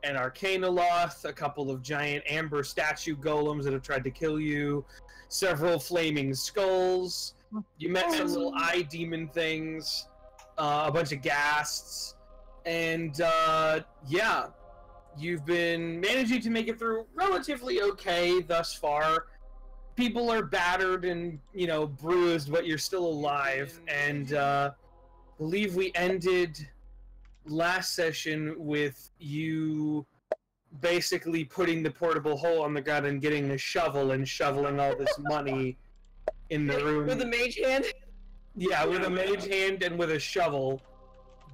an Arcanoloth, a couple of giant amber statue golems that have tried to kill you, several flaming skulls. You met some little eye demon things, a bunch of ghasts, and yeah, you've been managing to make it through relatively okay thus far. People are battered and, you know, bruised, but you're still alive, and believe we ended last session with you basically putting the portable hole on the ground and getting a shovel and shoveling all this money in the room. With a mage hand? Yeah, with a mage hand and with a shovel,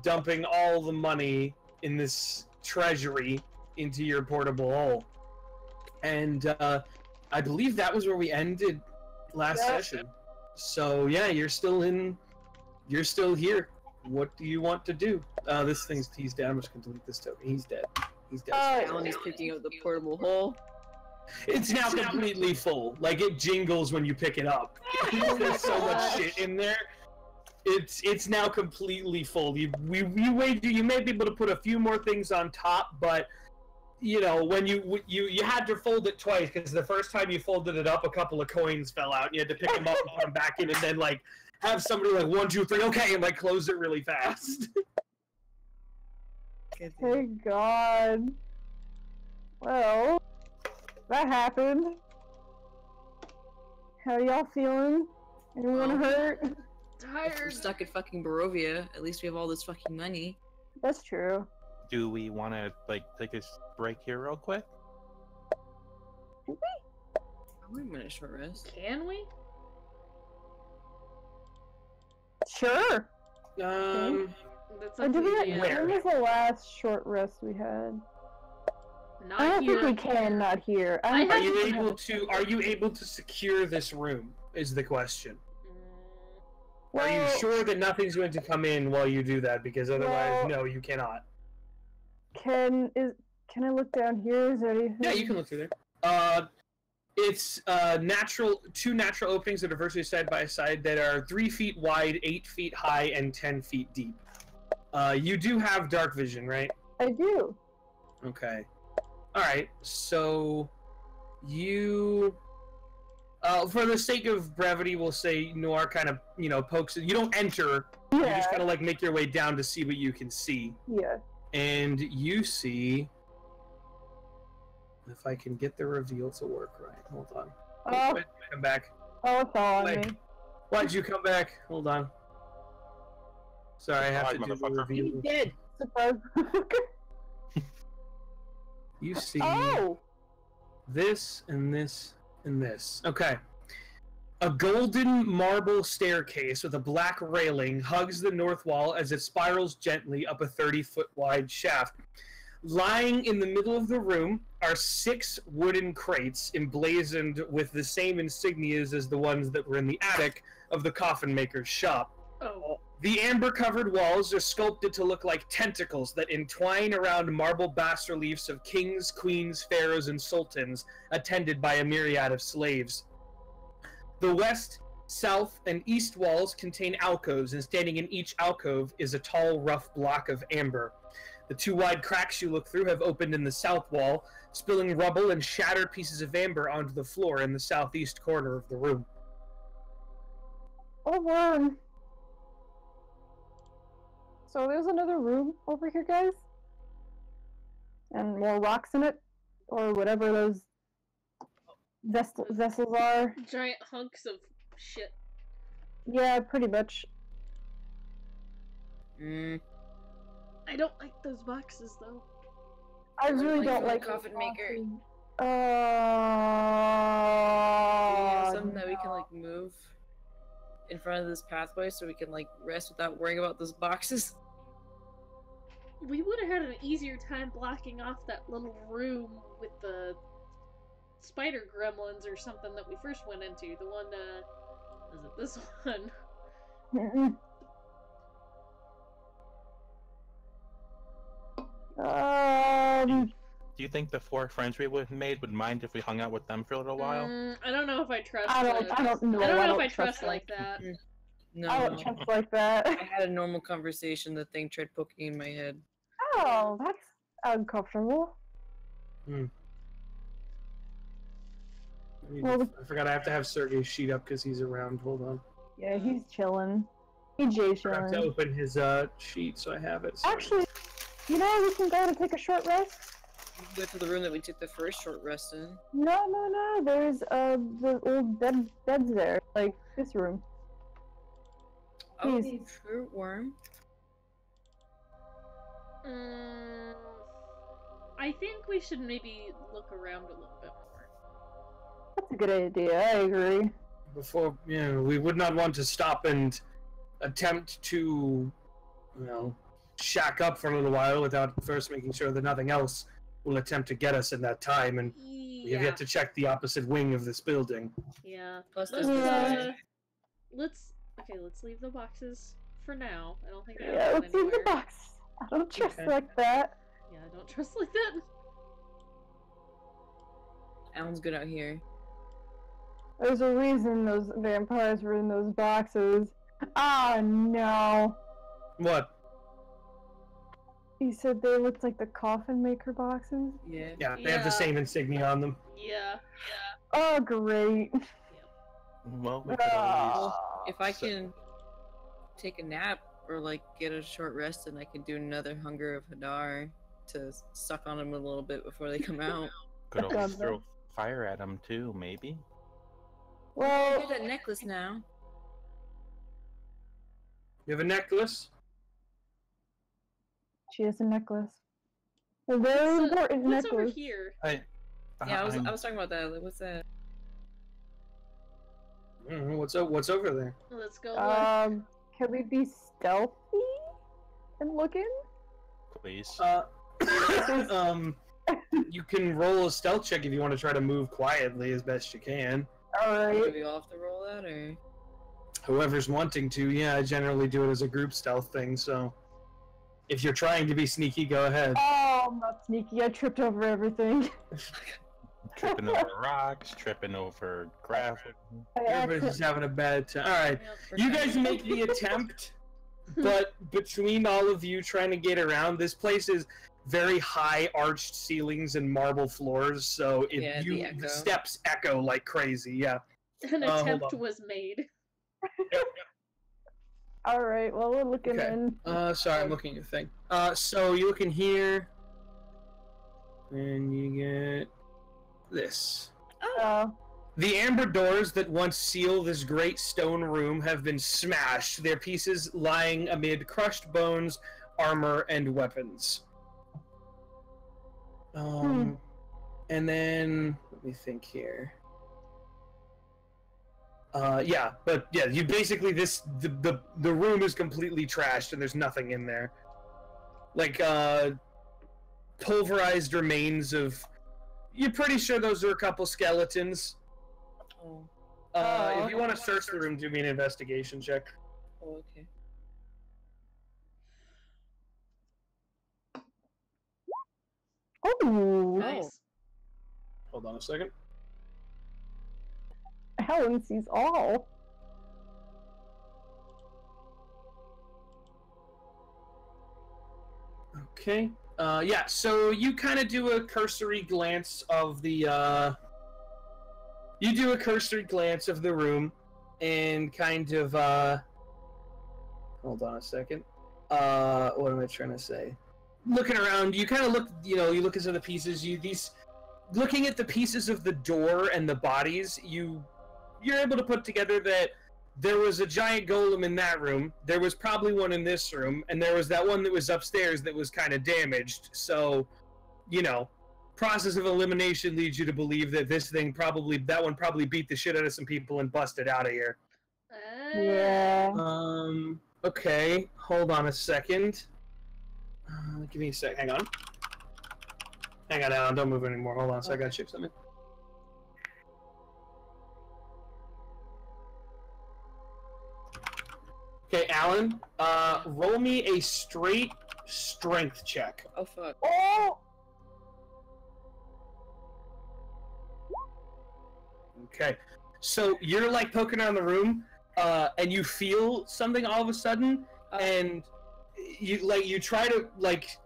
dumping all the money in this treasury into your portable hole. And I believe that was where we ended last session. So yeah, you're still here. What do you want to do? He's dead. I'm just gonna delete this token. He's dead. He's dead. Alan is picking up the portable hole. It's now completely full. Like, it jingles when you pick it up. There's so much shit in there. It's now completely full. You may be able to put a few more things on top, but you know, when you had to fold it twice, because the first time you folded it up, a couple of coins fell out, and you had to pick them up and put them back in, and then like have somebody like 1, 2, 3, okay, and like close it really fast. Thank God. Well, that happened. How y'all feeling? Anyone hurt? Tired. We're stuck at fucking Barovia. At least we have all this fucking money. That's true. Do we want to, like, take a break here real quick? Do we? I'm gonna short rest. Can we? Sure. That's Or up did to we? you. When was the last short rest we had? Not I don't here. think we can. Not here. Are you able to secure this room? Is the question. Well, Are you sure that nothing's going to come in while you do that? Because otherwise, no, you cannot. Can I look down here? Is there anything? Yeah, you can look through there. It's two natural openings that are virtually side by side that are 3 feet wide, 8 feet high, and 10 feet deep. You do have dark vision, right? I do. Okay. All right. So you, for the sake of brevity, we'll say Noir kind of, you know, pokes it. You don't enter. Yeah. You just kind of like make your way down to see what you can see. Yeah. And you see, if I can get the reveal to work right. Hold on. Oh. Wait, come back. Oh, it's all on Wait. me. Why'd you come back? Hold on. Sorry, I have to do the reveal. He's dead. Surprise. You see Oh. this and this and this. Okay. A golden marble staircase with a black railing hugs the north wall as it spirals gently up a 30-foot wide shaft. Lying in the middle of the room are 6 wooden crates emblazoned with the same insignias as the ones that were in the attic of the coffin maker's shop. Oh. The amber-covered walls are sculpted to look like tentacles that entwine around marble bas-reliefs of kings, queens, pharaohs, and sultans, attended by a myriad of slaves. The west, south, and east walls contain alcoves, and standing in each alcove is a tall, rough block of amber. The 2 wide cracks you look through have opened in the south wall, spilling rubble and shattered pieces of amber onto the floor in the southeast corner of the room. Oh, word. So there's another room over here, guys? And more rocks in it? Or whatever those vessels are? Giant hunks of shit. Yeah, pretty much. I don't like those boxes, though. I really Like don't the like coffin maker. boxes. Do we have something that we can like move in front of this pathway so we can like rest without worrying about those boxes? We would have had an easier time blocking off that little room with the spider gremlins or something that we first went into. The one, was it this one? Mm-mm. Do you think the 4 friends we would have made would mind if we hung out with them for a little while? I don't know if I trust. I don't know. I don't know if I trust trust like that. No. I don't trust like that. I had a normal conversation. The thing tried poking in my head. Oh, that's Uncomfortable. Well, I forgot I have to have Sergey's sheet up because he's around. Hold on. yeah, he's chilling. He's I have to chilling. open his sheet so I have it. Actually, you know, we can go to take a short rest. We went to the room that we took the first short rest in. No. There's the old beds there, like this room. Oh, Please. true worm. I think we should maybe look around a little bit more. That's a good idea. I agree. Before, we would not want to stop and attempt to, shack up for a little while without first making sure that nothing else will attempt to get us in that time, and we have yet to check the opposite wing of this building. Yeah. Plus, Let's, there's let's leave the boxes for now. I don't think they're Yeah, going let's leave the anywhere. box. I don't trust Okay. like that. Yeah, I don't trust like that. Alan's good out here. There's a reason those vampires were in those boxes. Ah, no. What? He said they looked like the coffin maker boxes. Yeah. Yeah, they have the Yeah. same insignia on them. Yeah. Oh, great. Well, we could always... Ah. If I can take a nap or like get a short rest, and I can do another Hunger of Hadar to suck on them a little bit before they come out. Could always God, throw fire at them too, maybe. I Well, get that necklace now. You have a necklace? she has a necklace. A very important What's necklace. over here? Yeah, I was I'm- talking about that. Like, what's that? I don't know. What's over there? Let's go look. Can we be stealthy and looking? Please. You can roll a stealth check if you want to try to move quietly as best you can. Do Alright. we all have to roll that, or? Whoever's wanting to, yeah, I generally do it as a group stealth thing, so if you're trying to be sneaky, go ahead. Oh, I'm not sneaky. I tripped over everything. Tripping over rocks, tripping over gravel. Everybody's just having a bad time. Alright, We're you trying guys to- make the attempt, but between all of you trying to get around, this place is very high arched ceilings and marble floors, so Yeah, the echo. the steps echo like crazy, yeah. An hold attempt on. was made. Alright, well, we're looking Okay. in. Sorry, I'm looking at the thing. So you look in here, and you get this. The amber doors that once seal this great stone room have been smashed, their pieces lying amid crushed bones, armor, and weapons. And then, let me think here. You basically the room is completely trashed and there's nothing in there. Like pulverized remains of. You're pretty sure those are a couple skeletons. Oh, If you want to search the room, do me an investigation check. okay. Oh, Nice. Hold on a second. Helen sees all. Okay. So you kind of do a cursory glance of the room, and kind of hold on a second. What am I trying to say? Looking around, you kind of look. You look at some of the pieces. Looking at the pieces of the door and the bodies, you're able to put together that there was a giant golem in that room, there was probably one in this room, and there was that one that was upstairs that was kind of damaged. So, process of elimination leads you to believe that that one probably beat the shit out of some people and busted out of here. Yeah. Okay, hold on a second. Give me a sec, hang on, Alan, don't move anymore, hold on, so I gotta check something. Okay, Alan, roll me a straight strength check. Oh fuck. Oh! Okay, so you're like poking around the room, and you feel something all of a sudden, and you try to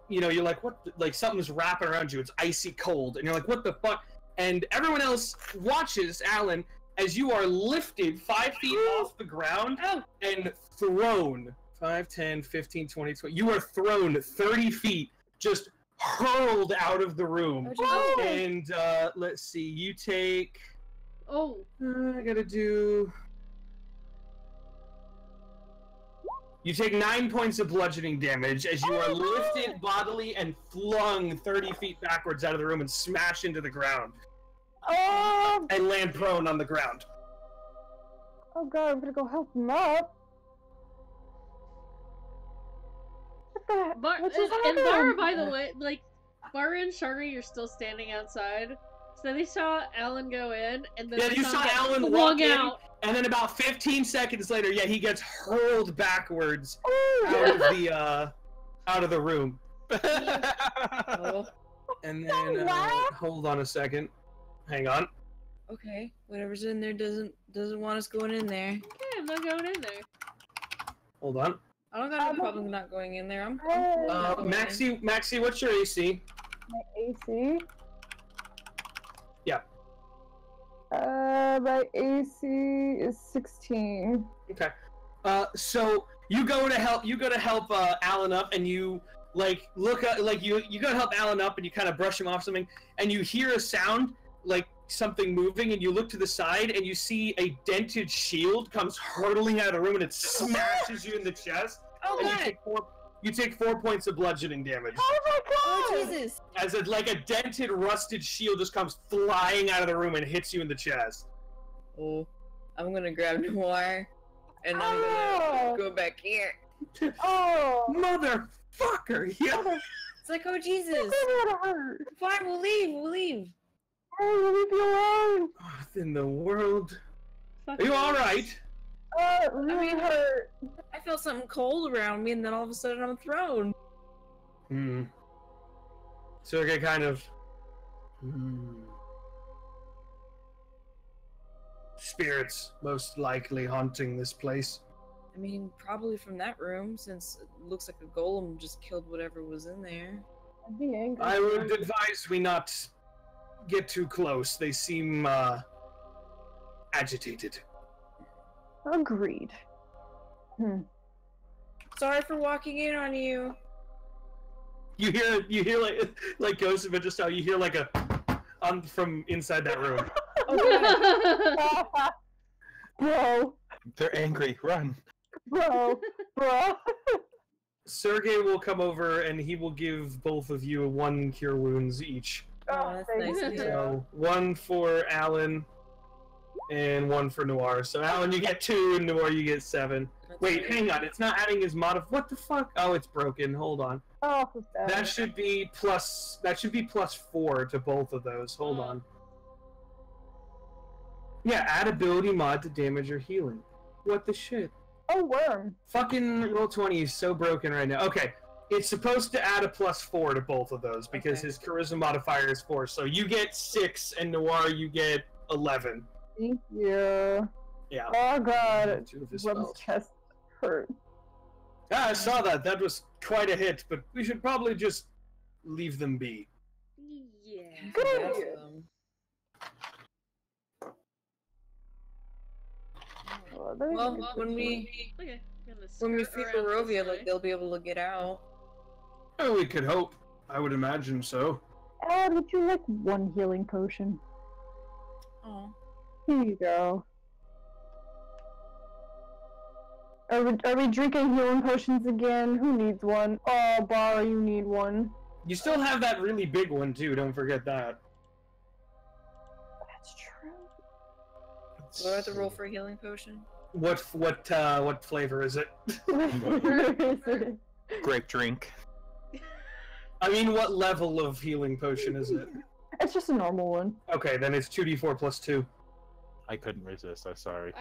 you're like, what? Like something's wrapping around you. It's icy cold, and you're like, what the fuck? And everyone else watches Alan as you are lifted 5 feet off the ground and thrown 5, 10, 15, 20, 20. You are thrown 30 feet, just hurled out of the room. Oh, And let's see, you take. Oh. I gotta do. You take 9 points of bludgeoning damage as you are lifted bodily and flung 30 feet backwards out of the room and smash into the ground. And land prone on the ground. Oh god, I'm gonna go help him up. What the heck? Bar- What just and Bara, happened? by the way, like, Bara and Shari are still standing outside. So they saw Alan go in, and then Yeah, they you saw him get Alan flung walk in, out. and then about 15 seconds later, yeah, he gets hurled backwards out of the room. oh, And then hold on a second. Hang on. okay. Whatever's in there doesn't want us going in there. Okay, I'm not going in there. Hold on. I don't got no problem not going in there. I'm Oh. not going in. Maxie, what's your AC? My AC? Yeah. My AC is 16. Okay. So you go to help Alan up, and you like look up, like you go to help Alan up, and you kind of brush him off something, and you hear a sound like something moving, and you look to the side, and you see a dented shield comes hurtling out of the room, and it smashes you in the chest. Oh And god! you take 4 points of bludgeoning damage. Oh my Oh god! Jesus! As a dented, rusted shield just comes flying out of the room and hits you in the chest. Oh, I'm gonna grab Noir, and I'm gonna go back here. Oh! Motherfucker! Yeah. It's like, oh Jesus! That would hurt. Fine, we'll leave. We'll leave. Hey, leave me alone! What in the world? Fuck Are you this. alright? Oh, it really hurt. I felt something cold around me, and then all of a sudden I'm thrown. So I get kind of. Spirits most likely haunting this place. I mean, probably from that room, since it looks like a golem just killed whatever was in there. I'd be angry. I would advise we not get too close. They seem agitated. Agreed. Sorry for walking in on you. You hear like Ghost of it just how you hear like a from inside that room. Bro, They're angry. Run. bro. Sergey will come over and he will give both of you 1 cure wounds each. Oh, that's thank nice you. of you. So 1 for Alan and 1 for Noir. So Alan, you get 2, and Noir, you get 7. That's Wait, right. hang on. It's not adding his What the fuck? Oh, it's broken. Hold on. Oh, so sad. That should be plus. That should be +4 to both of those. Hold on. Yeah, add ability mod to damage or healing. What the shit? Oh, worm. Fucking Roll20 is so broken right now. Okay, it's supposed to add a +4 to both of those because Okay. his charisma modifier is 4. So you get 6, and Noir you get 11. Thank you. Yeah. Oh god, 2 of his Worm's spells. chest hurt. Yeah, I saw that. That was quite a hit, but we should probably just leave them be. Yeah. Good That's idea. them. Oh, that is Well, good. when we Okay. I'm gonna free skirt around Barovia, this like way. they'll be able to get out. Oh, we could hope. I would imagine so. Add, would you like 1 healing potion? Oh. Here you go. Are we drinking healing potions again? Who needs one? Oh, Bar, you need one. You still have that really big one too. Don't forget that. That's true. Do I have to roll for a healing potion? What flavor is it? Grape drink. I mean, what level of healing potion is it? It's just a normal one. Okay, then it's 2d4 plus 2. I couldn't resist. I'm sorry.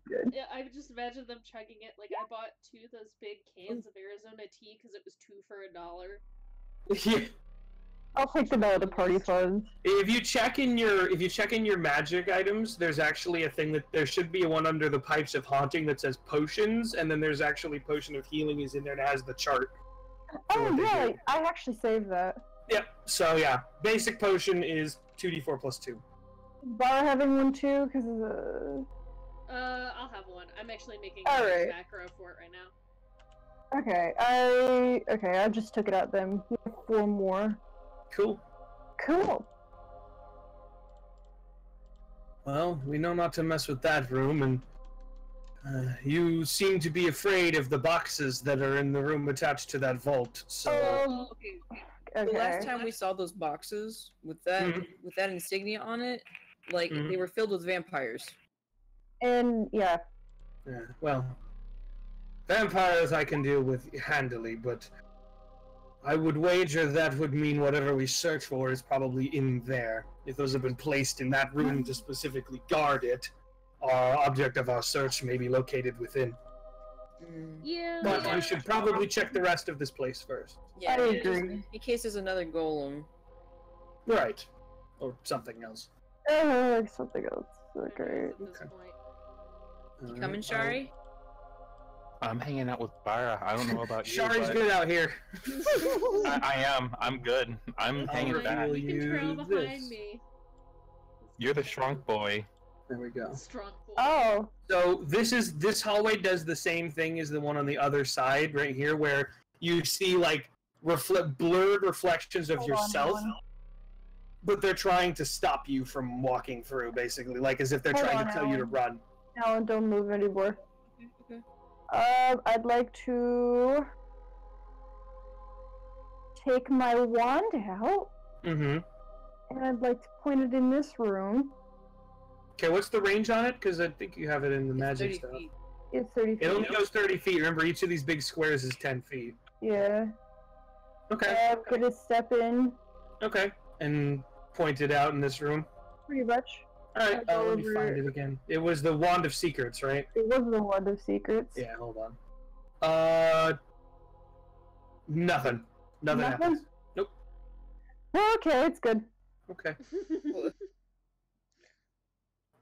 Good. Yeah, I just imagine them chugging it. Like, I bought 2 of those big cans of Arizona tea because it was 2 for $1. Yeah. I'll take them out of the party funds. If you check in your magic items, there's actually a thing that there should be one under the pipes of haunting that says potions, and then there's actually potion of healing is in there and it has the chart. for Oh what they yeah, do. I actually saved that. Yep. So yeah, basic potion is 2d4 plus 2. Bar having one too, because I'll have one. I'm actually making All a right. macro for it right now. okay, I just took it out then. We have 4 more. Cool. Cool. Well, we know not to mess with that room, and you seem to be afraid of the boxes that are in the room attached to that vault. So Okay. Okay. The last time we saw those boxes with that with that insignia on it, like Mhm. they were filled with vampires. And yeah, yeah, well, vampires I can deal with handily, but I would wager that would mean whatever we search for is probably in there. If those have been placed in that room to specifically guard it, our object of our search may be located within. Yeah. But we should probably check the rest of this place first. Yeah, I in case- agree. In case there's another golem. Right. Or something else. something else. Okay. At this Okay. point. You coming, Shari? I'm hanging out with Bara. I don't know about you. Shari's but good out here. I am. I'm good. I'm hanging Alright. back. You can trail use behind this. me. You're the shrunk boy. There we go. Strong boy. Oh, So this hallway does the same thing as the one on the other side right here, where you see like blurred reflections of Hold on, yourself, hold on. but they're trying to stop you from walking through, basically, like as if they're Hold trying on, to tell you to Alan. run. Alan, don't move anymore. Okay. I'd like to take my wand out, Mm-hmm. and I'd like to point it in this room. Okay, what's the range on it? Because I think you have it in the It's magic 30 stuff. feet. It's 30 feet. It only goes 30 feet. Remember, each of these big squares is 10 feet. Yeah. Okay. I'm gonna step in, Okay. And point it out in this room. pretty much. All right. I'll go Let me over find it. it again. It was the Wand of Secrets, right? It was the Wand of Secrets. Yeah. Hold on. Nothing. Nothing Nothing? happens. Nope. Okay, it's good. Okay.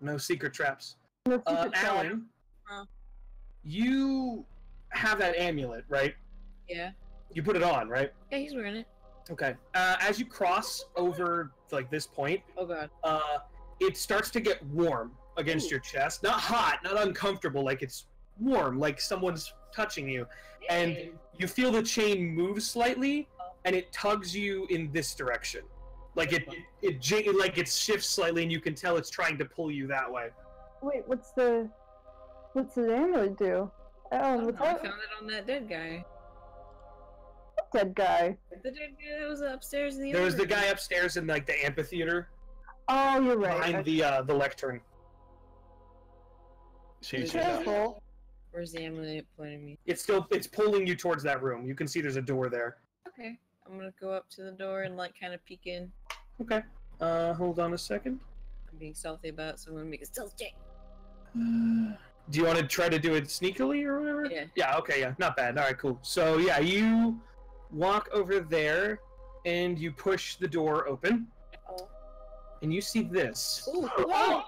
No secret traps. No secret trap. Alan, Huh? you have that amulet, right? Yeah. You put it on, right? Yeah, he's wearing it. Okay. As you cross over like this point, Oh god. it starts to get warm against your chest. Not hot, not uncomfortable. Like it's warm, like someone's touching you, and you feel the chain move slightly, and it tugs you in this direction. Like it shifts slightly, and you can tell it's trying to pull you that way. Wait, what's the amulet do? Oh, what's I that? found it on that dead guy. Dead guy. The dead guy that was upstairs in the There was other the guy room. upstairs in like the amphitheater Oh, you're right. behind the lectern. So you Is check it- out. Careful. Where's the amulet pointing me? It's pulling you towards that room. You can see there's a door there. Okay. I'm gonna go up to the door and like kind of peek in. Okay. Hold on a second. I'm being stealthy about it, so I'm gonna make a stealth check. Do you want to try to do it sneakily or whatever? Yeah. Yeah, okay, yeah. Not bad. Alright, cool. So, yeah, you walk over there and you push the door open Oh. and you see this. Ooh. Oh.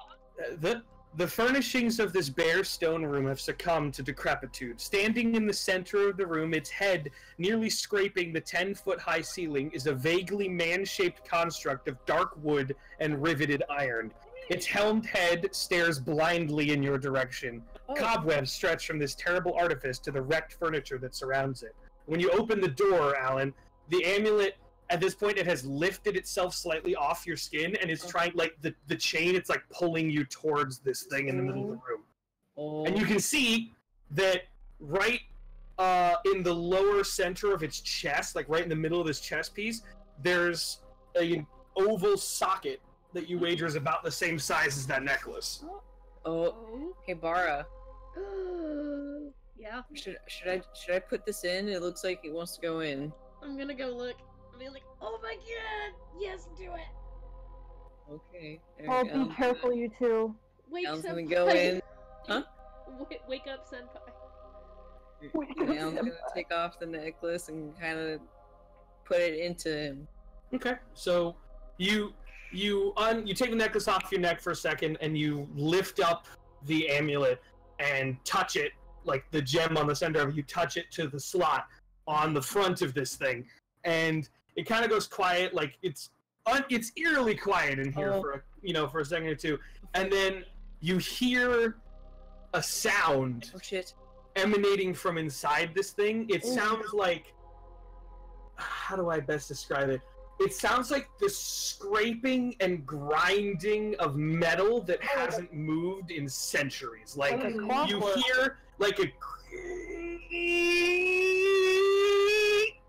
The furnishings of this bare stone room have succumbed to decrepitude. Standing in the center of the room, its head nearly scraping the 10-foot-high ceiling, is a vaguely man-shaped construct of dark wood and riveted iron. Its helmed head stares blindly in your direction. Oh. Cobwebs stretch from this terrible artifice to the wrecked furniture that surrounds it. When you open the door, Alan, the amulet, at this point, it has lifted itself slightly off your skin and is trying, like, the chain, it's like pulling you towards this thing in the middle of the room. Oh. And you can see that right in the lower center of its chest, like right in the middle of this chest piece, there's an oval socket that you wager is about the same size as that necklace. Oh. Oh. Hey, Bara. Yeah. Should I put this in? It looks like it wants to go in. I'm gonna go look. I'll be like, oh my god! Yes, do it! Okay. there Oh, we go. be careful, you two. Wake Alan's gonna senpai. go in. Huh? Wake up, senpai. Alan's gonna take off the necklace and kind of put it into him. Okay, so you take the necklace off your neck for a second, and you lift up the amulet and touch it, like the gem on the center of it. You touch it to the slot. on the front of this thing, and it kind of goes quiet, like it's eerily quiet in here for a second or two, and then you hear a sound emanating from inside this thing. It sounds like, how do I best describe it? It sounds like the scraping and grinding of metal that hasn't moved in centuries. Like you hear like a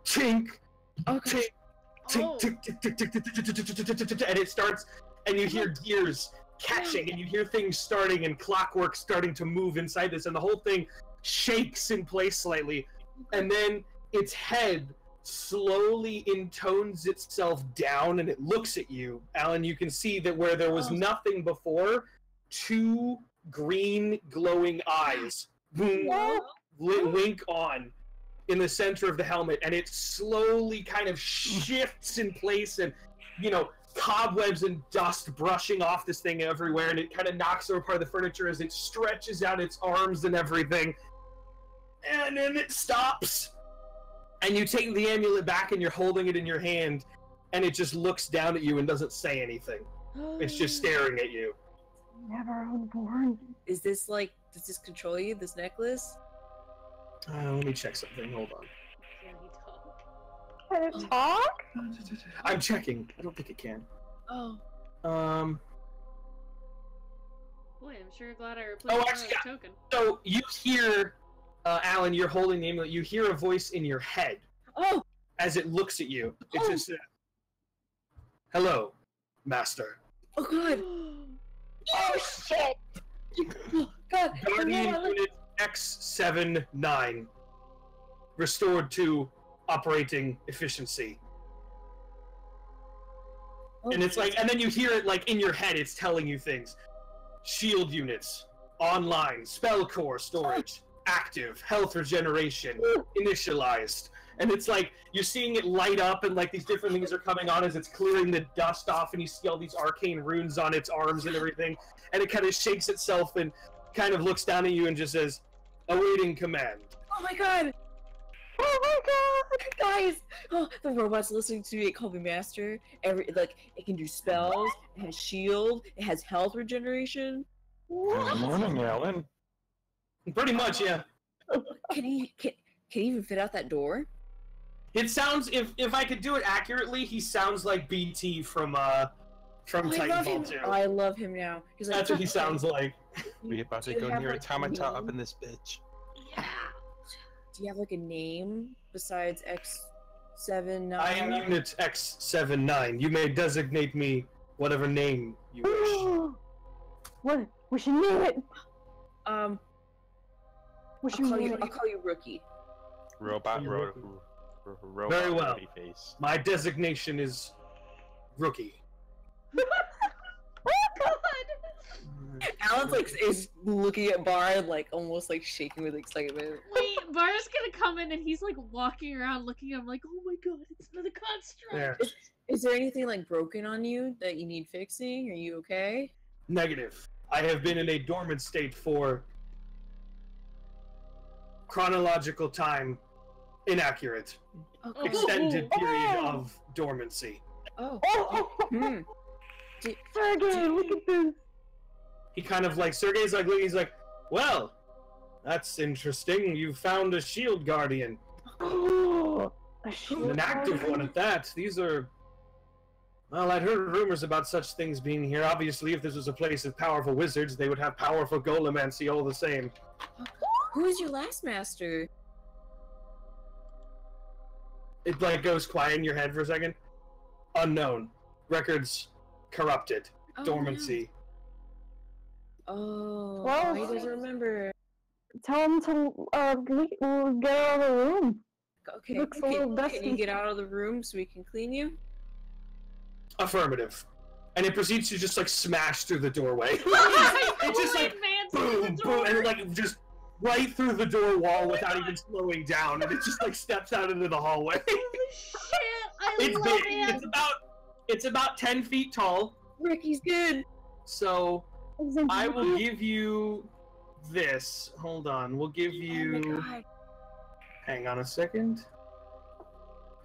tink, tink, tink, tick, tick, tick, tick, tick, tick, and it starts, and you hear gears catching, and you hear things starting and clockwork starting to move inside this, and the whole thing shakes in place slightly, and then its head slowly intones itself down, and it looks at you. Alan, you can see that where there was nothing before, two green glowing eyes wink on in the center of the helmet, and it slowly kind of shifts in place, and cobwebs and dust brushing off this thing everywhere, and it kind of knocks over part of the furniture as it stretches out its arms and everything, and then it stops. And you take the amulet back and you're holding it in your hand, and it just looks down at you and doesn't say anything. It's just staring at you. Never unborn. Is this like, does this control you, this necklace? Let me check something. Hold on. Can it talk? I'm checking. I don't think it can. Oh. Boy, I'm sure glad I replaced the token. So you hear, Alan, you're holding the amulet. You hear a voice in your head. Oh. As it looks at you. It just says, "Hello, Master." Oh God. Oh shit! Oh, God. Guardian Unit X79 restored to operating efficiency. Oh, and it's like, and then you hear it like in your head. It's telling you things. Shield units online, spell core storage active, health regeneration initialized. And it's like you're seeing it light up, and like these different things are coming on as it's clearing the dust off, and you see all these arcane runes on its arms and everything, and it kind of shakes itself and kind of looks down at you and just says, "Awaiting command." Oh my God! Oh my God, guys! Oh, the robot's listening to me. It called me master. It can do spells. It has shield. It has health regeneration. Good morning, Alan. Pretty much, yeah. Can he even fit out that door? It sounds, if I could do it accurately, he sounds like BT from Titanfall 2. I love him now. He's like, that's what he sounds like. We about to go near automata up in this bitch. Yeah. Do you have like a name besides X79? I am Unit X79. You may designate me whatever name you wish. What? We should name it. I'll call you Rookie. Robot. Very well. Face. My designation is Rookie. Alan's is looking at Bar almost shaking with excitement. Wait, Bar's gonna come in and he's walking around looking at him oh my God, it's another construct. There. Is there anything broken on you that you need fixing? Are you okay? Negative. I have been in a dormant state for chronological time inaccurate. Okay. Extended period of dormancy. Oh. Sergey, look at this. He kind of Sergey's looking, he's like, "Well, that's interesting. You found a shield guardian. A shield An active one at that. These are... Well, I'd heard rumors about such things being here. Obviously, if this was a place of powerful wizards, they would have powerful golemancy all the same." Who is your last master? It goes quiet in your head for a second. Unknown. Records corrupted. Oh, Dormancy. No. Oh, Well, he doesn't remember. Tell him to get out of the room. Okay, Looks a little can dusty. you get out of the room so we can clean you? Affirmative. And it proceeds to just smash through the doorway. It's just boom, boom, and it just right through the door wall without even slowing down, and it just steps out into the hallway. Holy shit! It's love big. it. It's about 10 feet tall. Ricky's good. So I will give you this. Hold on. We'll give Oh you. my God. Hang on a second.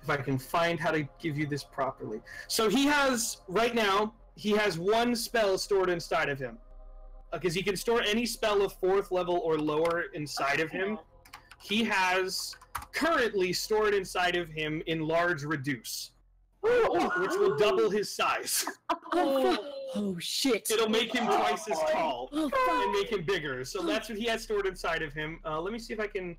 if I can find how to give you this properly. So he has, right now, he has one spell stored inside of him. Because he can store any spell of 4th level or lower inside of him. He has currently stored inside of him Enlarge Reduce, which will double his size. Oh shit! It'll make him twice as tall and make him bigger. So that's what he has stored inside of him. Let me see if I can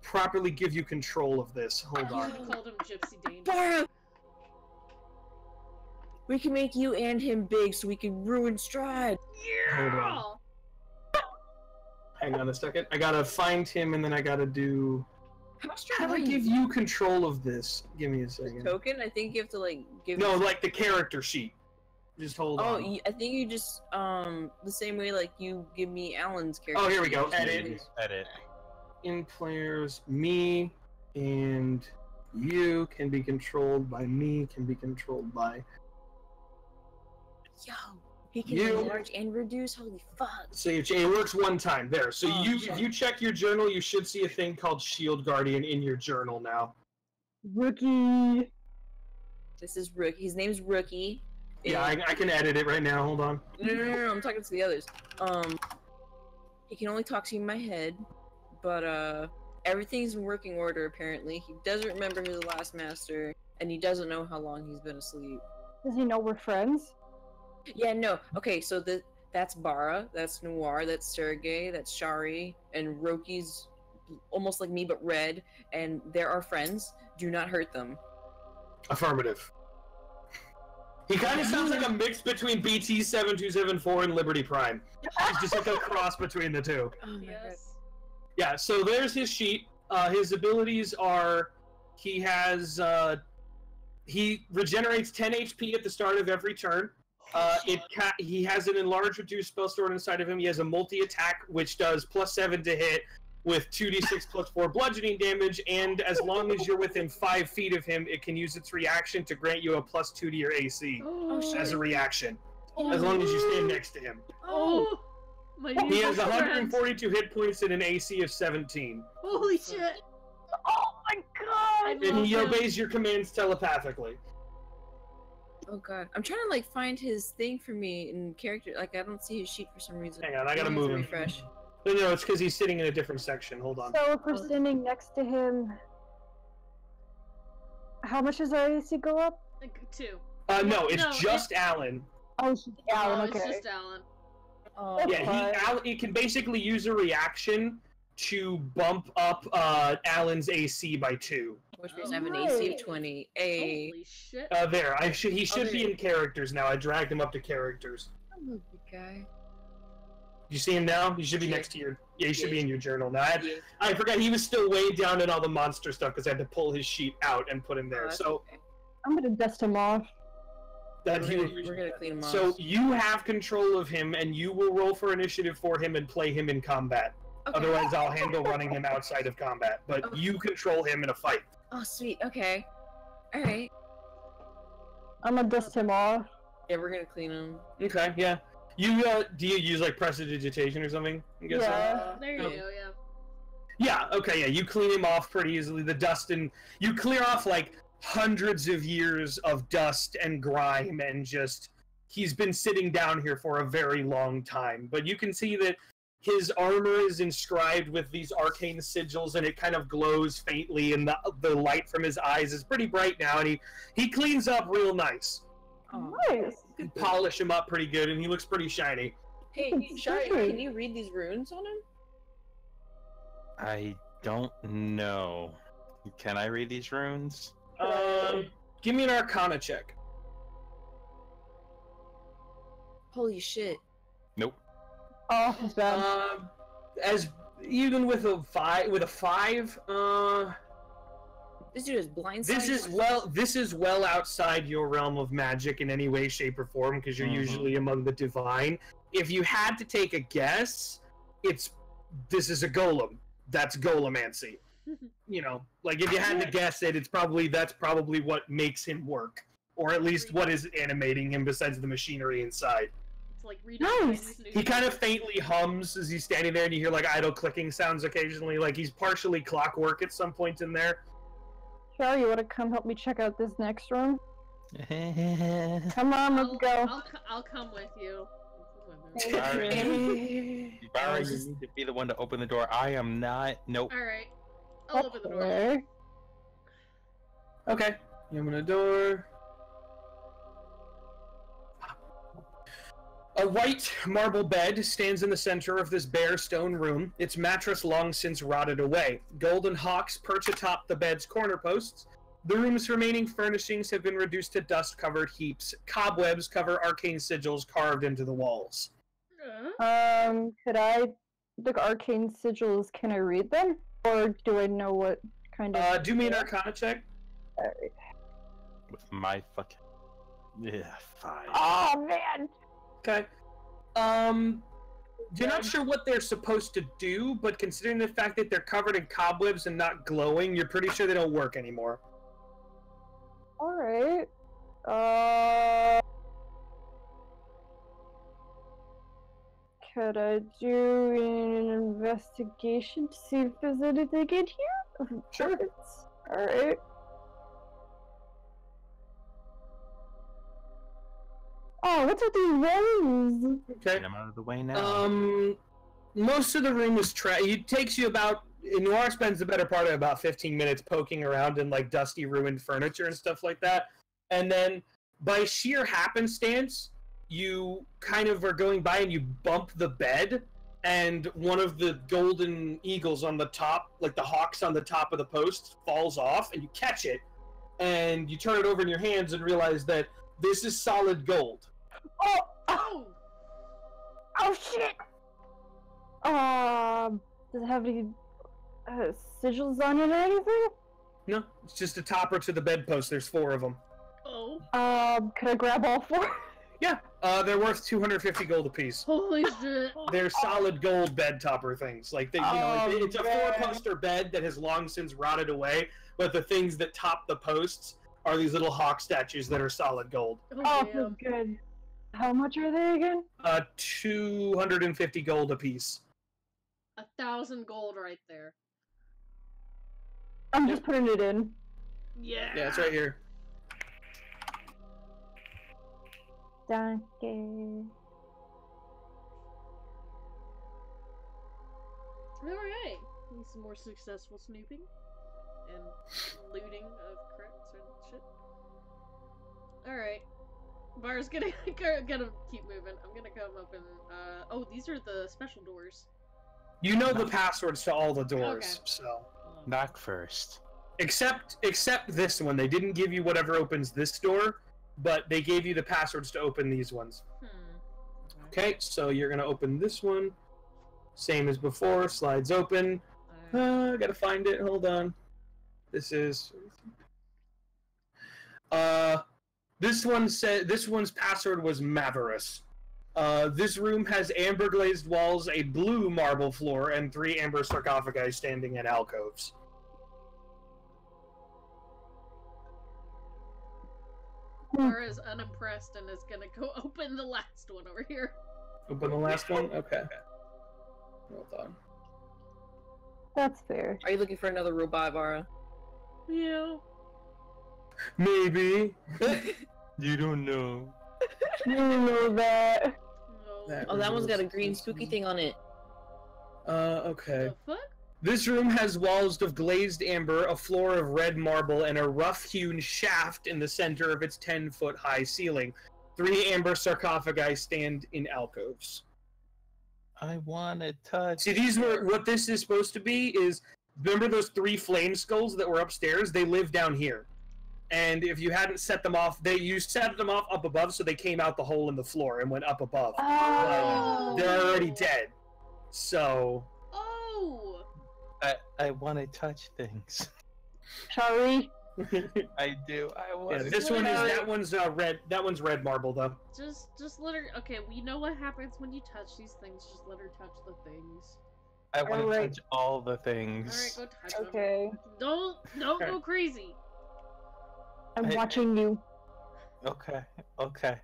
properly give you control of this. Hold on. I called him Gypsy Dane. Bara! We can make you and him big so we can ruin Stride. Hold on. Hang on a second. I gotta find him and then I gotta do... How do I give you control of this? Give me a second. Token? I think you have to like give. No, like the character sheet. Just hold on. Oh, I think you just the same way like you give me Alan's character. Oh, here we sheet. go. Just Edit. use- Edit. In players, me and you can be controlled by me, can be controlled by... Yo, he can You- enlarge and reduce. Holy fuck! So it works one time. There. So Oh, if you check your journal, you should see a thing called Shield Guardian in your journal now. Rookie. This is Rookie. His name's Rookie. Yeah, I can edit it right now. Hold on. No, I'm talking to the others. He can only talk to you in my head, but everything's in working order apparently. He doesn't remember his last master, and he doesn't know how long he's been asleep. Does he know we're friends? Yeah, no. Okay, so that's Bara, that's Noir, that's Sergey, that's Shari, and Roki's almost like me but red, and they're our friends. Do not hurt them. Affirmative. He kind of sounds like a mix between BT-7274 and Liberty Prime. He's just like a cross between the two. Oh my god. Yes. Yeah, so there's his sheet. His abilities are, he regenerates 10 HP at the start of every turn. He has an enlarged reduced spell stored inside of him. He has a multi-attack, which does +7 to hit with 2d6 +4 bludgeoning damage, and as long as you're within 5 feet of him, it can use its reaction to grant you a +2 to your AC Oh, shit. as a reaction, as long as you stand next to him. Oh, my He has beautiful friend. 142 hit points and an AC of 17, Holy shit! Oh my god! and he Love him. obeys your commands telepathically. Oh god. I'm trying to like find his thing for me in character. Like I don't see his sheet for some reason. Hang on, I gotta have move to him. refresh. No, it's because he's sitting in a different section. Hold on. So if we're standing next to him, how much does our AC go up? Like, 2. No, it's No, just Alan. Oh, it's Alan, Oh, okay. it's just Alan. Oh, Yeah, he can basically use a reaction to bump up Alan's AC by 2. which means I have an AC Right. of 20. A. Holy shit. There, he should there be you in characters now. I dragged him up to characters. Oh, good guy. You see him now? He should be Yeah. next to your. Yeah, he should Yeah. be in your journal now. Yeah. I forgot he was still way down in all the monster stuff because I had to pull his sheet out and put him Oh, there. that's So okay. I'm gonna dust him off. that we're gonna clean him off. So you have control of him, and you will roll for initiative for him and play him in combat. Okay. Otherwise, I'll handle running him outside of combat. But Okay. you control him in a fight. Oh, sweet. Okay. All right. I'm gonna dust him off. Yeah, we're gonna clean him. Okay, yeah. You do you use like prestidigitation or something? I'm guessing? Yeah. There you Oh. go, yeah. Yeah. Okay. Yeah. You clean him off pretty easily. The dust and you clear off like hundreds of years of dust and grime and just he's been sitting down here for a very long time. But you can see that his armor is inscribed with these arcane sigils, and it kind of glows faintly, and the light from his eyes is pretty bright now, and he cleans up real nice. Oh, Nice. You polish him up pretty good, and he looks pretty shiny. Hey, Shari, Great. can you read these runes on him? I don't know. Can I read these runes? Give me an Arcana check. Holy shit. Nope. Oh, it's bad. As even with a five, This dude is blind. this is well outside your realm of magic in any way, shape, or form because you're Mhm. usually among the divine. If you had to take a guess, this is a golem. That's golomancy. You know, like if you had to guess it, that's probably what makes him work, or at least what is animating him besides the machinery inside. It's like reading Nice. Chinese news. He kind of faintly hums as he's standing there, and you hear like idle clicking sounds occasionally. Like he's partially clockwork at some point in there. Carol, you want to come help me check out this next room? Come on, let's go. I'll come with you. Sorry. Barry, you need to be the one to open the door. I am not. Nope. Alright. I'll open the door. Where? Okay, you open the door. A white marble bed stands in the center of this bare stone room, its mattress long since rotted away. Golden hawks perch atop the bed's corner posts. The room's remaining furnishings have been reduced to dust-covered heaps. Cobwebs cover arcane sigils carved into the walls. Could I... The arcane sigils, can I read them? Or do I know what kind of... Do me an Arcana check. Alright. With my fucking... Yeah, fine. Oh, man! Okay. You're not sure what they're supposed to do, but considering the fact that they're covered in cobwebs and not glowing, you're pretty sure they don't work anymore. Alright. Could I do an investigation to see if there's anything in here? Sure. Alright. Oh, what's with these rooms? Okay. I'm out of the way now. Most of the room is it takes you about... Noir spends the better part of about 15 minutes poking around in, like, dusty, ruined furniture and stuff like that. And then, by sheer happenstance, you kind of are going by and you bump the bed, and one of the golden eagles on the top, like the hawks on the top of the post, falls off, and you catch it, and you turn it over in your hands and realize that this is solid gold. Oh! Oh! Oh, shit! Does it have any sigils on it or anything? No, it's just a topper to the bedpost. There's 4 of them. Oh. Could I grab all 4? Yeah, they're worth 250 gold apiece. Holy shit. They're solid gold bed topper things. Like, it's a 4-poster bed that has long since rotted away, but the things that top the posts are these little hawk statues that are solid gold. Oh, good. How much are they again? 250 gold apiece. 1,000 gold right there. I'm just putting it in. Yeah. Yeah, it's right here. Donkey. Alright. Need some more successful snooping. And looting of crypts and shit. Alright. Bar's gonna keep moving. I'm gonna come up and oh, these are the special doors. You know the passwords to all the doors, Okay. so... Knock first. Except this one. They didn't give you whatever opens this door, but they gave you the passwords to open these ones. Okay, so you're gonna open this one. Same as before, slides open. I gotta find it, hold on. This is... this one's password was Maverus. This room has amber glazed walls, a blue marble floor, and 3 amber sarcophagi standing in alcoves. Bar is unimpressed and is gonna go open the last one over here. Open the last one? Okay. Hold on. That's fair. Are you looking for another robot, Vara? Yeah. Maybe. You don't know. You know that. No. Oh, that one's got a green spooky thing on it. Okay. The fuck? This room has walls of glazed amber, a floor of red marble, and a rough-hewn shaft in the center of its 10-foot high ceiling. 3 amber sarcophagi stand in alcoves. I want to touch. See, what this is supposed to be is, remember those 3 flame skulls that were upstairs? They live down here. And if you hadn't set them off, you set them off up above, so they came out the hole in the floor and went up above. Oh. They're already dead. So... Oh! I want to touch things. Sorry. I do. I want. Yeah, this one is that one's red. That one's red marble though. Just let her. Okay, we know what happens when you touch these things. Just let her touch the things. I want to Alright. touch all the things. All right, go touch them. Okay. Don't go crazy. I'm watching you. Okay. Okay.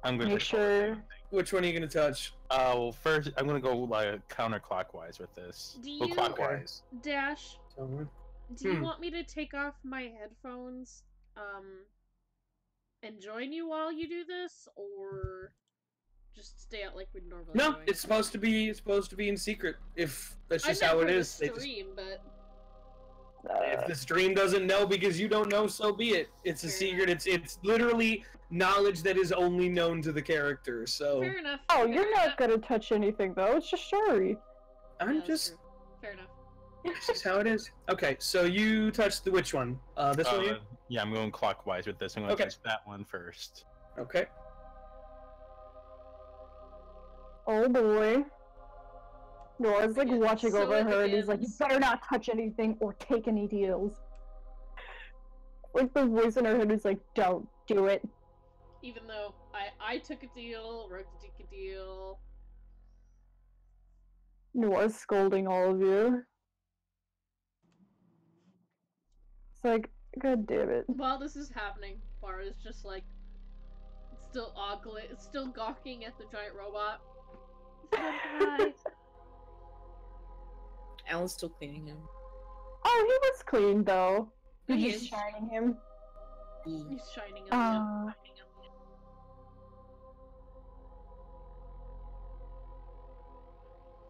I'm gonna Make sure. Which one are you gonna touch? Well, first I'm gonna go like counterclockwise with this. Do Go you- clockwise. Dash. Someone. Do you want me to take off my headphones, and join you while you do this, or just stay out like we'd normally? No, doing? it's supposed to be in secret. If that's just I how meant it for is. the stream, but If the stream doesn't know because you don't know, so be it. It's a secret. It's literally knowledge that is only known to the character. So. fair enough. Oh, fair you're enough. not gonna touch anything though. It's just Shari. I'm Yeah, that's just. true. Fair enough. This is how it is. Okay, so you touched the which one? This one here? Yeah, I'm going clockwise with this. I'm going to touch that one first. Okay. Oh boy. Nora's like Yeah, watching so over it her and he's like, you begins. better not touch anything or take any deals. Like the voice in her head is like, don't do it. Even though I took a deal, Rogue took a deal. Nora's scolding all of you. It's like, god damn it. While this is happening, Bara's just like still still gawking at the giant robot. Hi. Alan's still cleaning him. Oh, he was clean though. You're He just is. shining him. He's shining on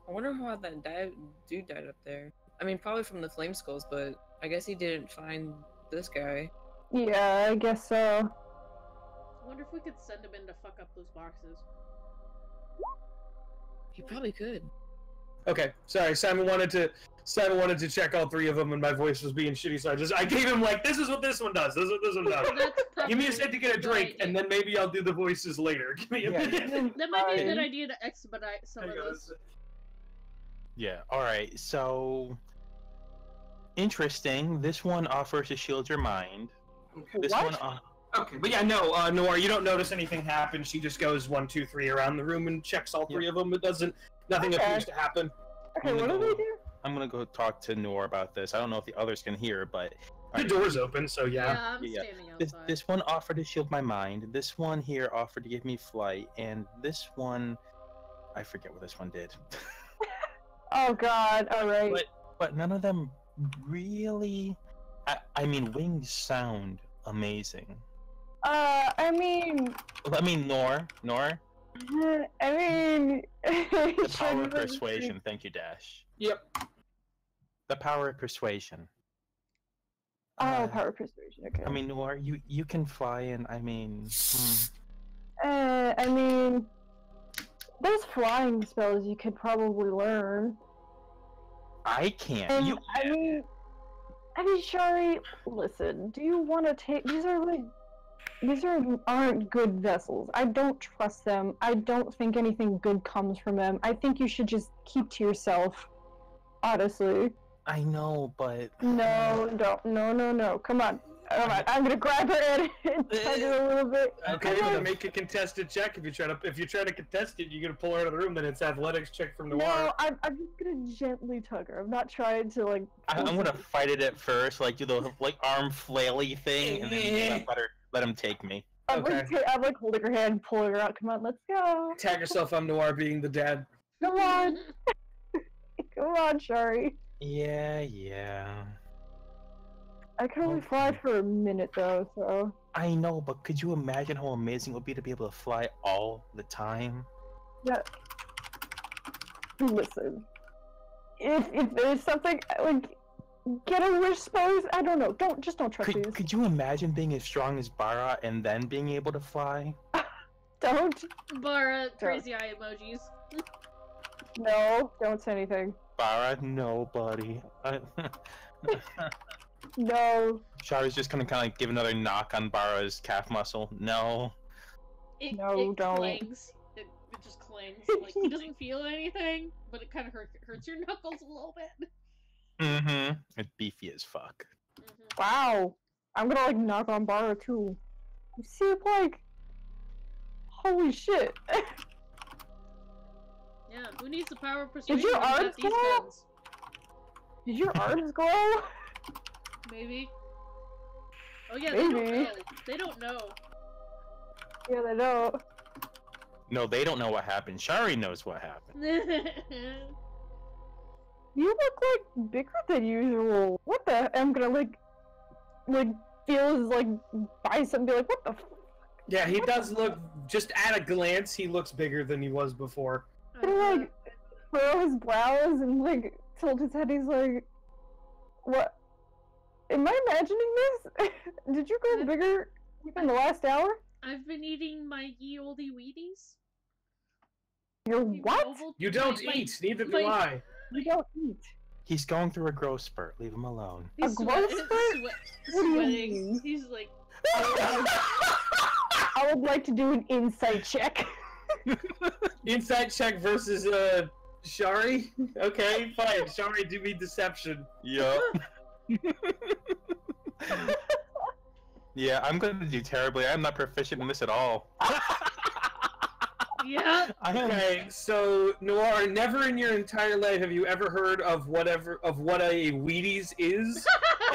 I wonder how that dude died up there. I mean, probably from the flame skulls, but I guess he didn't find this guy. Yeah, I guess so. I wonder if we could send him in to fuck up those boxes. He probably could. Okay, sorry. Simon wanted to check all three of them, and my voice was being shitty, so I gave him like, this is what this one does. This is what this one does. That's Give me a probably sec to get a good drink, idea. and then maybe I'll do the voices later. Give me a minute. That might be a good Fine. idea to expedite some of this. Yeah, alright, so... Interesting. This one offers to shield your mind. This What? one... Okay, but yeah, no, Noir, you don't notice anything happen. She just goes 1, 2, 3 around the room and checks all three of them. It doesn't. Nothing Okay. appears to happen. Okay, what do they do? I'm gonna go talk to Noor about this. I don't know if the others can hear, but... The door's open, so yeah. I'm Yeah. standing This, outside. this one offered to shield my mind. This one here offered to give me flight. And this one... I forget what this one did. Oh god, alright. But none of them really... I mean, wings sound amazing. I mean... I mean, Noor. I mean... The power of persuasion. Thank you, Dash. Yep. The power of persuasion. Oh, power of persuasion, okay. I mean, Noor, you can fly, and I mean... I mean... There's flying spells you could probably learn. I can't. And, You I mean, Shari, listen, do you want to take... These aren't good vessels. I don't trust them. I don't think anything good comes from them. I think you should just keep to yourself. Honestly. I know, but... No, don't. No. Come on. I'm gonna grab her and tug her a little bit. Okay, Come then on. make a contested check. If you try to contest it, you're gonna pull her out of the room. Then it's athletics check from Noir. No, I'm just gonna gently tug her. I'm not trying to like. I'm gonna fight it at first, like do the like arm flaily thing, and then let him take me. I'm Okay. I'm like holding her hand, pulling her out. Come on, let's go. Tag yourself. I'm Noir, being the dad. Come on. Come on, Shari. Yeah. I can only fly for a minute though, so. I know, but could you imagine how amazing it would be to be able to fly all the time? Yeah. Listen. If there's something like get a wish, suppose. I don't know. Don't trust these. Could you imagine being as strong as Bara and then being able to fly? Don't. Bara, crazy eye emojis. No. Don't say anything. Bara, nobody. No. Shari's just gonna kind of like give another knock on Bara's calf muscle. No. It don't. clings. It just clings. Like, he doesn't feel anything, but it kind of hurts your knuckles a little bit. Mm-hmm. It's beefy as fuck. Mhm. Wow. I'm gonna like knock on Bara too. You see, like, holy shit. Yeah, who needs the power of persuasion? your when you got arms these glow? guns? Did your arms glow? Maybe. Oh yeah, they don't Maybe. know. They don't know. Yeah, they don't. No, they don't know what happened. Shari knows what happened. You look like bigger than usual. What the? I'm gonna like feel his like bicep and be like, what the? Yeah, he does look. Just at a glance, he looks bigger than he was before. And like furrow his brows and like tilt his head. He's like, what? Am I imagining this? Did you grow bigger in the last hour? I've been eating my ye olde Wheaties. You're what? You don't eat. Neither do I. You don't eat. He's going through a growth spurt. Leave him alone. A growth spurt? What do you Sweating. mean? He's like, I would like to do an insight check. Insight check versus Shari. Okay, fine. Shari, do me deception. Yup. Yeah, I'm gonna do terribly. I'm not proficient in this at all. yeah. Okay, so Noir, never in your entire life have you ever heard of what a Wheaties is,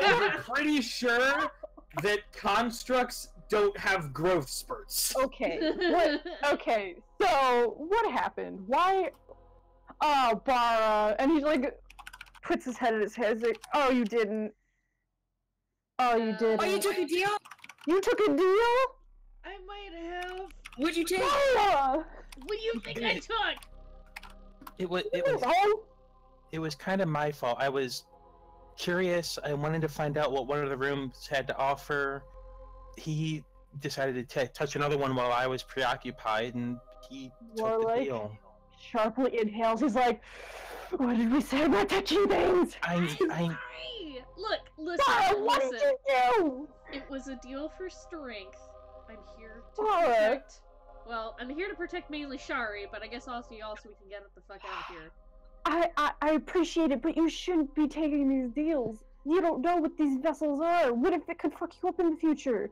and you're pretty sure that constructs don't have growth spurts. Okay. What? Okay. So what happened? Why? Oh, Bara, and he like puts his head in his head. He's like, "Oh, you didn't. Oh, you didn't. Oh, you took a deal? You took a deal? I might have. What'd you take? Bara! What do you think I took? It was kind of my fault. I was curious. I wanted to find out what one of the rooms had to offer. He decided to touch another one while I was preoccupied, and he took the deal. Sharply inhales. He's like, "What did we say about touching things?" Hey, look, listen, Bara, what did you do? It was a deal for strength. I'm here to Bara. protect. Well, I'm here to protect mainly Shari, but I guess also we can get the fuck out of here. I appreciate it, but you shouldn't be taking these deals. You don't know what these vessels are. What if it could fuck you up in the future?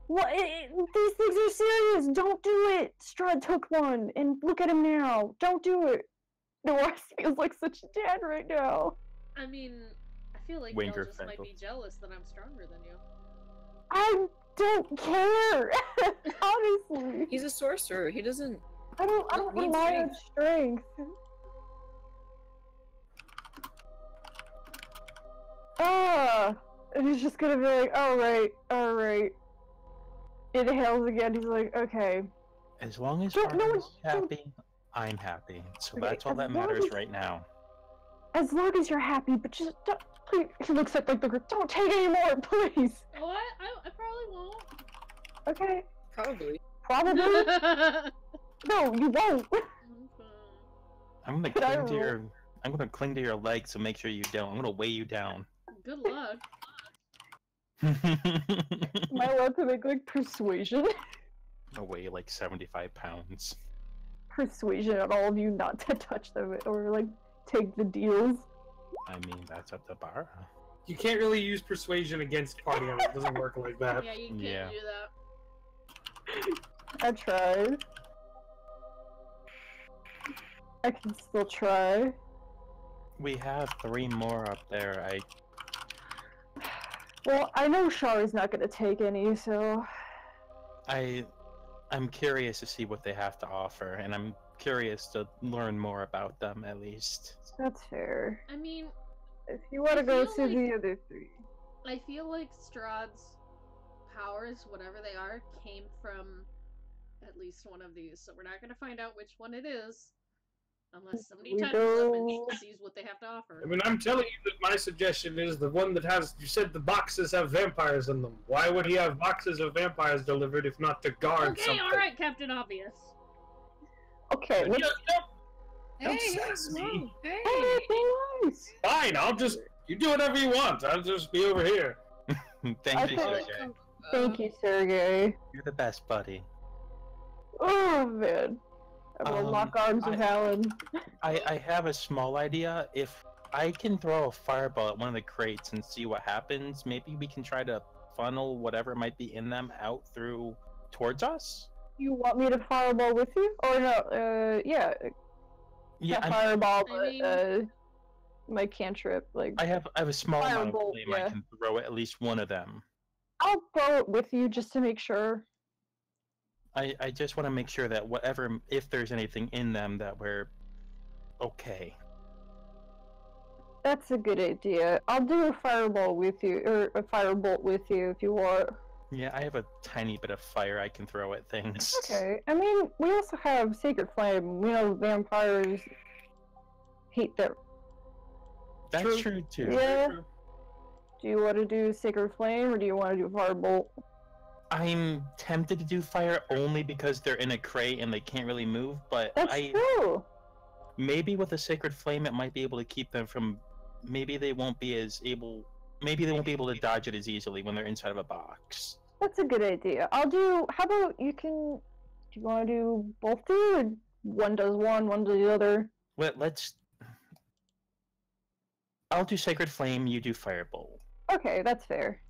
What? These things are serious. Don't do it. Strahd took one, and look at him now. Don't do it. Noir feels like such a dad right now. I mean, I feel like Winker y'all just might be jealous that I'm stronger than you. I don't care. Honestly, He's a sorcerer. He doesn't. I don't need rely on strength. And he's just gonna be like, all right. Inhales again. He's like, okay. As long as Don't- no, Farmer's happy, I'm happy. So Okay, that's all as that long matters as- right now. As long as you're happy, but just don't, please. He looks at like the group. Don't take any more, please. Oh, I probably won't. Okay. Probably. Probably. No, you won't. I'm gonna Could I cling to roll? your. I'm gonna cling to your legs to make sure you don't. I'm gonna weigh you down. Good luck. Am I allowed to make like persuasion? I weigh like 75 pounds. Persuasion on all of you not to touch them or like take the deals. I mean, that's up to Bara. You can't really use persuasion against party on it. It doesn't work like that. Yeah, you can't Yeah. do that. I tried. I can still try. We have 3 more up there. Well, I know Shari's not gonna take any, so I'm curious to see what they have to offer, and I'm curious to learn more about them at least. that's fair. I mean, If you want to I go feel to like- the other 3. I feel like Strahd's powers, whatever they are, came from at least one of these. So we're not going to find out which one it is unless somebody We touches them don't- and sees what they have to offer. I mean, I'm telling you that my suggestion is the one that has. You said the boxes have vampires in them. Why would he have boxes of vampires delivered if not to guard Okay, something? alright, Captain Obvious. Okay, Yeah, let's. Don't Hey, sass me. hey. Hey, be nice. Fine, I'll just. You do whatever you want. I'll just be over here. Thank you, thought- Sergey. Thank you, Sergey. You're the best, buddy. Oh man, I'm gonna lock arms with Alan. I have a small idea. If I can throw a fireball at one of the crates and see what happens, maybe we can try to funnel whatever might be in them out through towards us? You want me to fireball with you? Or no? Yeah, Yeah, not fireball, I but mean- my cantrip. Like, I have a small amount of Firebolt, flame. yeah. I can throw at least one of them. I'll throw it with you just to make sure. I just want to make sure that whatever, if there's anything in them, that we're okay. That's a good idea. I'll do a fireball with you, or a firebolt with you if you want. Yeah, I have a tiny bit of fire I can throw at things. Okay. I mean, we also have Sacred Flame. We know vampires hate their... That's true too. Yeah. Do you want to do Sacred Flame, or do you want to do Firebolt? I'm tempted to do fire only because they're in a crate and they can't really move, but That's true! maybe with a Sacred Flame it might be able to keep them from... Maybe they won't be able to dodge it as easily when they're inside of a box. That's a good idea. I'll do... How about you can... Do you want to do both do, or one does one does the other? Well, I'll do Sacred Flame, you do Firebolt. Okay, that's fair.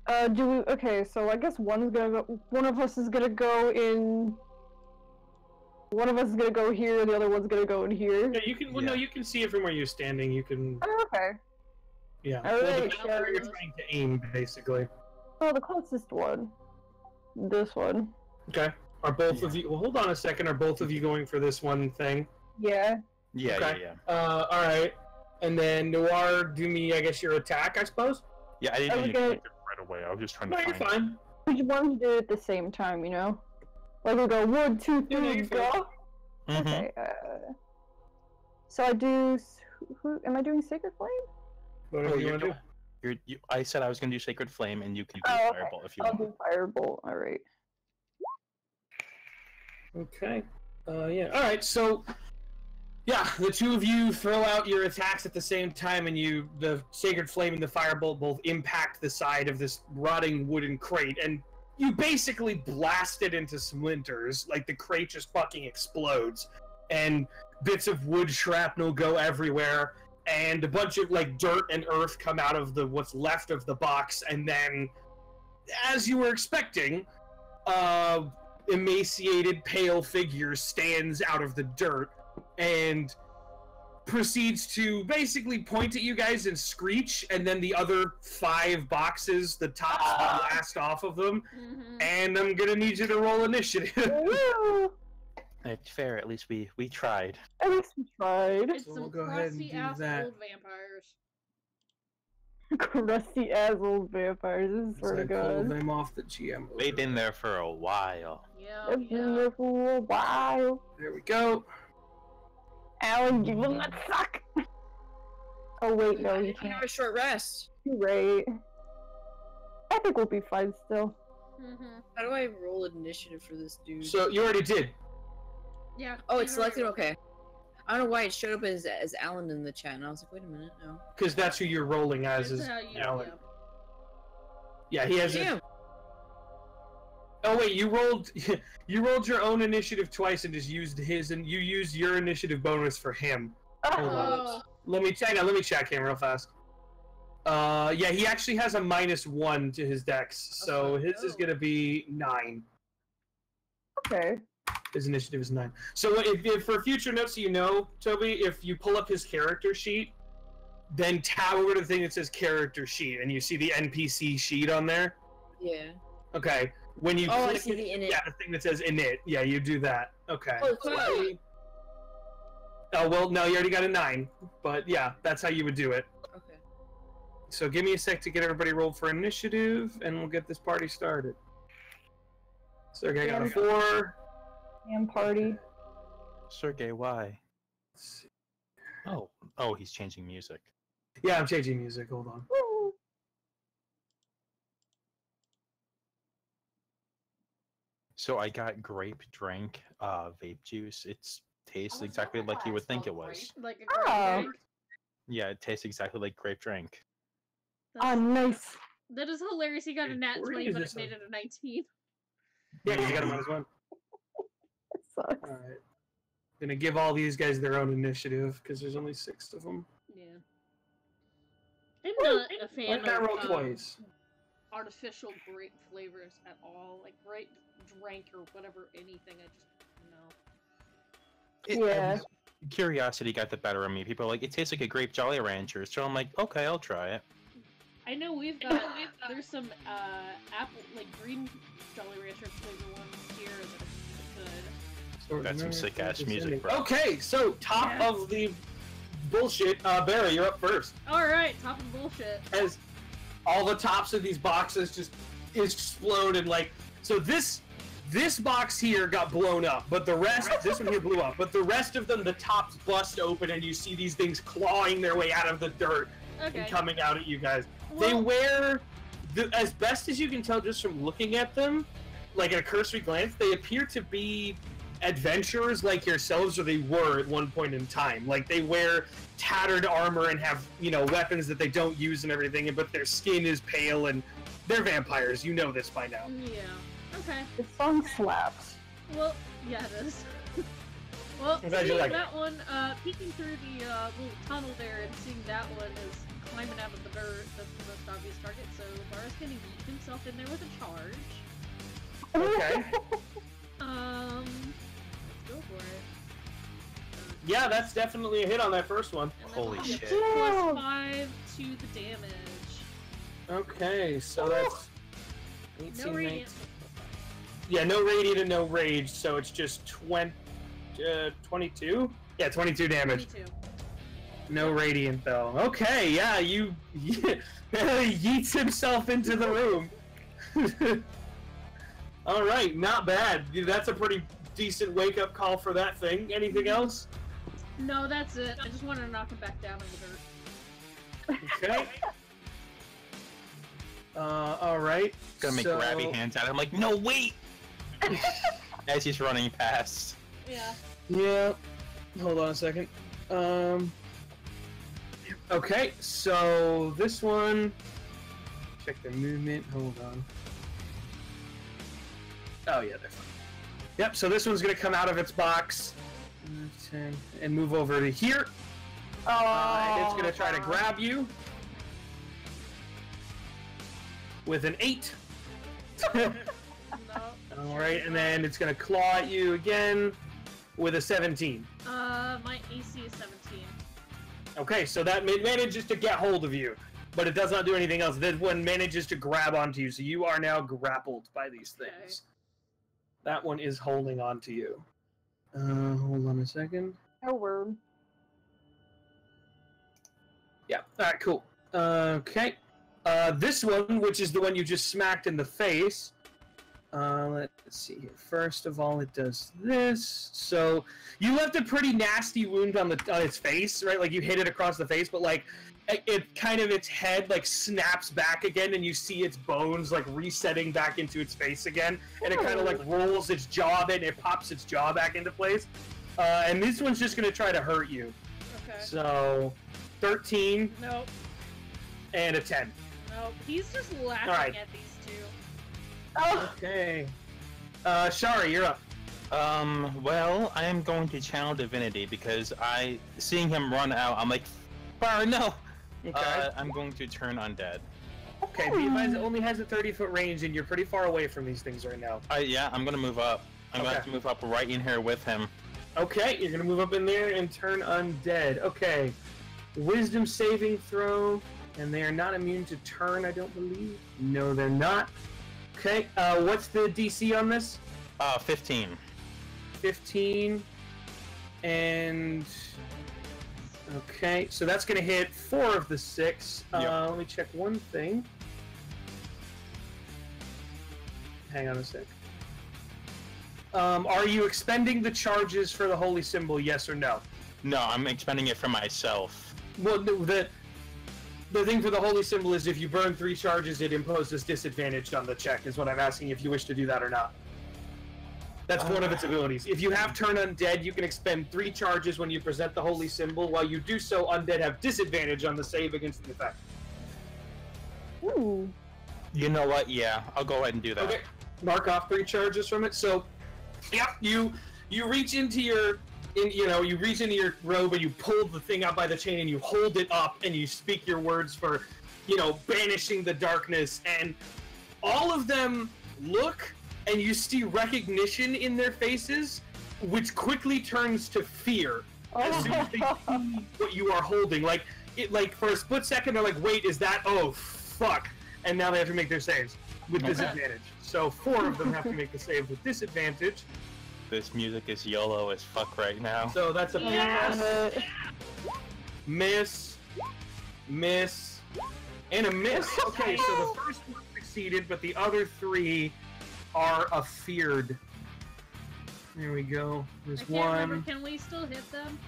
Okay, so I guess one of us is gonna go in... One of us is gonna go here, the other one's gonna go in here. Yeah, you can. Well, no, you can see it from where you're standing. You can. Oh, okay. Yeah. Alright, Well, depending on where you're trying to aim, basically. Oh, the closest one. This one. Okay. Are both of you? Well, hold on a second. Are both of you going for this one thing? Yeah. Yeah, Okay. yeah. All right. And then Noir, do me, I guess, your attack, I suppose. Yeah, I didn't mean to click it right away. I was just trying to No, you're find fine. We just wanted to do it at the same time, you know? Like we go 1, 2, 3, Yeah, no, you're go. fine. Mm-hmm. Okay. So I do. Who am I doing? Sacred Flame? Whatever you want to do. I said I was going to do Sacred Flame, and you can do Oh, okay. Firebolt if you I'll want. do Firebolt. All right. Okay. Yeah. All right. So, yeah, the two of you throw out your attacks at the same time, and the Sacred Flame and the Firebolt both impact the side of this rotting wooden crate, and you basically blast it into splinters. Like, the crate just fucking explodes, and bits of wood shrapnel go everywhere, and a bunch of, like, dirt and earth come out of what's left of the box, and then, as you were expecting, emaciated, pale figure stands out of the dirt, and proceeds to basically point at you guys and screech, and then the other 5 boxes, the tops blast off of them, and I'm gonna need you to roll initiative. It's fair, at least we tried. At least we tried. It's So some we'll go ahead and crusty do ass that. old vampires. Crusty ass old vampires. This is sort of Pull good. them off the GM. They've been there for a while. Yeah, I've been yeah. there for a while. There we go. Alan, you will not suck. Oh wait, no, you You can can't. have a short rest. You're right. I think we'll be fine still. How do I roll initiative for this dude? So you already did. Yeah. Oh, it's you already selected. rolled. Okay. I don't know why it showed up as Alan in the chat, and I was like, wait a minute, no. Because that's who you're rolling as, That's is how you, Alan. yeah. Yeah, he has a... Damn. Oh wait, you rolled your own initiative twice and just used his, and you used your initiative bonus for him. Hold on. Oh, Let me check him real fast. Yeah, he actually has a -1 to his dex, so Oh, his is no. gonna be 9. Okay. His initiative is 9. So if for future notes, so you know, Toby, if you pull up his character sheet, then tab over to the thing that says character sheet, and you see the NPC sheet on there. Yeah. Okay. When you Oh, I click see the init. yeah, the thing that says init. Yeah, you do that. Okay. Oh, cool. Oh well, no, you already got a 9, but yeah, that's how you would do it. Okay. So give me a sec to get everybody rolled for initiative, and we'll get this party started. So okay, I got a 4. Damn party. Sergey, why? Let's see. Oh, he's changing music. Yeah, I'm changing music. Hold on. Woo. So I got grape drink, vape juice. It tastes exactly like you would think it was. like a Oh. drink. Yeah, it tastes exactly like grape drink. Ah, nice. That is hilarious. He got a nat Where 20, is but this it made one? it a 19. Yeah, 'cause you got a -1. It sucks. All right. Gonna give all these guys their own initiative because there's only 6 of them. Yeah. I'm not a Why fan did I roll of twice? artificial grape flavors at all. Like grape drink or whatever, anything. I just, no. Yeah. Curiosity got the better of me. People are like, it tastes like a grape Jolly Rancher. So I'm like, okay, I'll try it. I know we've got, there's some apple, like green Jolly Rancher flavor ones here that are good. So That's some remember, sick-ass it's music, ending. bro. Okay, so top Yeah. of the bullshit. Barry, you're up first. Alright, top of bullshit. As all the tops of these boxes just explode and like, so this box here got blown up, but the rest, this one here blew up, but the rest of them, the tops bust open and you see these things clawing their way out of the dirt and coming out at you guys. Well, they wear, as best as you can tell just from looking at them, like at a cursory glance, they appear to be adventurers like yourselves, or they were at one point in time. Like, they wear tattered armor and have, you know, weapons that they don't use and everything, but their skin is pale and they're vampires. You know this by now. Yeah. Okay. The song slaps. Well, yeah, it is. Well, seeing that one, peeking through the little tunnel there and seeing that one is climbing out of the dirt, that's the most obvious target, so Bara's gonna yeet himself in there with a charge. Okay. Let's go for it. Yeah, that's definitely a hit on that first one. Holy shit. Plus 5 to the damage. Okay, so that's 18, No radiant. Yeah, no radiant and no rage, so it's just 22? Yeah, 22 damage. 22. No radiant, though. Okay, yeah, you yeets himself into the room. Alright, not bad. That's a pretty decent wake-up call for that thing. Anything else? No, that's it. I just wanted to knock him back down in the dirt. Okay. Alright. Gonna make grabby hands at him, like, no, wait! As he's running past. Yeah. Yeah. Hold on a second. Okay, so this one. Check their movement. Hold on. Oh yeah, they're fine. Yep. So this one's gonna come out of its box, 10, and move over to here. And it's gonna try to grab you with an 8. No. Alright, and then it's gonna claw at you again with a 17. My AC is 17. Okay, so that manages to get hold of you, but it does not do anything else. This one manages to grab onto you, so you are now grappled by these things. Okay. That one is holding on to you. Hold on a second. Oh, word. Yeah, alright, cool. Okay. This one, which is the one you just smacked in the face, let's see here. First of all, it does this. So you left a pretty nasty wound on its face, right? Like you hit it across the face, but like its head like snaps back again, and you see its bones like resetting back into its face again, and it kind of like rolls its jaw in, it pops its jaw back into place. And this one's just gonna try to hurt you. Okay. So 13. Nope. And a 10. Nope. He's just laughing at these two. Oh. Okay. Shari, you're up. Well, I am going to channel Divinity because seeing him run out, I'm like, Bar, no! Okay. I'm going to turn undead. Okay, be advised it only has a 30-foot range, and you're pretty far away from these things right now. Yeah, I'm gonna move up. I'm gonna have to move up right in here with him. Okay, you're gonna move up in there and turn undead. Okay. Wisdom saving throw, and they are not immune to turn, I don't believe. No, they're not. Okay, what's the DC on this? 15. 15. And... Okay, so that's gonna hit 4 of the 6. Yep. Let me check one thing. Hang on a sec. Are you expending the charges for the holy symbol, yes or no? No, I'm expending it for myself. Well, the thing for the holy symbol is if you burn 3 charges, it imposes disadvantage on the check, is what I'm asking if you wish to do that or not. That's one of its abilities. If you have turn undead, you can expend 3 charges when you present the holy symbol. While you do so, undead have disadvantage on the save against the effect. Ooh. You know what? Yeah, I'll go ahead and do that. Okay, mark off 3 charges from it. So, yep, you reach into your, you reach into your robe and you pull the thing out by the chain and you hold it up and you speak your words for, banishing the darkness, and all of them look. And you see recognition in their faces, which quickly turns to fear as soon as they see what you are holding. Like for a split second, they're like, "Wait, is that? Oh, fuck!" And now they have to make their saves with disadvantage. So 4 of them have to make the save with disadvantage. This music is YOLO as fuck right now. So that's a pass. miss, miss, and a miss. Okay, so the first one succeeded, but the other 3 are afeared. There we go. There's I can't one. remember. Can we still hit them?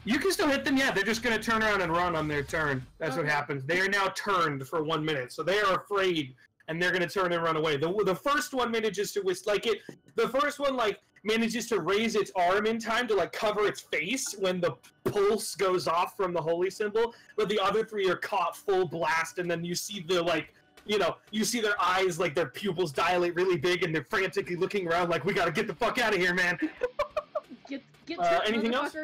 You can still hit them, yeah. They're just going to turn around and run on their turn. That's what Okay. happens. They are now turned for 1 minute, so they are afraid, and they're going to turn and run away. The first one manages to the first one manages to raise its arm in time to cover its face when the pulse goes off from the holy symbol, but the other 3 are caught full blast, and then you see you see their eyes, their pupils dilate really big, and they're frantically looking around we gotta get the fuck out of here, man. Get anything else?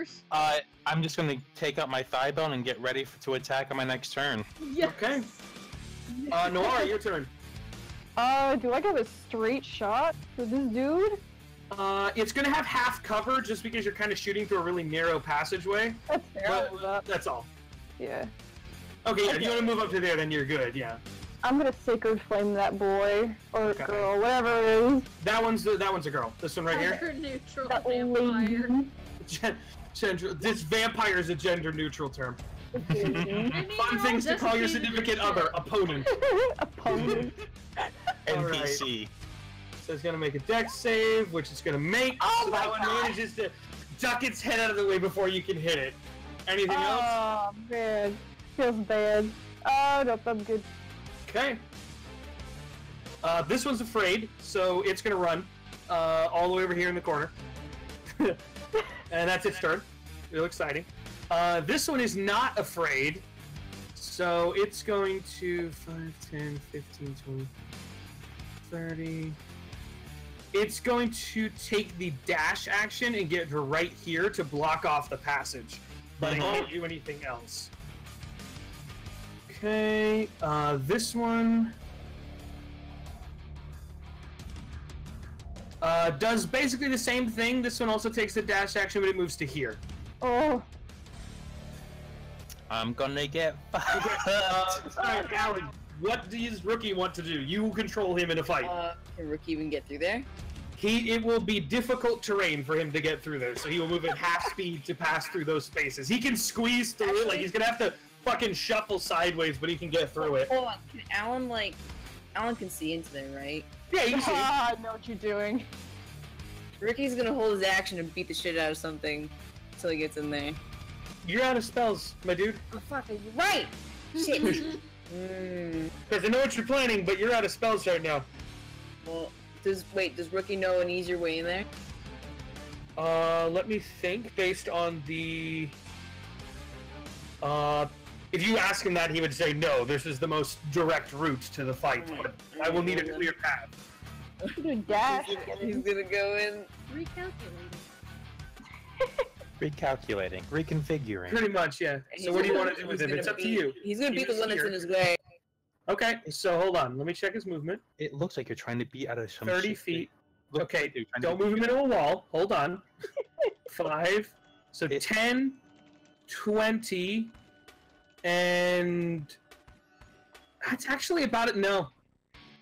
I'm just gonna take out my thigh bone and get ready to attack on my next turn. Yes. Okay. Noara, your turn. Do I have a straight shot for this dude? It's gonna have half cover just because you're kind of shooting through a really narrow passageway. That's fair. But that's all. Yeah. Okay, yeah, if you want to move up to there, then you're good, yeah. I'm gonna sacred flame that boy or Okay. girl, whatever it is. That one's a girl. This one right here. Gender neutral That vampire. lady. This vampire is a gender neutral term. Fun things to call your significant other, opponent. Opponent. NPC. So it's gonna make a dex save, which it's gonna make. Oh so my that one God. manages to duck its head out of the way before you can hit it. Anything else? Oh man, feels bad. Oh nope, I'm good. Okay. This one's afraid, so it's gonna run all the way over here in the corner. And that's its turn. Real exciting. This one is not afraid, so it's going to 5, 10, 15, 20, 30. It's going to take the dash action and get to right here to block off the passage, but it can't do anything else. Okay, this one does basically the same thing. This one also takes the dash action, but it moves to here. Oh. I'm gonna get Alright, Alan, what does Rookie want to do? You control him in a fight. Can Rook even get through there? It will be difficult terrain for him to get through there, so he will move at half speed to pass through those spaces. He can squeeze through it, he's gonna have to fucking shuffle sideways, but he can get through it. Hold on, can Alan can see into there, right? Yeah, you can see it. I know what you're doing. Ricky's gonna hold his action and beat the shit out of something until he gets in there. You're out of spells, my dude. Oh fuck, you're right! Shit! Because I know what you're planning, but you're out of spells right now. Well, does Rookie know an easier way in there? Let me think. Based on the, if you ask him that, he would say no. This is the most direct route to the fight. But I will need a clear path. You dash. He's gonna go in. Recalculating. Reconfiguring. Pretty much, yeah. So what do you want to do with him? It's up to you. He's gonna beat the He's one that's here. in his way. Okay, so hold on. Let me check his movement. It looks like you're trying to beat out of some 30 shit. feet. Looks Okay, like you're trying don't to move him into a wall. Hold on. 5. So It- 10, 20, and that's actually about it. No,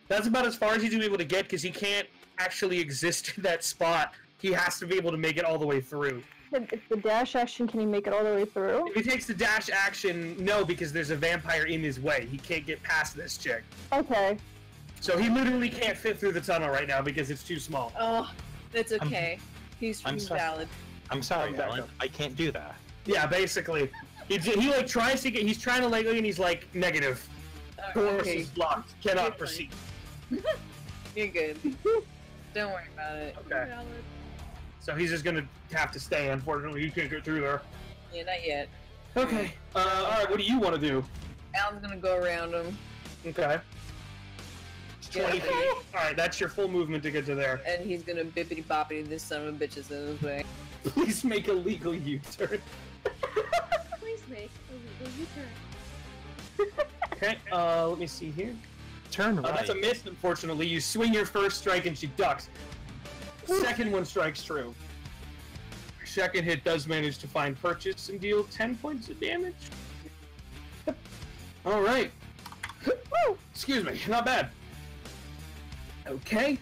that's about as far as he's able to get because he can't actually exist in that spot. He has to be able to make it all the way through. If the dash action, can he make it all the way through? If he takes the dash action, no, because there's a vampire in his way. He can't get past this chick. Okay. So he literally can't fit through the tunnel right now because it's too small. Oh, that's okay. He's I'm sorry. valid. I'm sorry, I'm back Alan. up. I can't do that. Yeah, basically. He tries to get, he's trying to and he's like, negative. Course Okay, is blocked. Cannot You're proceed. you're good. Don't worry about it. Okay. So he's just gonna have to stay, unfortunately. You can't get through there. Yeah, not yet. Okay. Alright, what do you want to do? Alan's gonna go around him, Okay. 20 Yeah. feet. Alright, that's your full movement to get to there. and he's gonna bippity boppity this son of a bitch is in his way. Please make a legal U-turn. Please make a legal U-turn. Okay, let me see here. Turn right. That's a miss, unfortunately. You swing your first strike and she ducks. Second one strikes true. Your second hit does manage to find purchase and deal 10 points of damage. Alright. Excuse me, not bad. Okay.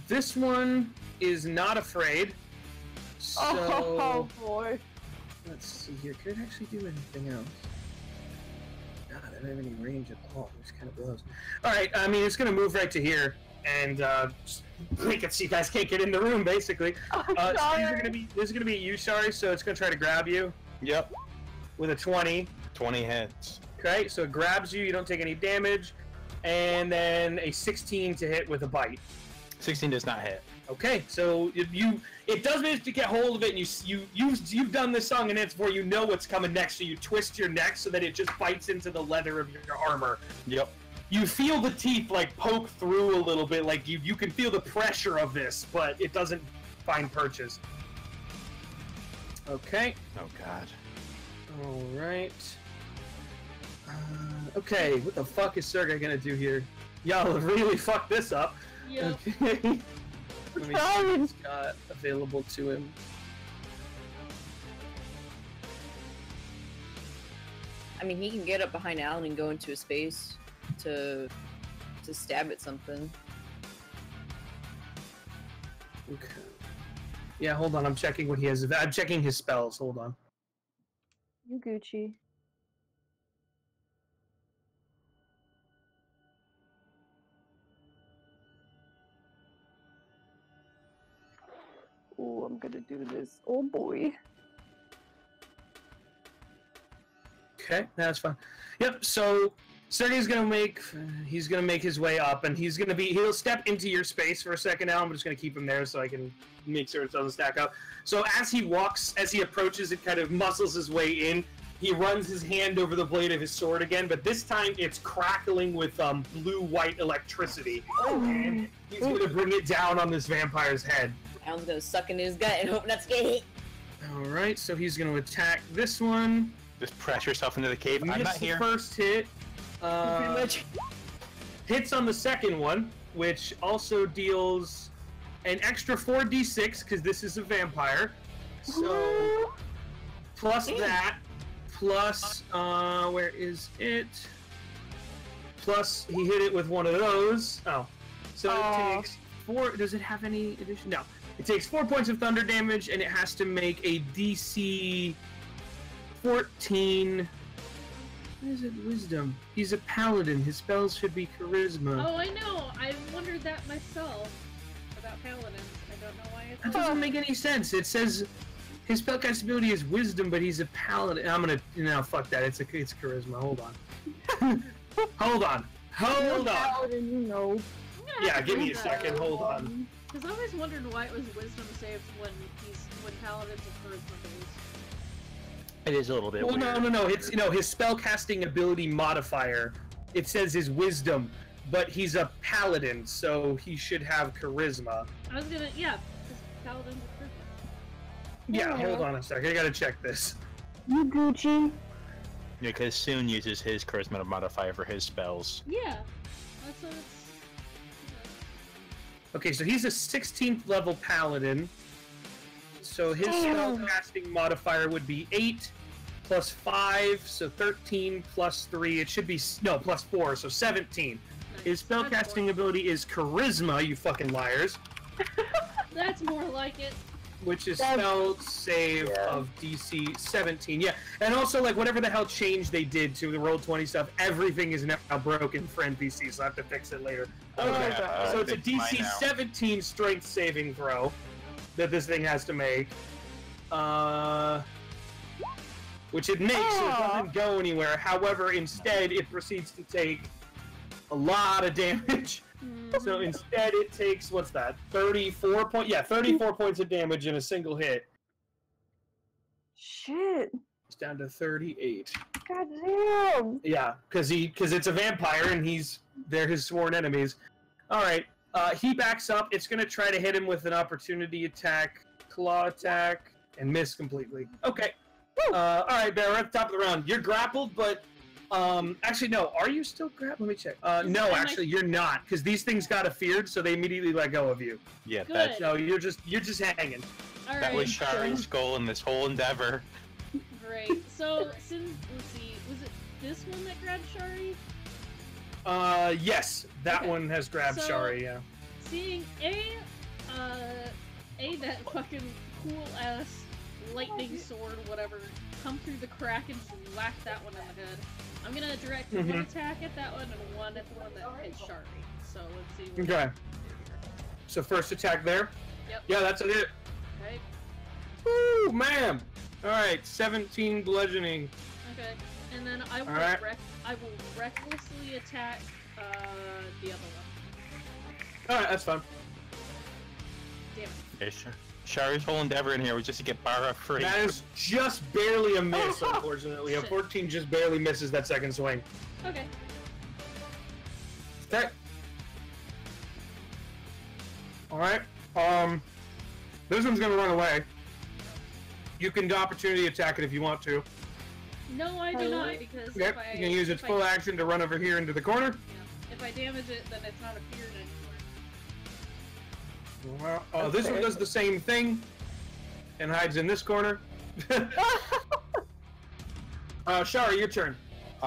This one is not afraid. So Oh boy. Let's see here. Could it actually do anything else? God, I don't have any range at all. It just kind of blows. All right. I mean, it's gonna move right to here and just make it so you guys can't get in the room, basically. Oh, So sorry. this is gonna be you, Shari. So it's gonna try to grab you Yep. with a 20. 20 hits. Okay, so it grabs you. You don't take any damage, and then a 16 to hit with a bite. 16 does not hit. Okay, so it does manage to get hold of it, and you've done this song and dance before. You know what's coming next, so you twist your neck so that it just bites into the leather of your armor. Yep. You feel the teeth like poke through a little bit, like you can feel the pressure of this, but it doesn't find purchase. Okay. Oh god. All right. Okay, what the fuck is Sergey gonna do here? Y'all have really fucked this up. Yep. Okay. Let me see Trying. what he's got available to him. I mean, he can get up behind Alan and go into a space to stab at something. Okay. Yeah, hold on. I'm checking what he has. I'm checking his spells. Hold on. You Gucci. Oh, I'm gonna do this. Oh boy. Okay, that's fine. Yep. So Sergey's gonna make. He's gonna make his way up, and he'll step into your space for a second now. I'm just gonna keep him there so I can make sure it doesn't stack up. So as he approaches, it kind of muscles his way in. He runs his hand over the blade of his sword again, but this time it's crackling with blue-white electricity. And he's gonna bring it down on this vampire's head. Alan's gonna suck in his gut and hope not to get hit. All right, so he's gonna attack this one. Just press yourself into the cave. I'm not Missed the here. first hit. Pretty much. Hits on the second one, which also deals an extra 4d6 because this is a vampire. So plus that, plus where is it? Plus he hit it with one of those. Oh, so it takes 4. Does it have any addition? No. It takes 4 points of thunder damage, and it has to make a DC 14. What is it? Wisdom. He's a paladin. His spells should be charisma. Oh, I know. I wondered that myself about paladins. I don't know why it's. That doesn't make any sense. It says his spellcast ability is wisdom, but he's a paladin. I'm gonna fuck that. It's charisma. Hold on. Hold on. Hold on. Paladin, you know. Yeah, give me a second. Hold on. Because I always wondered why it was wisdom saves when paladins are charisma based. It is a little bit Well, weird. no. It's his spellcasting ability modifier. It says his wisdom, but he's a paladin, so he should have charisma. I was gonna, yeah, because paladins are charisma. Yeah, Yeah. hold on a second. I gotta check this. You Gucci. Yeah, because Soon uses his charisma modifier for his spells. Yeah, that's what it's. Okay, so he's a 16th level paladin. So his spellcasting modifier would be 8 plus 5, so 13 plus 3. It should be plus 4, so 17. His spellcasting ability is charisma, you fucking liars, That's more like it. which is spell save of DC 17. Yeah, and also like whatever the hell change they did to the Roll20 stuff, everything is now broken for NPC, so I have to fix it later. Okay, so it's a DC 17 strength saving throw that this thing has to make. Which it makes, so it doesn't go anywhere. However, instead, it proceeds to take a lot of damage. So instead, it takes, what's that? 34 points of damage in a single hit. Shit. It's down to 38. God damn. Yeah, because it's a vampire and they're his sworn enemies. All right, he backs up. It's gonna try to hit him with an opportunity attack, claw attack, and miss completely. Okay. All right, Bear. We're at the top of the round. You're grappled, but actually no. Are you still grappled? Let me check. No, actually you're not, because these things got afeared, so they immediately let go of you. Yeah, Good. that's No, you're just hanging. All that was right. Shari's goal in this whole endeavor. Great. So, let's see, was it this one that grabbed Shari? Yes, that Okay. one has grabbed So- Shari. Yeah. Seeing that fucking cool ass lightning sword, whatever, come through the crack and just whack that one in the head. I'm gonna direct one attack at that one and one at the one that hits Shari. So let's see. Okay. So first attack there. Yep. Yeah, that's it. Okay. Woo, man! Alright, 17 bludgeoning. Okay. And then I will I will recklessly attack the other one. Alright, that's fine. Damn it. Yeah, sure. Shari's whole endeavor in here was just to get Bara free. That is just barely a miss, unfortunately. A 14 just barely misses that second swing. Okay. Okay. Alright. This one's gonna run away. You can opportunity attack it if you want to. No, I do not, because Yep, if I... you can use its full action to run over here into the corner. Yeah. If I damage it, then it's not a feared anymore. Well, this one does the same thing and hides in this corner. Shari, your turn.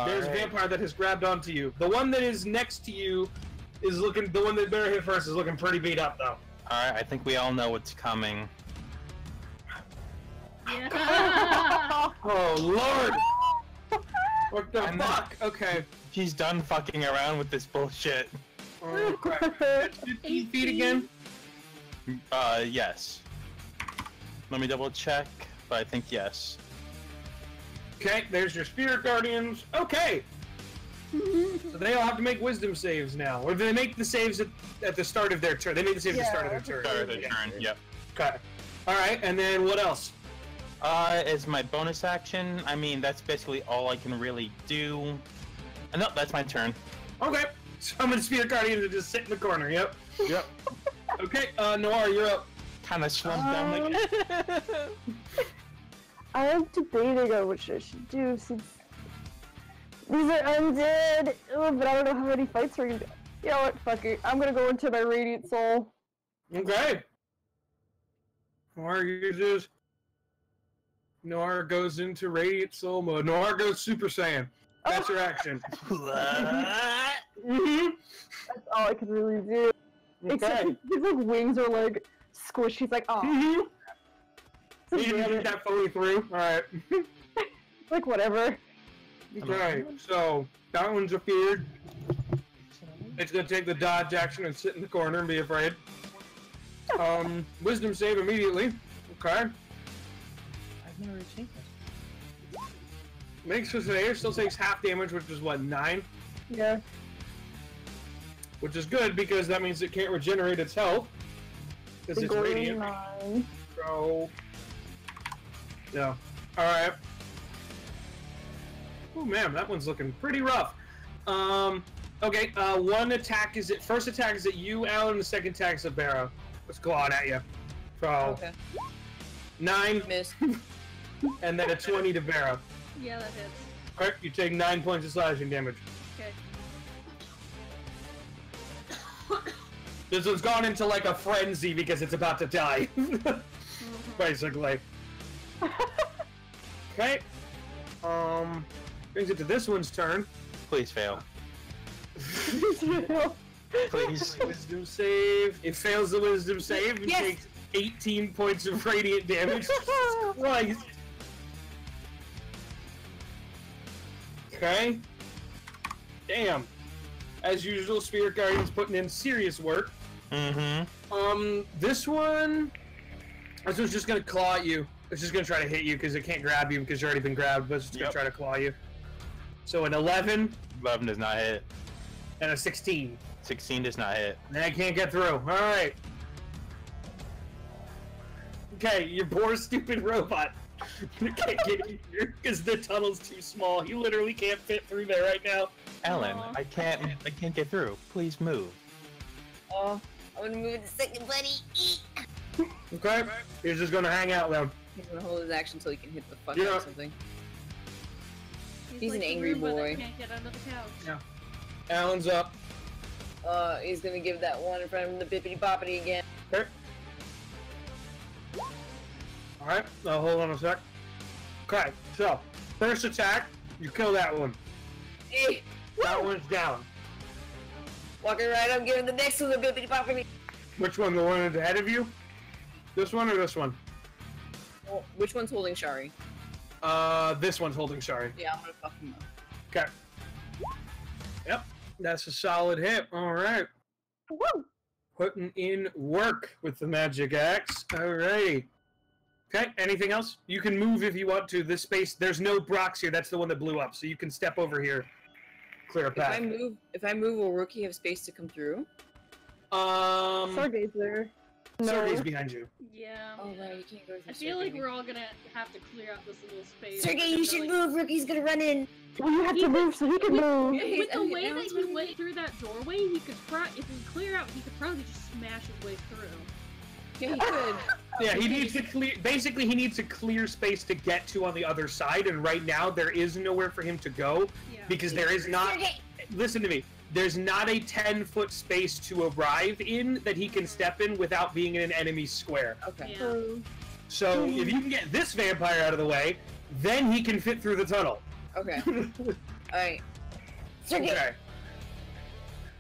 There's a vampire that has grabbed onto you. The one that is next to you is looking. The one that better hit first is looking pretty beat up, though. Alright, I think we all know what's coming. Yeah. Oh Lord! What the fuck? Okay. She's done fucking around with this bullshit. Oh crap. That's 15 feet again. Yes. Let me double check, but I think yes. Okay, there's your spirit guardians. Okay. So they all have to make wisdom saves now, or do they make the saves at the start of their turn? They make the saves at the start of their turn. Start of the turn, yep. Okay. All right, and then what else? As my bonus action, I mean, that's basically all I can really do. No, that's my turn. Okay. Summon spirit guardians and just sit in the corner. Yep. Yep. Okay, Noir, you're up. Kind of slumped down like. I'm debating on what I should do since these are undead. Ugh, but I don't know how many fights we're gonna do. You know what? Fuck it. I'm gonna go into my Radiant Soul. Okay. Noir uses. Noir goes into Radiant Soul mode. Noir goes Super Saiyan. That's your action. That's all I can really do. Okay. Except his like wings are like squished. He's like, oh. You didn't get that fully through. Alright. Like whatever. Okay, so that one's appeared. It's gonna take the dodge action and sit in the corner and be afraid. Wisdom save immediately. Okay. I've never seen this. Makes us there, still takes half damage, which is what, 9? Yeah. Which is good because that means it can't regenerate its health. Because it's radiant. 9. So. Yeah. Alright. Oh man, that one's looking pretty rough. Okay, one attack is it. First attack is at you, Alan, the second attack is at Barrow. Let's go on at you. So. Okay. 9. Miss. And then a 20 to Barrow. Yeah, that hits. Alright, you take 9 points of slashing damage. Okay. This one's gone into like a frenzy because it's about to die. Basically. Okay. Brings it to this one's turn. Please fail. Please. Wisdom save. It fails the wisdom save and Yes. takes 18 points of radiant damage. Christ. Okay. Damn. As usual, Spirit Guardian's putting in serious work. Mm-hmm. This one's just gonna claw at you. It's just gonna try to hit you because it can't grab you because you've already been grabbed, but it's just gonna try to claw you. So an 11. 11 does not hit. And a 16. 16 does not hit. And I can't get through. Alright. Okay, your poor stupid robot. You can't get in here because the tunnel's too small. You literally can't fit through there right now. Ellen, Aw. I can't get through. Please move. Oh, I'm gonna move in a second, buddy. Okay? He's just gonna hang out there. He's gonna hold his action until he can hit the fuck Yeah. out of something. He's like an the angry Roomba boy. that can't get under the couch. Yeah. Alan's up. He's gonna give that one in front of him the bippity boppity again. Okay. Alright, now hold on a sec. Okay, so, first attack, you kill that one. Hey, That one's down. walking right up, giving the next one the bippity boppity. Which one, the one ahead of you? This one or this one? Which one's holding Shari? This one's holding Shari. Yeah, I'm gonna fuck him up. Okay. Yep, that's a solid hit. All right. Woo! Putting in work with the magic axe. Alrighty. Okay, anything else? You can move if you want to. This space, there's no Brox here. That's the one that blew up. So you can step over here, clear a path. If I move, will Rookie have space to come through? Sergey's there. No. Sergey's behind you. Yeah. Oh right, you can't go through. I feel like we're all gonna have to clear out this little space. Sergey, you should move. Rookie's gonna run in. Well, you have to move so he can move. With the way that he went through that doorway, he could if we clear out, he could probably just smash his way through. Yeah, he could. Yeah, he needs to clear. Basically, he needs to clear space to get to on the other side. And right now, there is nowhere for him to go because there is not. Listen to me. There's not a 10-foot space to arrive in that he can step in without being in an enemy square. Okay. Yeah. So if you can get this vampire out of the way, then he can fit through the tunnel. Okay. Alright. Okay.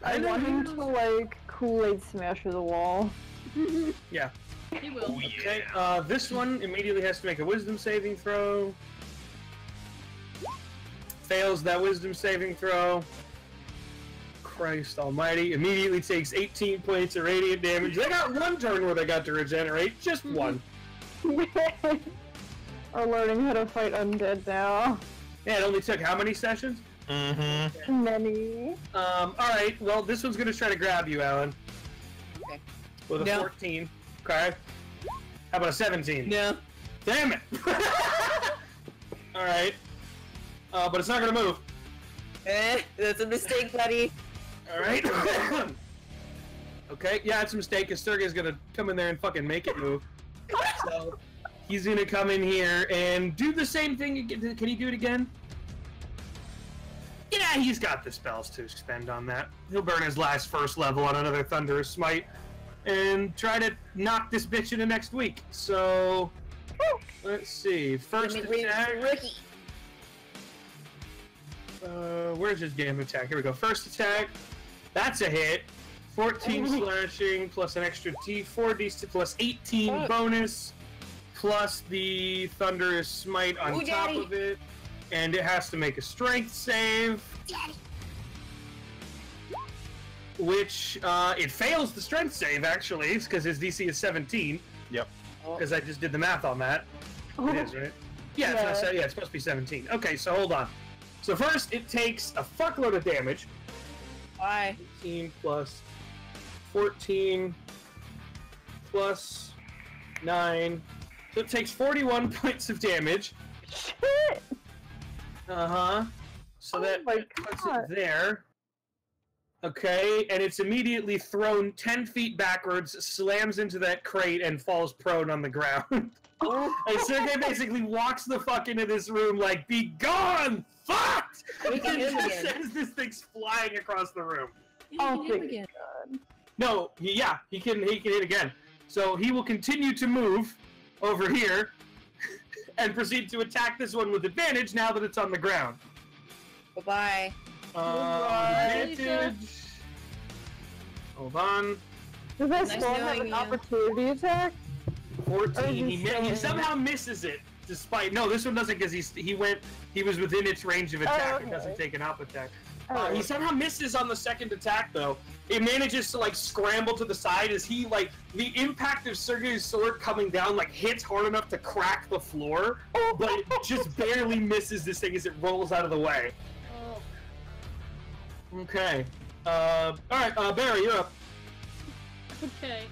I want him to, like, Kool-Aid smash through the wall. Yeah. He will. Okay, this one immediately has to make a wisdom saving throw. Fails that wisdom saving throw. Christ almighty. Immediately takes 18 points of radiant damage. They got one turn where they got to regenerate. Just one. Are learning how to fight undead now. Yeah, it only took how many sessions? Mm-hmm. Many. Alright, well, this one's gonna try to grab you, Alan. Okay. With a No. 14. Okay. How about a 17? No. Damn it! Alright. But it's not gonna move. That's a mistake, buddy. Alright. Okay, yeah, it's a mistake, because Sergey's gonna come in there and fucking make it move. So, he's gonna come in here and do the same thing again. Can he do it again? Yeah, he's got the spells to spend on that. He'll burn his last first level on another Thunderous Smite and try to knock this bitch into next week. So, let's see. First attack. Rookie. Where's his game attack? Here we go. First attack. That's a hit. 14 slashing plus an extra D4 plus 18 bonus plus the Thunderous Smite on top of it. And it has to make a strength save. Which, it fails the strength save, actually, because his DC is 17. Yep. Because I just did the math on that. It is, right? Yeah, it's not, yeah, it's supposed to be 17. Okay, so hold on. So first, it takes a fuckload of damage. Why? 18 plus 14 plus 9. So it takes 41 points of damage. Shit! Uh-huh. So that my puts God. it there. Okay, and it's immediately thrown 10 feet backwards, slams into that crate, and falls prone on the ground. And Sergey basically walks the fuck into this room like, "Be gone! Fuck!" We And can hit him just again. sends this thing's flying across the room. Oh, Hit him thank again. God. No, he can hit again. So he will continue to move over here and proceed to attack this one with advantage now that it's on the ground. Bye-bye. Advantage. Hold on. Does that Nice spawn have knowing an you. opportunity attack? 14. He saying- somehow misses it, despite. No, this one doesn't because he was within its range of attack. okay. It doesn't take an up attack. Oh. He somehow misses on the second attack, though. It manages to, like, scramble to the side as he, like, the impact of Sergey's sword coming down, like, hits hard enough to crack the floor, but it just barely misses this thing as it rolls out of the way. Oh, Okay. Alright, Barry, you're up. okay.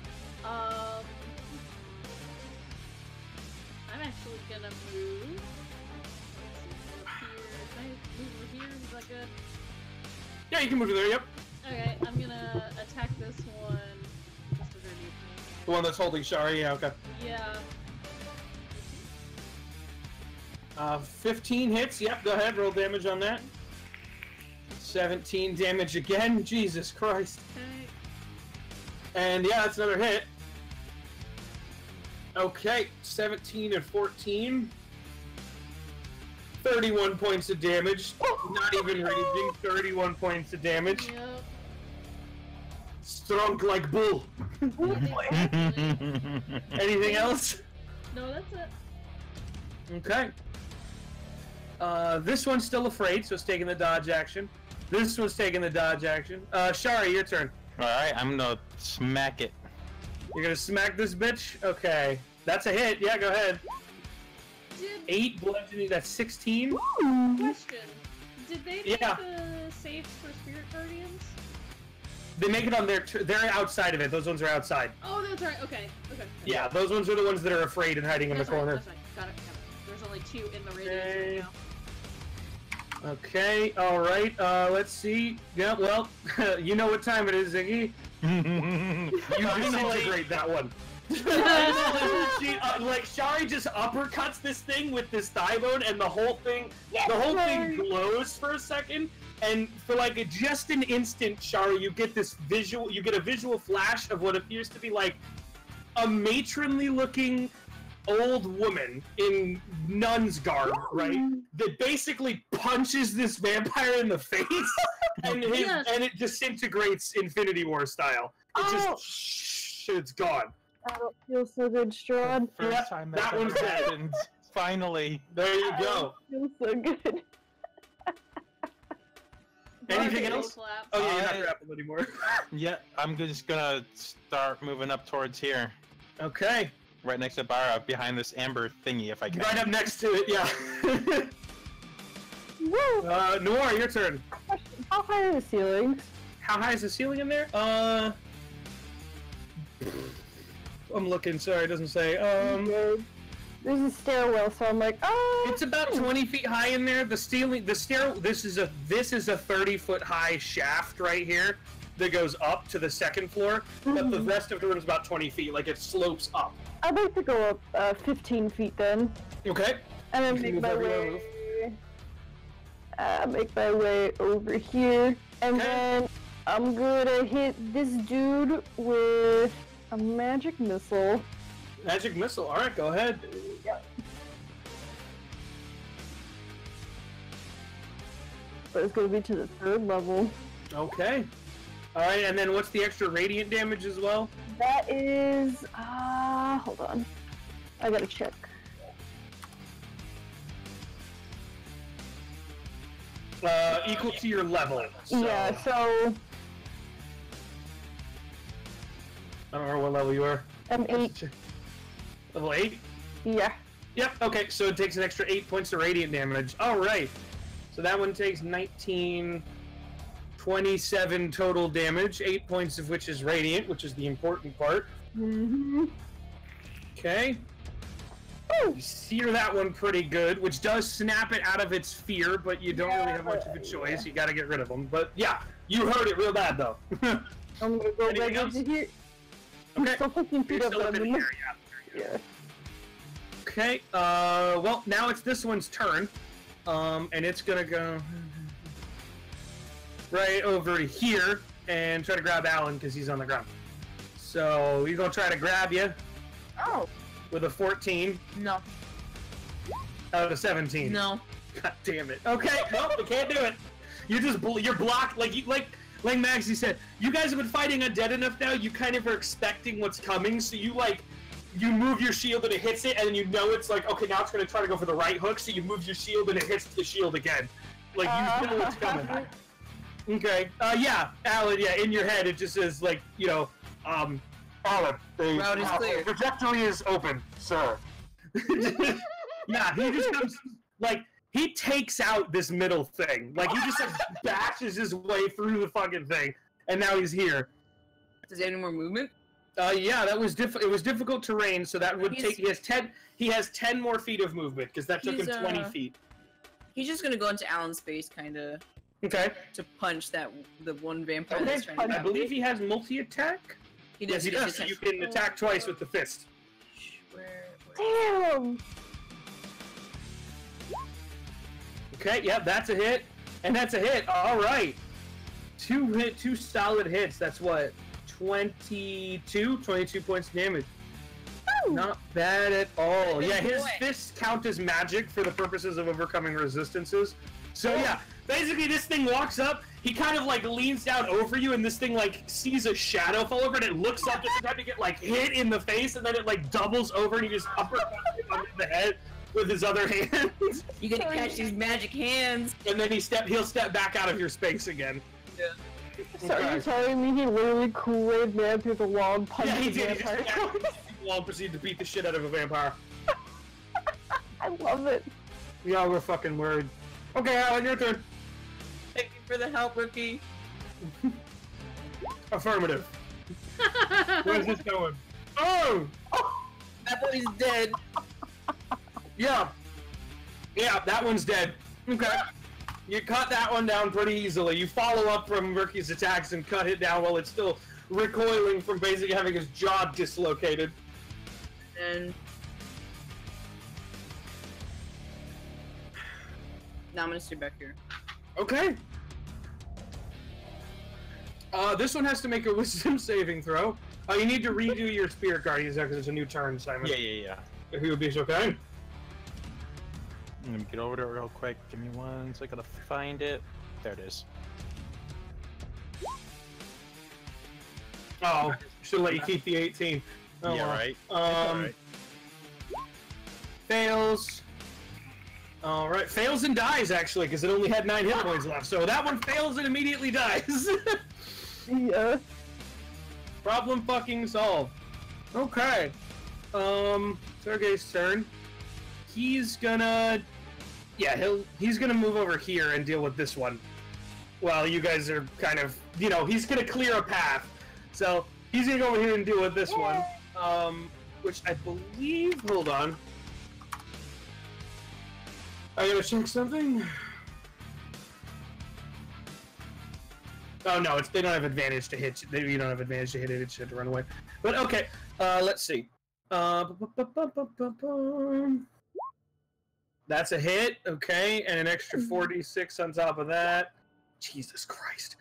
I'm actually gonna move. Let's see, move here. Can I move over here? Is that good? Yeah, you can move to there, yep. Okay, I'm gonna attack this one just underneath me. The one that's holding Shari, yeah, okay. Yeah. 15 hits, yep, go ahead, roll damage on that. 17 damage again, Jesus Christ. Okay. And yeah, that's another hit. Okay, 17 and 14. 31 points of damage. Not even raging, 31 points of damage. Yep. Strong like bull. Yeah, Anything else? no, that's it. Okay. This one's still afraid, so it's taking the dodge action. This one's taking the dodge action. Shari, your turn. Alright, I'm gonna smack it. You're gonna smack this bitch? Okay. That's a hit. Yeah, go ahead. 8 bludgeoning, that's 16. Question. Did they make the saves for Spirit Guardians? They make it on their... They're outside of it. Those ones are outside. Oh, that's right. Okay. Yeah, those ones are the ones that are afraid and hiding in the corner. That's right. Got it. There's only 2 in the radius right now. Okay, alright, let's see. Yeah, well, you know what time it is, Ziggy. You disintegrate that one. Like, Shari just uppercuts this thing with this thigh bone, and the whole thing glows for a second, and for like just an instant, Shari, you get a visual flash of what appears to be like a matronly looking old woman in nun's garb, right? That basically punches this vampire in the face, and it disintegrates Infinity War style. It's gone. I don't feel so good, Strahd. First time that one's happened. Finally. There you go. I don't feel so good. Anything else? Oh yeah, you're not grappled anymore. Yeah, I'm just gonna start moving up towards here. Okay. Right next to Bara, behind this amber thingy, if I can. Right up next to it, yeah. Noir, your turn. How high are the ceilings? How high is the ceiling in there? I'm looking. Sorry, it doesn't say. There's a stairwell, so I'm like, oh. It's about 20 feet high in there. The stair. This is a 30-foot high shaft right here that goes up to the second floor, but the rest of the room is about 20 feet. Like it slopes up. I'd like to go up 15 feet then. Okay. And then make my way over here, and then I'm gonna hit this dude with a magic missile. Magic missile. All right, go ahead. Yep. But it's gonna be to the 3rd level. Okay. All right, and then what's the extra radiant damage as well? That is hold on, I gotta check. Equal to your level. So. Yeah, so I don't know what level you are. I'm 8. Level 8? Yeah. Yep, okay, so it takes an extra 8 points of radiant damage. Alright. So that one takes 19, 27 total damage, 8 points of which is radiant, which is the important part. Okay. You sear that one pretty good, which does snap it out of its fear, but you don't really have much of a choice. You gotta get rid of them. But yeah, you hurt it real bad though. I'm gonna go back into here. Okay. Still 15 feet up, in here, yeah. Okay, well, now it's this one's turn. And it's gonna go right over here and try to grab Alan because he's on the ground. So he's gonna try to grab you. Oh. With a 14. No. Out of 17. No. God damn it. Okay, nope, we can't do it. You're blocked, like Maxie said. You guys have been fighting undead enough now. You kind of are expecting what's coming, so you move your shield and it hits it, and then you know it's like, okay, now it's gonna try to go for the right hook, so you move your shield and it hits the shield again. Like you know what's coming. Okay. Yeah, Alan. Yeah, in your head it just says like, you know, Alan, the route is clear. trajectory is open, sir. Yeah, he just comes, like, he takes out this middle thing. Like, he just, like, bashes his way through the fucking thing, and now he's here. Does he have any more movement? Yeah, that was it was difficult terrain, so that would take, he has 10 more feet of movement, because that took him 20 feet. He's just gonna go into Alan's face, kinda. Okay. To punch the one vampire that's trying to I believe he has multi-attack. He does. Yes, he does. So you can attack twice with the fist. Damn! Okay, yeah, that's a hit. And that's a hit. Alright. Two solid hits. That's what? 22 points of damage. Ooh. Not bad at all. Yeah, his fists count as magic for the purposes of overcoming resistances. So yeah, basically this thing walks up, he kind of like leans down over you, and this thing like sees a shadow fall over, and it looks up just in time to get like hit in the face, and then it like doubles over, and you just uppercut him under the head. with his other hand. You get to catch these magic hands. And then he'll step back out of your space again. Yeah. So you're telling me he literally Kool-Aid man through the wall and punched Yeah, he the did. vampire? He just proceeded to beat the shit out of a vampire. I love it. Yeah, we're fucking worried. Okay, Alan, your turn. Thank you for the help, Rookie. Affirmative. Where's this going? Oh! That boy's dead. Yeah. Yeah, that one's dead. Okay. You cut that one down pretty easily. You follow up from Rookie's attacks and cut it down while it's still recoiling from basically having his jaw dislocated. And now I'm gonna stay back here. Okay. This one has to make a wisdom saving throw. You need to redo your Spirit Guardians because it's a new turn, Simon. Yeah. If you would be so kind. Let me get over to it real quick. Give me one second to find it. There it is. Oh, should let you keep the 18. Oh, yeah, well. right. Alright. Fails. Alright, fails and dies actually, because it only had 9 hit points left. So that one fails and immediately dies. Yeah. Problem fucking solved. Okay. Sergey's turn. He's gonna... Yeah, he's gonna move over here and deal with this one. Well, you guys are kind of... You know, he's gonna clear a path. So, he's gonna go over here and deal with this one. Which I believe... Hold on. I gotta check something. Oh no, they don't have advantage to hit. You don't have advantage to hit it. It's to run away. But okay, let's see. That's a hit. Okay, and an extra 46 on top of that. Jesus Christ.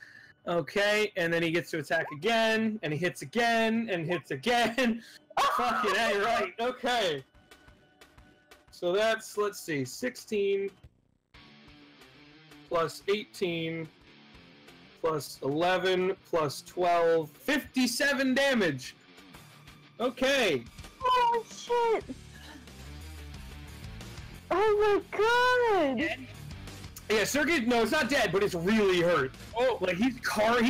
Okay, and then he gets to attack again, and he hits again, and hits again. Fucking A, right? Okay. So that's, let's see, 16 plus 18 plus 11 plus 12, 57 damage. Okay. Oh shit! Oh my god! Yeah, Sergey, no, it's not dead, but it's really hurt. Oh, like he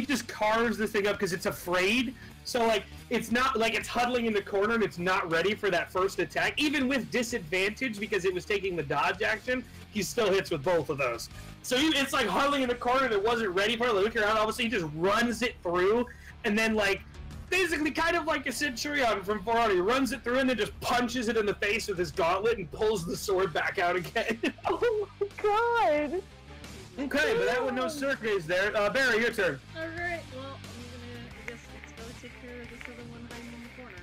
just carves this thing up because it's afraid. So like, it's not like it's huddling in the corner and it's not ready for that first attack. Even with disadvantage because it was taking the dodge action, he still hits with both of those. So it's like huddling in the corner and it wasn't ready for it. Like, look around, obviously he just runs it through and then like, basically kind of like a Centurion from 400. He runs it through and then just punches it in the face with his gauntlet and pulls the sword back out again. Oh my god! Okay, but that one knows Sergey's there. Barry, your turn. Alright, well, I guess let's go take care of this other one hiding in the corner.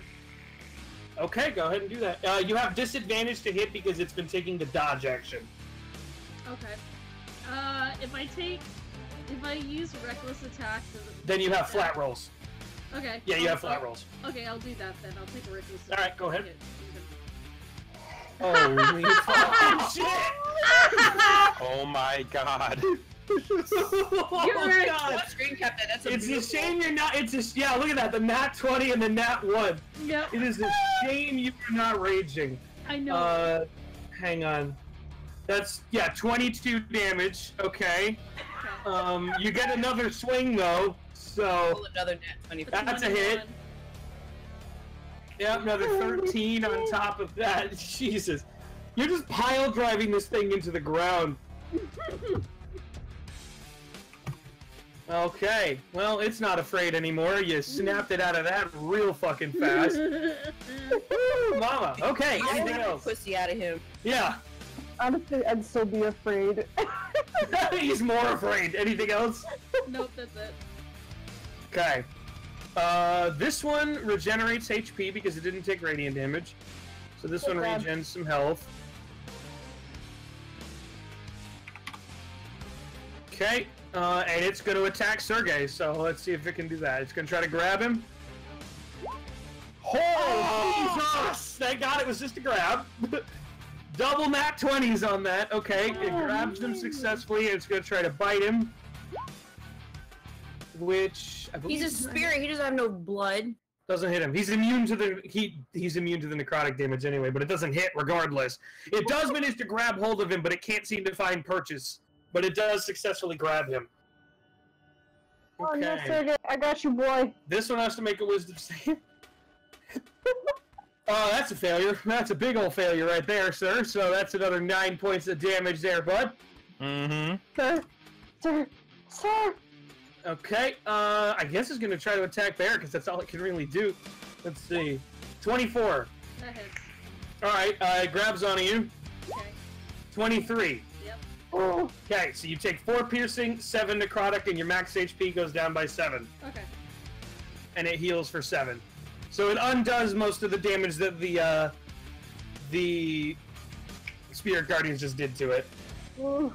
Okay, go ahead and do that. You have disadvantage to hit because it's been taking the dodge action. Okay. If I use reckless attack, Then you have flat rolls. Okay. Yeah, you have flat rolls. Okay, I'll do that then. I'll take a reckless attack. Alright, go ahead. Okay, Holy fucking shit! Oh my god. Oh right. god! Screen cap that. That's a It's a beautiful- shame you're not. It's just yeah. Look at that. The nat 20 and the nat 1. Yep. It is a shame you are not raging. I know. Hang on. That's 22 damage. Okay. You get another swing though. So Roll another net 25. That's a hit. Yeah, another 13 on top of that. Jesus. You're just pile driving this thing into the ground. Okay. Well, it's not afraid anymore. You snapped it out of that real fucking fast. Woo, mama. Okay, anything else? Pussy out of him. Yeah. Honestly, I'd still be afraid. He's more afraid. Anything else? Nope, that's it. Okay. This one regenerates HP because it didn't take radiant damage. So this one God. regens some health. Okay. And it's going to attack Sergey, so let's see if it can do that. It's going to try to grab him. Oh, Jesus! Thank God it was just a grab. Double nat 20s on that. Okay, it grabs him successfully. It's going to try to bite him. Which I believe He's a spirit. He doesn't have no blood. Doesn't hit him. He's immune to the he's immune to the necrotic damage anyway, but it doesn't hit regardless. It does manage to grab hold of him, but it can't seem to find purchase. But it does successfully grab him. Oh no, Sergey, I got you, boy. This one has to make a wisdom save. Oh, that's a failure. That's a big old failure right there, sir. So that's another 9 points of damage there, bud. Sir. Okay, I guess it's gonna try to attack Bear because that's all it can really do. Let's see. 24. That hits. Alright, it grabs onto you. Okay. 23. Yep. Oh. Okay, so you take 4 piercing, 7 necrotic, and your max HP goes down by 7. Okay. And it heals for 7. So it undoes most of the damage that the Spirit Guardians just did to it. Oh.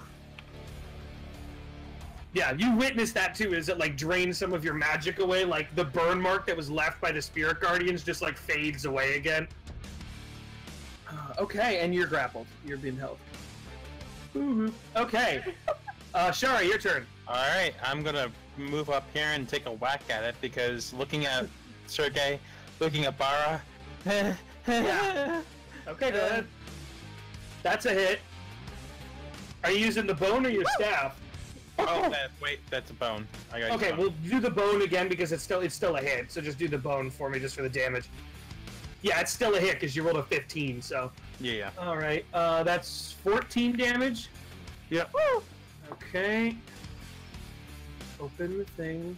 Yeah, you witnessed that too, is it like drains some of your magic away, like the burn mark that was left by the Spirit Guardians just like fades away again. Okay, and you're grappled. You're being held. Okay. Shari, your turn. Alright, I'm gonna move up here and take a whack at it because looking at Sergey, looking at Bara. Yeah. Okay, go ahead. That's a hit. Are you using the bone or your staff? Oh, wait, that's a bone. I got Okay, we'll do the bone again because it's still a hit. So just do the bone for me, just for the damage. Yeah, it's still a hit because you rolled a 15. So. Yeah. All right. That's 14 damage. Yep. Woo! Okay. Open the thing.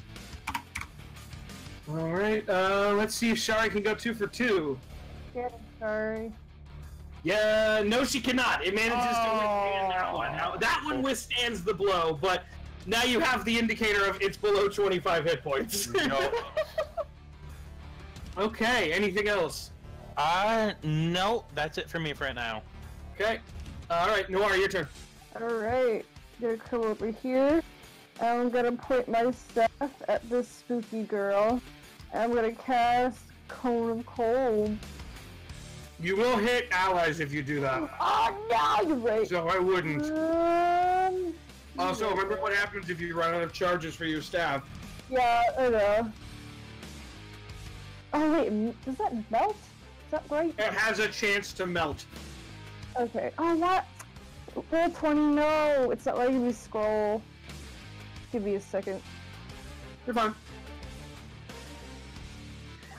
All right. Let's see if Shari can go 2 for 2. Yeah, sorry. Yeah, no, she cannot. It manages to withstand that one. Now, that one withstands the blow, but now you have the indicator of it's below 25 hit points. Okay, anything else? No, that's it for me for right now. Okay. Alright, Noir, your turn. Alright, gonna come over here. I'm gonna point my staff at this spooky girl. I'm gonna cast Cone of Cold. You will hit allies if you do that. Oh no, you're right. So I wouldn't. Also, remember what happens if you run out of charges for your staff. Yeah, I know. Oh wait, does that melt? Is that right? It has a chance to melt. Okay. Oh what? Roll 20, no! It's not letting me scroll. Give me a second. You're fine.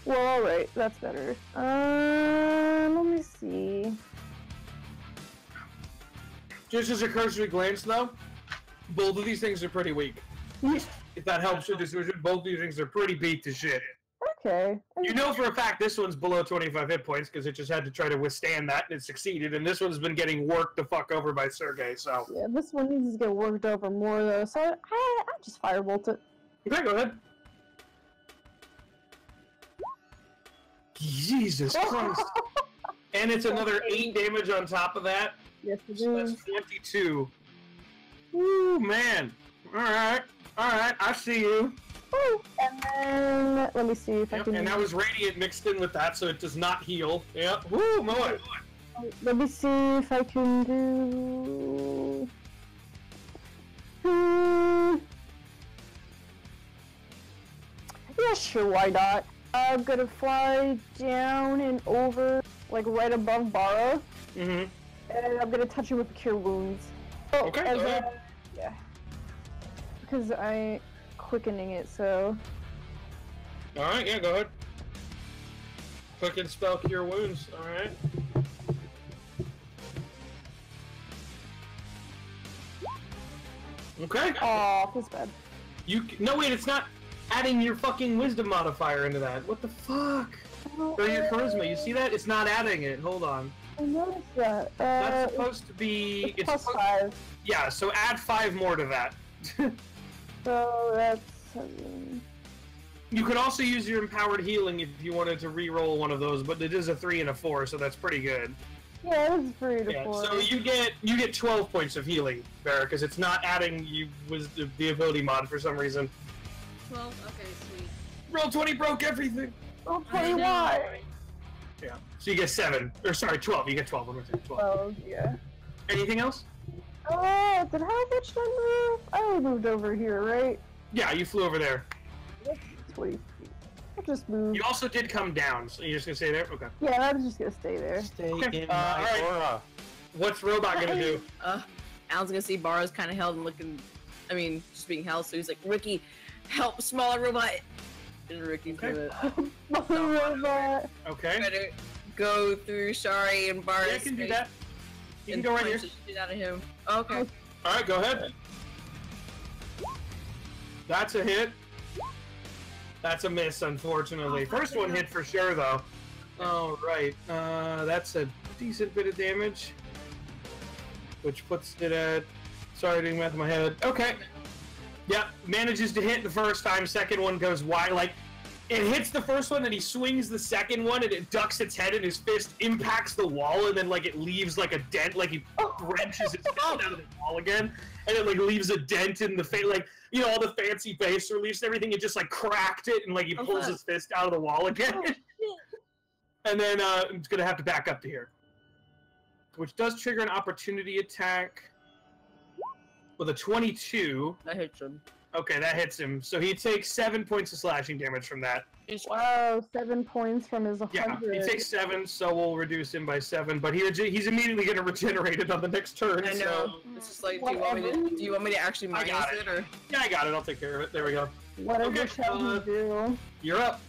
Well, alright, that's better. Let me see. Just as a cursory glance, though, both of these things are pretty weak. If that helps your decision, both of these things are pretty beat to shit. Okay. You know for a fact this one's below 25 hit points because it just had to try to withstand that and it succeeded, and this one's been getting worked the fuck over by Sergey, so... Yeah, this one needs to get worked over more, though, so I'll just firebolt it. Okay, go ahead. Jesus Christ. And it's another 8 damage on top of that. Yes, it So is. that's 22. Woo, man. Alright, I see you. Woo. And then, let me see if I can... And that was Radiant mixed in with that, so it does not heal. Yep. Woo, mow it. Let me see if I can do... Yeah, sure, why not? I'm gonna fly down and over, like right above Bara. Mm-hmm. And I'm gonna touch him with Cure Wounds. Oh, Okay, as go ahead. yeah. Because I quickening it, so... Alright, yeah, go ahead. Quick and spell Cure Wounds, alright. Okay. Aw, feels bad. No, wait, it's not adding your fucking wisdom modifier into that. What the fuck? Or your charisma, you see that? It's not adding it. Hold on. I noticed that. That's supposed to be... It's plus supposed- 5. Yeah, so add 5 more to that. So that's 7. You could also use your empowered healing if you wanted to re-roll one of those, but it is a 3 and a 4, so that's pretty good. Yeah, that's 3 to Yeah, 4. so you get 12 points of healing, Barra, because it's not adding you was the ability mod for some reason. 12? Okay, sweet. Roll 20 broke everything. Oh, I 21! know. Yeah. So you get 7. Or sorry, 12. You get 12. I'm gonna say 12. Oh, yeah. Anything else? Oh, did how much did I move? I moved over here, right? Yeah, you flew over there. 20 feet. I'll just move. You also did come down, so you're just gonna stay there? Okay. Yeah, I'm just gonna stay there. Stay Okay, in my alright. aura. What's Robot gonna do? Alan's gonna see Barro's kind of held and looking. I mean, just being held. So he's like, Ricky, help, smaller robot. And Ricky's Okay. Robot. Okay. gonna go through Shari and Barro's. Yeah, I can do face that. You can and go right here. punch the shit out of him. Okay. Alright, go ahead. That's a hit. That's a miss, unfortunately. First one hit for sure, though. Alright, that's a decent bit of damage. Which puts it at... Sorry, doing math in my head. Okay. Yep, manages to hit the first time. Second one goes wide. Like, it hits the first one, and he swings the second one, and it ducks its head, and his fist impacts the wall, and then, like, it leaves, like, a dent. Like, he wrenches his fist out of the wall again, and it, like, leaves a dent in the face. Like, you know, all the fancy base reliefs and everything, it just, like, cracked it, and, like, he pulls his fist out of the wall again. And then, it's gonna have to back up to here. Which does trigger an opportunity attack with a 22. That hits him. Okay, that hits him. So he takes 7 points of slashing damage from that. Wow, 7 points from his 100. Yeah, he takes 7, so we'll reduce him by 7. But he's immediately going to regenerate it on the next turn. I know. So... It's just like, do you want me to actually minus it, or? Yeah, I got it. I'll take care of it. There we go. Whatever shall he do? You're up.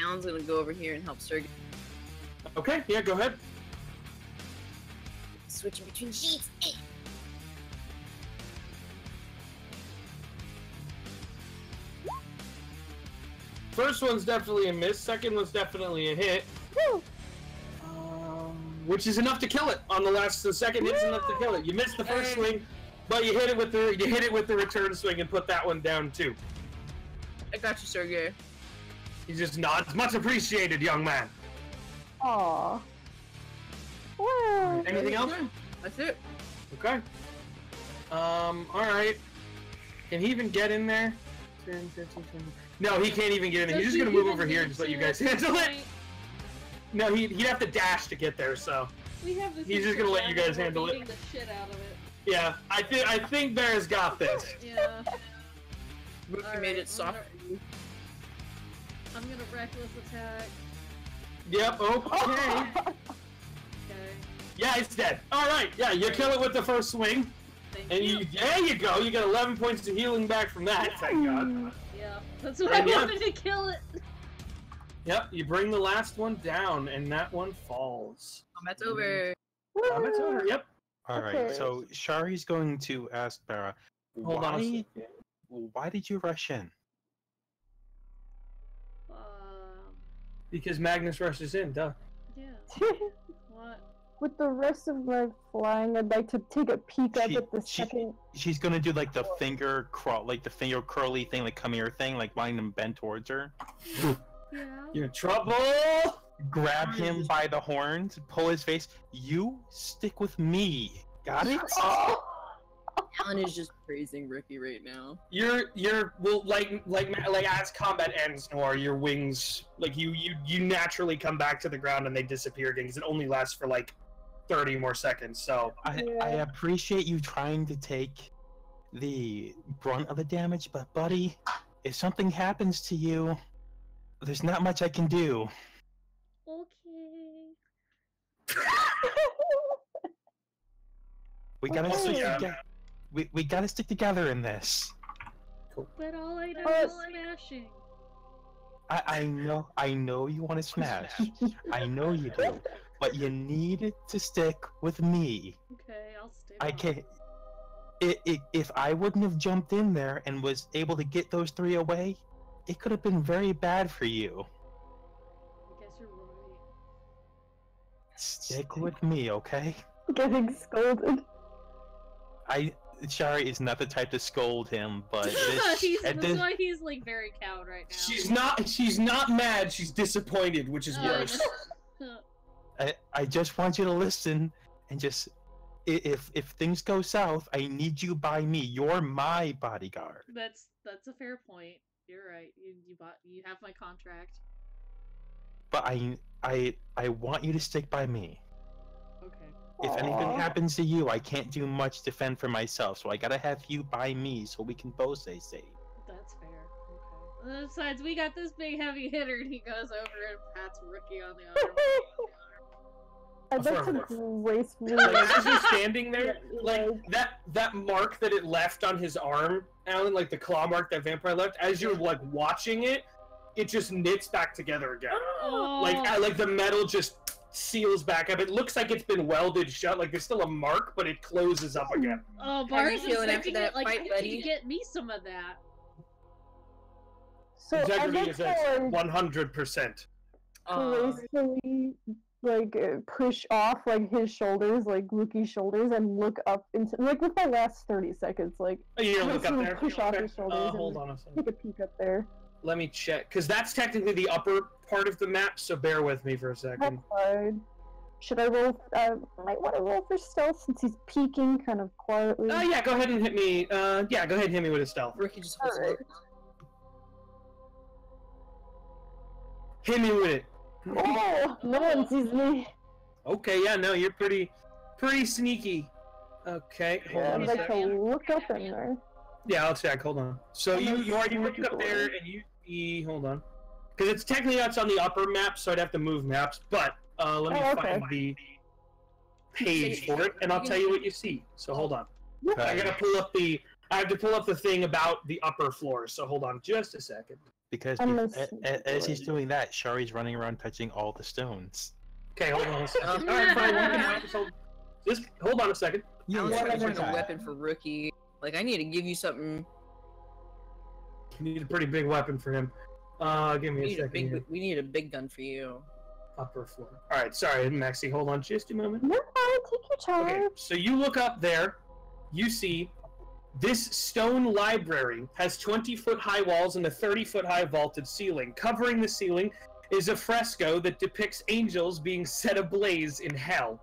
Alan's gonna go over here and help Sergey. Okay, yeah, go ahead. Switching between sheets. First one's definitely a miss. Second one's definitely a hit. Woo! Which is enough to kill it. On the second hit's enough to kill it. You missed the first swing, but you hit it with the return swing and put that one down too. I got you, Sergey. He just nods. Much appreciated, young man. Aww. Wow. Anything else? That's it. Okay. Alright. Can he even get in there? 10, 15, 20. No, he can't even get in there. He's just gonna move over here and just let you guys handle it. No, he'd have to dash to get there, so. We have this. He's just gonna let you guys handle it. The shit out of it. Yeah, I think Bear's got this. Yeah. Rookie made it soft. I'm gonna reckless attack. Yep, okay. Okay. Yeah, it's dead. Alright, yeah, you kill it with the first swing. Thank you. There you go, you get 11 points of healing back from that, thank God. Yeah, that's what I wanted to kill it. Yep, you bring the last one down, and that one falls. Combat's over. Combat's over, yep. Alright, Okay. so Shari's going to ask Bara, Hold on a second. why did you rush in? Because Magnus rushes in, duh. Yeah. What? With the rest of my flying, I'd like to take a peek up at the She- second. She's gonna do like the finger crawl, like the finger curly thing, like come here thing, like wanting him bend towards her. Yeah. You're in trouble! Grab him by the horns, pull his face. You stick with me. Got it? Alan is just praising Ricky right now. Well, like as combat ends, Noir, your wings, like you naturally come back to the ground and they disappear again, because it only lasts for like 30 more seconds, so. I appreciate you trying to take the brunt of the damage, but buddy, if something happens to you, there's not much I can do. Okay. We gotta Okay. stick together. We gotta stick together in this. But all I know But- is smashing. I know you want to smash. I know you do. But you need to stick with me. Okay, I'll stay. I can't. If I wouldn't have jumped in there and was able to get those 3 away, it could have been very bad for you. I guess you're right. Stick with me, okay? Getting scolded. Shari is not the type to scold him, but this, That's why he's like very cowed right now. She's not mad, she's disappointed, which is worse. I just want you to listen and just if things go south, I need you by me. You're my bodyguard. That's a fair point. You're right. You have my contract. But I want you to stick by me. Okay. If anything Aw. happens to you, I can't do much to fend for myself, so I gotta have you by me so we can both stay safe. That's fair. Okay. Besides, we got this big heavy hitter, and he goes over and pats Rookie on the arm. I'd like to Affirmative. gracefully. Like, as you're standing there, like that mark that it left on his arm, Alan, like the claw mark that vampire left, as you're like watching it, it just knits back together again. Oh. Like the metal just seals back up. It looks like it's been welded shut. Like there's still a mark, but it closes up again. Oh, How are you Bars is feeling after thinking that it like, fight, I need buddy? to get me some of that. So I'd Integrity like is to at like 100%. gracefully push off like his shoulders, like Luki's shoulders, and look up into like with my last 30 seconds, like Oh, you gonna look up gracefully there? push off Okay. his shoulders Hold and on a second. take a peek up there. Let me check, because that's technically the upper part of the map, so bear with me for a That's second. fine. Should I roll? Might want to roll for stealth since he's peeking kind of quietly. Oh, yeah, go ahead and hit me. Yeah, go ahead and hit me with a stealth. Rookie just holds Alright. it. Hit me with it. Oh, no one sees me. Okay, yeah, no, you're pretty sneaky. Okay, hold Yeah, on I'd a like second. to look up in there. Yeah, I'll check. Hold on. So I'm you already gonna looked up sneak there, away. and you see. Hold on, because it's technically that's on the upper map, so I'd have to move maps. But let me Oh, okay. find the page for it, and I'll tell you what you see. So hold on. I gotta pull up the. I have to pull up the thing about the upper floor. So hold on, just a second. Because I'm as he's doing that, Shari's running around touching all the stones. Okay, hold on a second. All right, fine. One can wait. Just hold on a second. I was Yeah, trying to yeah, find a yeah. weapon for Rookie. Like, I need to give you something. You need a pretty big weapon for him. Give me We a need a second. here. big. We need a big gun for you. Upper floor. All right, sorry, Maxie. Hold on, just a moment. No, take your time. Okay, so you look up there, you see this stone library has 20-foot high walls and a 30-foot high vaulted ceiling. Covering the ceiling is a fresco that depicts angels being set ablaze in hell.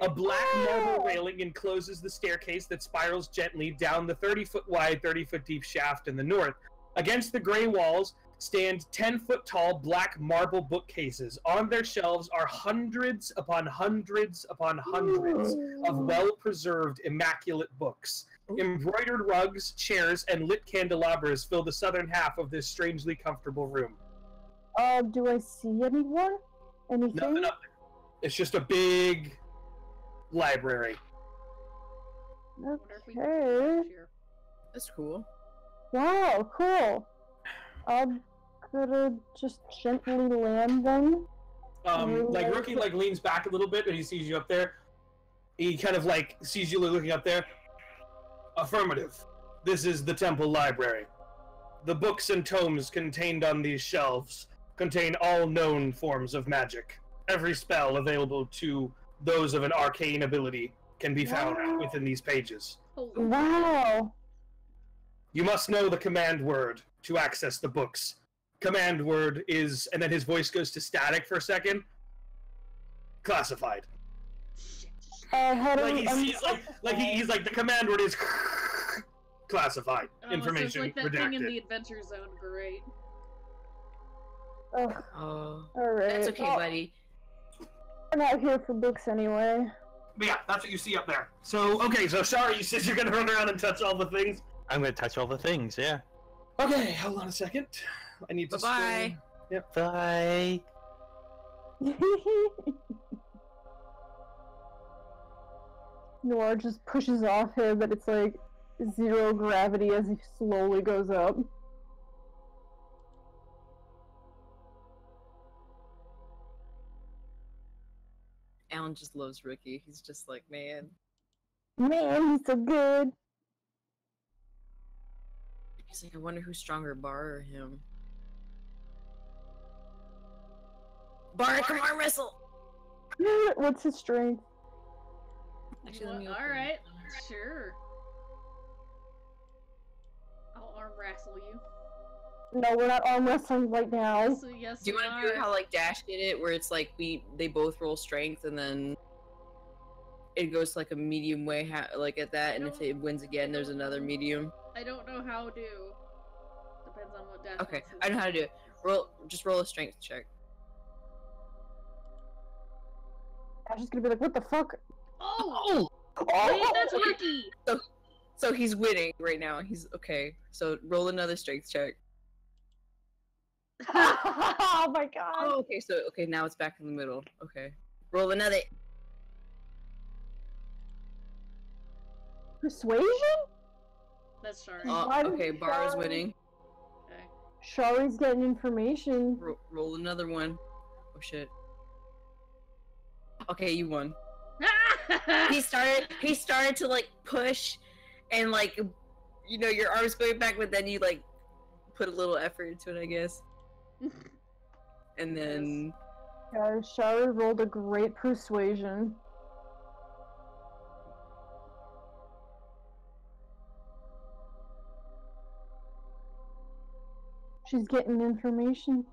A black marble railing encloses the staircase that spirals gently down the 30-foot wide, 30-foot deep shaft in the north. Against the gray walls stand 10-foot tall black marble bookcases. On their shelves are hundreds upon hundreds upon hundreds of well-preserved, immaculate books. Embroidered rugs, chairs, and lit candelabras fill the southern half of this strangely comfortable room. Do I see anyone? Anything? Nothing up there. It's just a big library. Wonder if we can Okay. here. That's cool. Wow, cool. I'm gonna just gently land them. Like Rookie like leans back a little bit and he sees you up there. He kind of like sees you looking up there. Affirmative. This is the temple library. The books and tomes contained on these shelves contain all known forms of magic. Every spell available to those of an arcane ability can be found Wow. within these pages. Holy Wow. You must know the command word to access the books. Command word is, and then his voice goes to static for a second. Classified. How do Like he's like the command word is classified Oh, so it's information like that redacted. thing in the Adventure Zone. Great. Oh, Oh, alright. that's okay, Well, buddy. I'm not here for books anyway. But yeah, that's what you see up there. So okay, so sorry, you said you're gonna run around and touch all the things. I'm gonna touch all the things, yeah. Okay, hold on a second. I need to. Bye-bye. Bye. Noir just pushes off him, but it's like zero gravity as he slowly goes up. Alan just loves Rookie. He's just like, man. Man, he's so good. He's like, I wonder who's stronger, Bar or him. Bar, come on, wrestle! What's his strength? Actually, let me All open it. right, sure. I'll arm wrestle you. No, we're not arm wrestling right now. So yes, Do you want to do how like Dash did it, where it's like they both roll strength and then it goes to like a medium way, like at that, and if it wins again, there's another medium. I don't know how to. Depends on what Dash. Okay, wants to I know how to do it. Just roll a strength check. I'm just gonna be like, what the fuck? Oh, Oh! wait, that's Rookie. So he's winning right now. He's okay. So roll another strength check. Oh my god. Oh, okay, so now it's back in the middle. Okay. Roll another. Persuasion? That's Shari. Why did Okay, you Bar is try? winning. Okay. Shari's getting information. Roll another one. Oh shit. Okay, you won. He started to like push and like your arms going back, but then you like put a little effort into it, I guess. And then Guys, Shari rolled a great persuasion. She's getting information.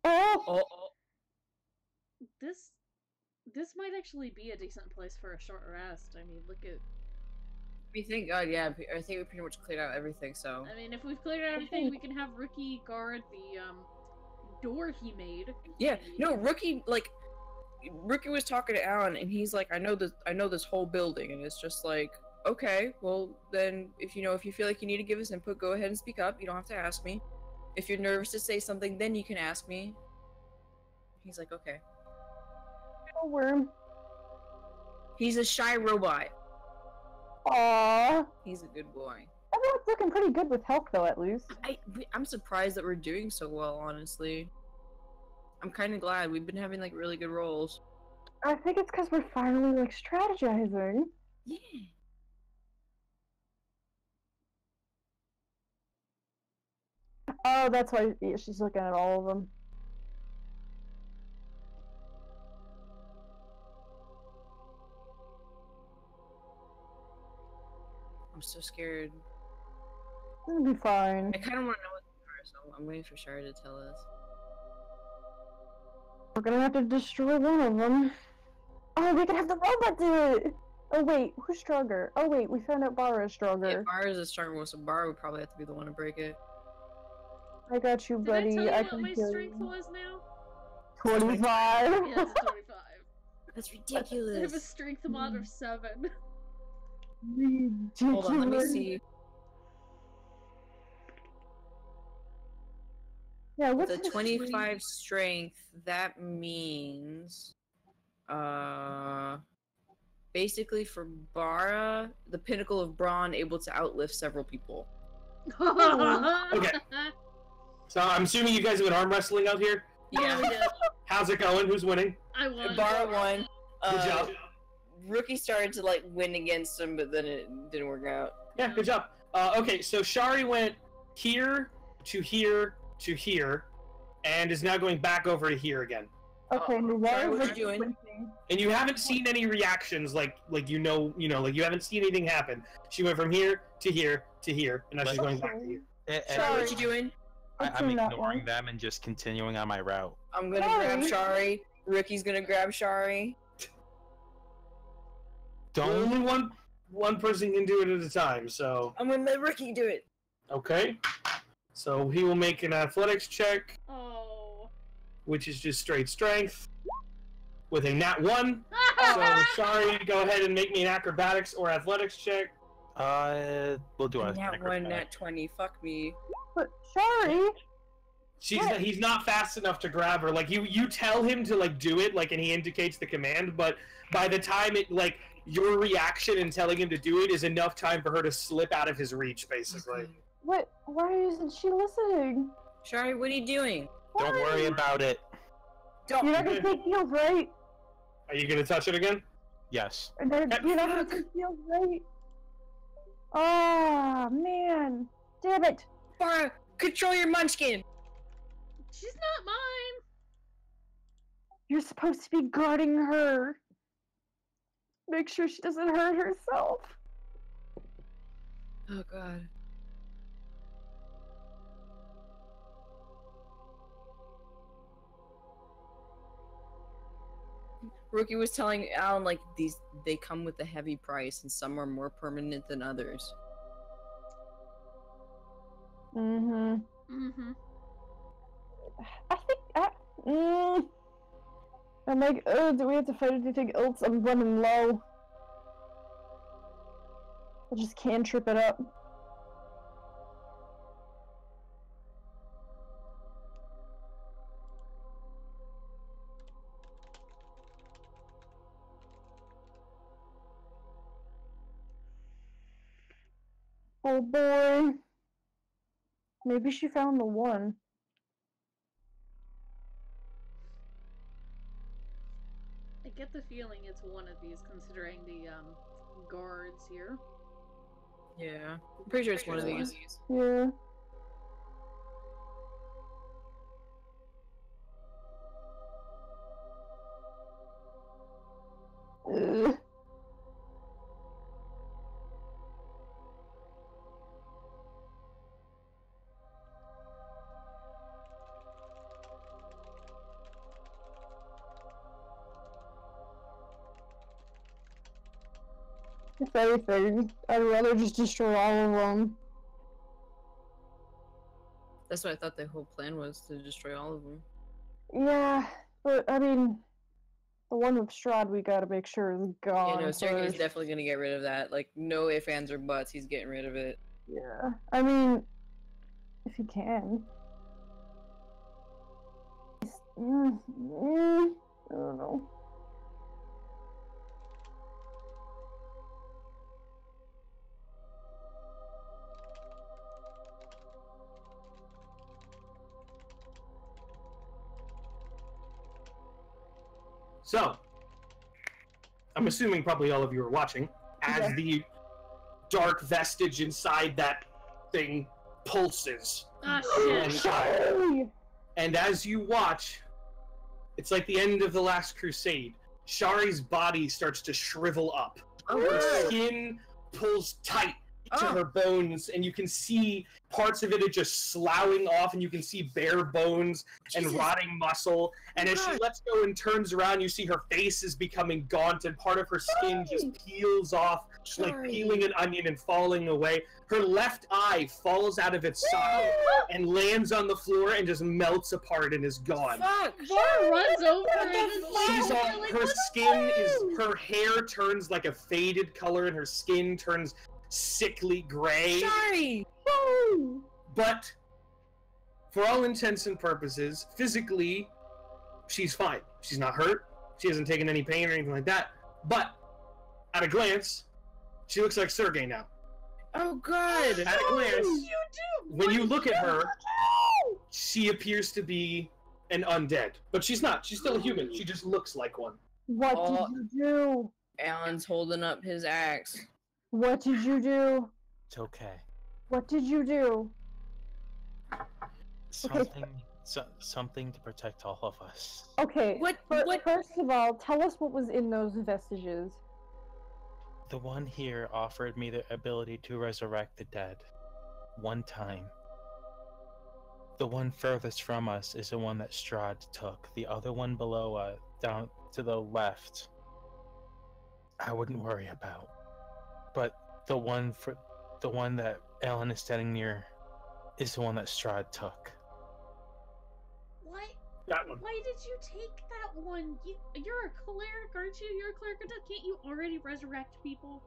Oh! This might actually be a decent place for a short rest. I mean, look at. we thank God, yeah. I think we pretty much cleared out everything. So I mean, if we've cleared out everything, we can have Rookie guard the door he made. yeah, no, Rookie was talking to Alan, and he's like, I know this whole building, and it's just like, okay, well then, if you feel like you need to give us input, go ahead and speak up. You don't have to ask me. If you're nervous to say something, then you can ask me. He's like, okay. A worm. He's a shy robot. Aww. He's a good boy. Everyone's looking pretty good with health, though, at least. I'm surprised that we're doing so well, honestly. I'm kind of glad. We've been having like really good rolls. I think it's because we're finally like strategizing. Yeah. Oh, that's why she's looking at all of them. I'm so scared. It'll be fine. I kind of want to know what they are, so I'm waiting for Shari to tell us. We're gonna have to destroy one of them. Oh, we can have the robot do it! Oh wait, who's stronger? Oh wait, we found out Bara is stronger. Yeah, Bar is a stronger one, so Bar would probably have to be the one to break it. I got you, Did buddy. I tell you I what can my kill strength you. was now? 25. Yeah, it's 25. That's I have ridiculous. a strength mod of 7. Ridiculous. Hold on, let me see. Yeah, what's With a his 25 strength, that means, basically for Bara, the pinnacle of brawn, able to outlift several people. Okay. So I'm assuming you guys have been arm wrestling out here. Yeah. How's it going? Who's winning? I won. Bara won. Good job. Rookie started to like win against him, but then it didn't work out. Yeah, good job. Okay, so Shari went here to here to here, and is now going back over to here again. Okay, why Sorry, is what it you doing? switching? And you haven't seen any reactions, like you haven't seen anything happen. She went from here to here to here, and now she's going back to here. Shari, what you doing? What's I'm in that ignoring one? them and just continuing on my route. I'm gonna grab Shari. Rookie's gonna grab Shari. Only one person can do it at a time. So I'm gonna let Rookie do it. okay, so he will make an athletics check, Oh. which is just straight strength, with a nat 1. So Shari, go ahead and make me an acrobatics or athletics check. We'll do a Nat 1, nat 20. Fuck me. But Shari, He's not fast enough to grab her. Like you tell him to like do it, like, and he indicates the command, but by the time it like your reaction and telling him to do it is enough time for her to slip out of his reach, basically. what? Why isn't she listening? Shari, what are you doing? Don't worry about it. Don't. You're not gonna take heals, right? Are you gonna touch it again? Yes. You're not gonna take heals, right? Oh man, damn it! Bara, control your munchkin. She's not mine. You're supposed to be guarding her. Make sure she doesn't hurt herself. Oh god. Rookie was telling Alan like they come with a heavy price and some are more permanent than others. Mm-hmm. Mm-hmm. I think I'm like, do we have to fight anything else? I'm running low. I just can't trip it up. Oh boy. Maybe she found the one. I get the feeling it's one of these, considering the guards here. Yeah. I'm pretty sure it's one of these. Yeah. Ugh. If anything, I'd rather just destroy all of them. That's what I thought the whole plan was, to destroy all of them. Yeah, but I mean, the one with Strahd we gotta make sure is gone. Yeah, no, Sergey's first. definitely gonna get rid of that. Like, no ifs, ands, or buts, he's getting rid of it. Yeah, I mean, if he can. I don't know. So, I'm assuming probably all of you are watching as Yeah. the dark vestige inside that thing pulses. Ah, shit. Sorry! And as you watch, it's like the end of the Last Crusade. Shari's body starts to shrivel up. Her skin pulls tight to her bones, and you can see parts of it are just sloughing off, and you can see bare bones and Jesus. rotting muscle. And as she lets go and turns around, you see her face is becoming gaunt, and part of her skin just peels off, like Sorry. peeling an onion and falling away. Her left eye falls out of its socket and lands on the floor and just melts apart and is gone. Fuck! Var runs over What the and fuck? She's all, like, her what the skin is, her hair turns like a faded color and her skin turns sickly gray. Sorry! But for all intents and purposes, physically, she's fine. She's not hurt. She hasn't taken any pain or anything like that. But at a glance, she looks like Sergey now. Oh god! At a glance, you do? when you look at her, she appears to be an undead. But she's not. She's still a human. She just looks like one. What Oh. did you do? Alan's holding up his axe. What did you do? It's okay. What did you do? Something to protect all of us. Okay, What- but what- first of all, tell us what was in those vestiges. The one here offered me the ability to resurrect the dead. One time. The one furthest from us is the one that Strahd took. The other one below us, down to the left, I wouldn't worry about. But the one that Alan is standing near is the one that Strahd took. What? That one. Why did you take that one? You're a cleric, aren't you? You're a cleric. Can't you already resurrect people?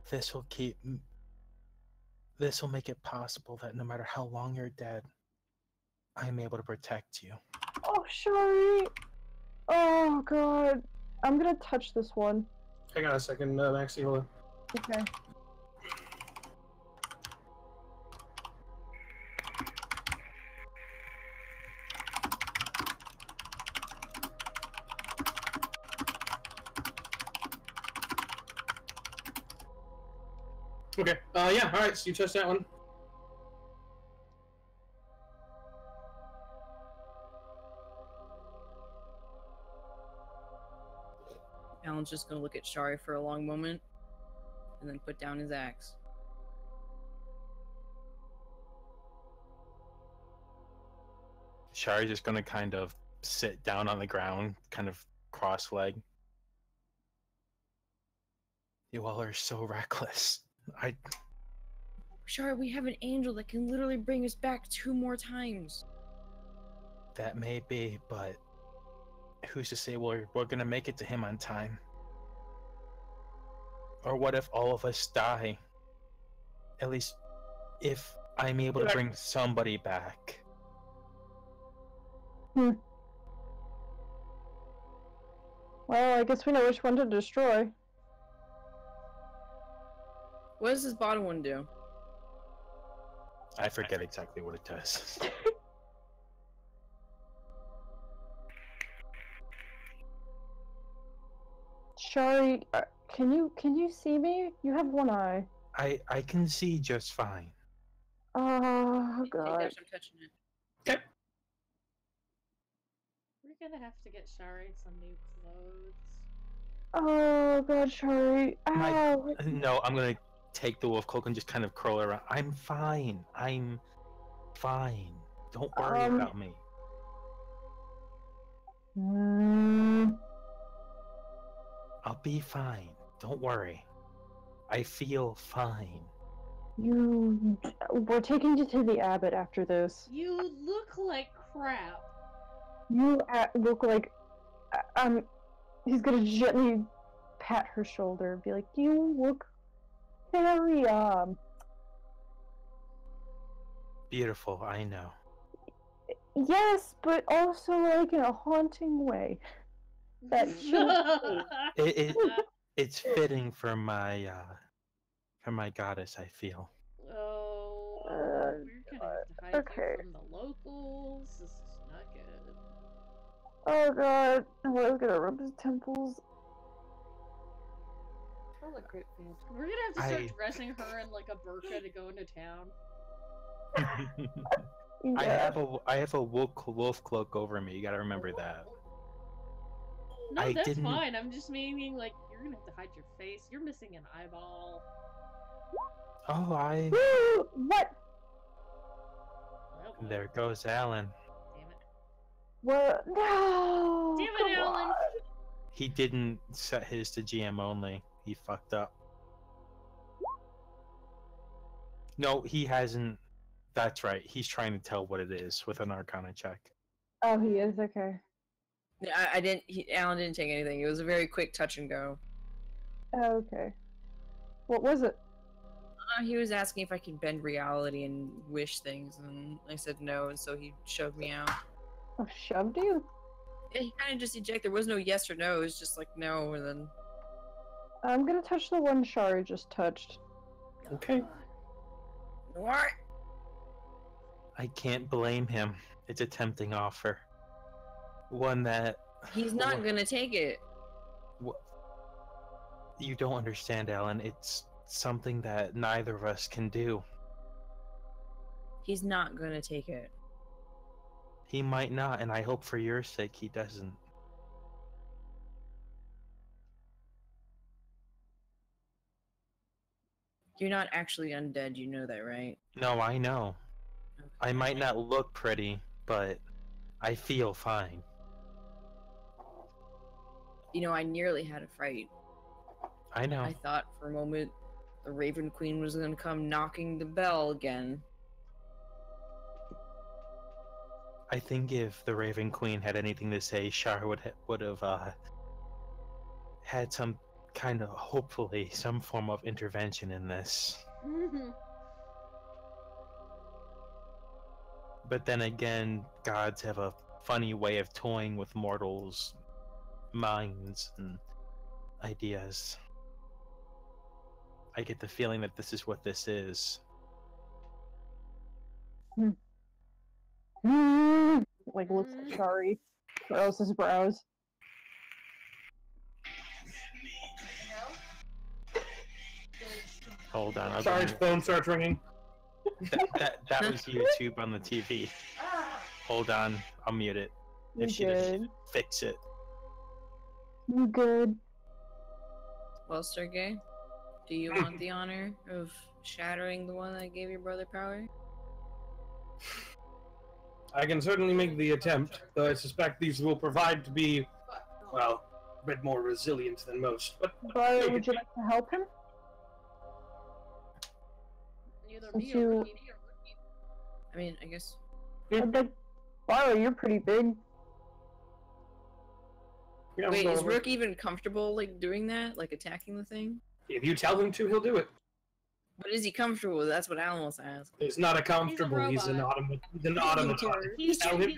This will make it possible that no matter how long you're dead, I am able to protect you. Oh, Shari! Oh, God. I'm gonna touch this one. Hang on a second, Maxie, hold on. Okay. Okay. Yeah, alright, so you touch that one. Alan's just gonna look at Shari for a long moment, and then put down his axe. Shari's just gonna kind of sit down on the ground, kind of cross-legged. You all are so reckless. Shari, we have an angel that can literally bring us back 2 more times. That may be, but who's to say we're gonna make it to him on time? Or what if all of us die? At least if I'm able to bring somebody back. Well, I guess we know which one to destroy. What does this bottom one do? I forget exactly what it does. Shari, can you see me? You have one eye. I can see just fine. Oh Hey, god. Dash, I'm touching it. Okay. We're gonna have to get Shari some new clothes. Oh god, Shari. Ow. No, I'm gonna take the wolf cloak and just kind of curl around. I'm fine. I'm fine. Don't worry about me. I'll be fine. Don't worry. I feel fine. We're taking you to the abbot after this. You look like crap. You look like he's gonna gently pat her shoulder and be like, you look very Beautiful, I know. yes, but also like in a haunting way. That It's fitting for my goddess, I feel. Oh, we're gonna have to hide okay. you from the locals. This is not good. Oh god, I was gonna rub his temples. Oh, look great. We're gonna have to start dressing her in like a burqa to go into town. Yeah. I have a wolf cloak over me. You gotta remember that. No, that's fine. I'm just meaning like you're gonna have to hide your face. You're missing an eyeball. Oh, What? Oh, there goes Alan. damn it. What? No! Damn it, Come Alan! on. He didn't set his to GM only. He fucked up. No, he hasn't. That's right. He's trying to tell what it is with an Arcana check. Oh, he is? Okay. Yeah, I didn't. Alan didn't take anything. It was a very quick touch and go. Oh, okay. What was it? He was asking if I could bend reality and wish things, and I said no, and so he shoved me out. Oh, shoved you? Yeah, he kind of just ejected. There was no yes or no. It was just like no, and then. I'm gonna touch the one Shari just touched. Okay. What? I can't blame him. It's a tempting offer. One that... He's not gonna take it. You don't understand, Alan. It's something that neither of us can do. He's not gonna take it. He might not, and I hope for your sake he doesn't. You're not actually undead, you know that, right? No, I know. I might not look pretty, but I feel fine. You know, I nearly had a fright. I know. I thought for a moment the Raven Queen was gonna come knocking the bell again. I think if the Raven Queen had anything to say, Shar would have had some kind of, hopefully, some form of intervention in this. But then again, gods have a funny way of toying with mortals' minds and ideas. I get the feeling that this is what this is. Like, looks at Shari. Curls his brows. Hold on. Shari's phone starts ringing. That was YouTube on the TV. Hold on, I'll mute it. If she doesn't fix it. You good? Well, Sergey, do you want the honor of shattering the one that gave your brother power? I can certainly make the attempt, though I suspect these will provide to be, well, a bit more resilient than most. But would you like to help him? Since you... I mean, I guess. Wow, you're pretty big. Yeah, Wait, is Rook even comfortable, like, doing that? Like, attacking the thing? If you tell him to, he'll do it. But is he comfortable with it? That's what Alan wants to ask. It's not a comfortable. He's an robot. automaton. Tell him.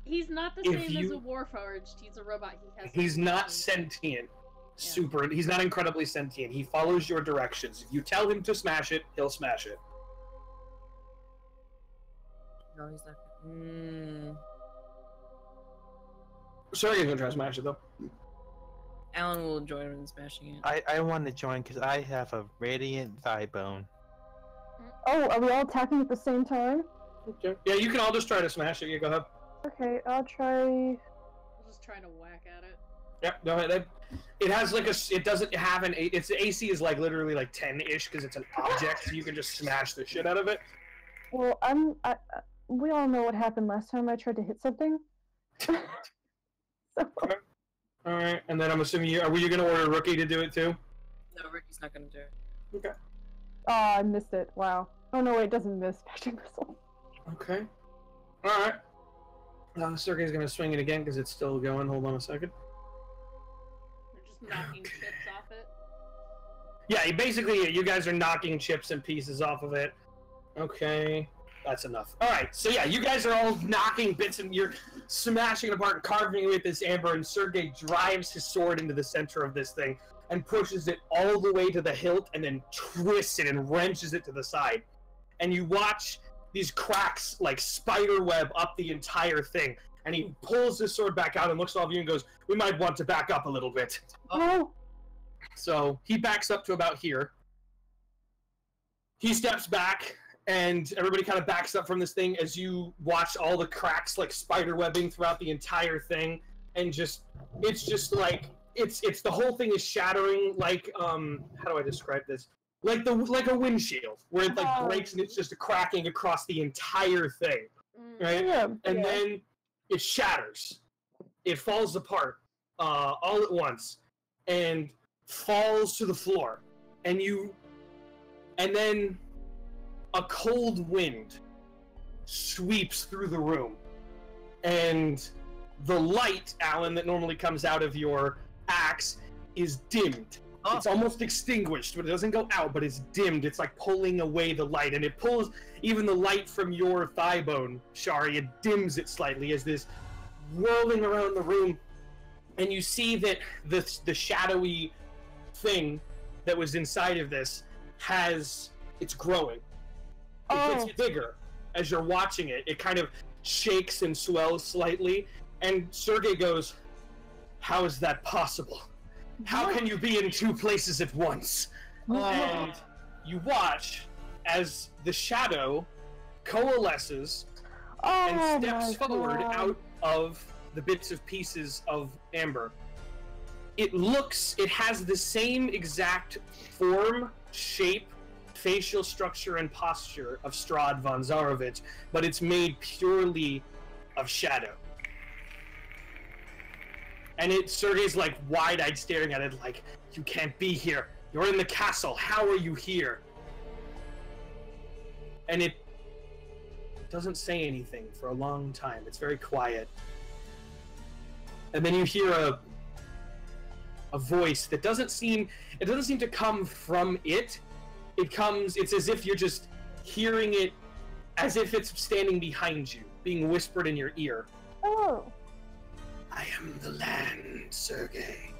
He's not the If same you- as a Warforged. He's a robot. He has. He's not emotions. sentient. He's not incredibly sentient. He follows your directions. If you tell him to smash it, he'll smash it. No, he's not. Mm. Sorry, he's gonna try to smash it though. Alan will join him in smashing it. I want to join because I have a radiant thigh bone. Oh, are we all attacking at the same time? Okay. Yeah, you can all just try to smash it. You go ahead. Okay, I'll try. We'll just try to whack at it. Yep, go ahead. It has like it doesn't have an its AC is like literally like 10-ish because it's an object, so you can just smash the shit out of it. Well, we all know what happened last time I tried to hit something. So, All right, and then I'm assuming were you gonna order Rookie to do it too? No, Ricky's not gonna do it. Okay. oh, I missed it. Wow. Oh no, it doesn't miss magic missile. Okay. All right. Sergey's gonna swing it again because it's still going. Hold on a second. They're just knocking chips off it. Yeah, basically, you guys are knocking chips and pieces off of it. Okay, that's enough. All right, so yeah, you guys are all knocking bits and you're smashing it apart and carving it with this amber, and Sergey drives his sword into the center of this thing and pushes it all the way to the hilt and then twists it and wrenches it to the side. And you watch these cracks like spider web up the entire thing. And he pulls his sword back out and looks at all of you and goes, "We might want to back up a little bit." Oh, So he backs up to about here. He steps back, and everybody kind of backs up from this thing as you watch all the cracks like spider webbing throughout the entire thing, and it's just like it's the whole thing is shattering like how do I describe this? Like a windshield where it like breaks and it's just cracking across the entire thing, right? yeah. And then it shatters. It falls apart all at once and falls to the floor. And then a cold wind sweeps through the room. And the light, Alan, that normally comes out of your axe is dimmed. Oh. It's almost extinguished, but it doesn't go out, but it's dimmed. It's like pulling away the light, and it pulls even the light from your thigh bone, Shari. It dims it slightly as this whirling around the room, and you see that the shadowy thing that was inside of this it's growing. It gets bigger as you're watching it. It kind of shakes and swells slightly, and Sergey goes, "How is that possible? How can you be in two places at once?" And you watch as the shadow coalesces and steps forward out of the bits of pieces of amber. It has the same exact form, shape, facial structure, and posture of Strahd von Zarovich, but it's made purely of shadow. And Sergey's like wide-eyed staring at it like, "You can't be here. You're in the castle. How are you here?" And it doesn't say anything for a long time. It's very quiet. And then you hear a voice that doesn't seem to come from it. It's as if you're just hearing it as if it's standing behind you, being whispered in your ear. Oh. "I am the land, Sergey.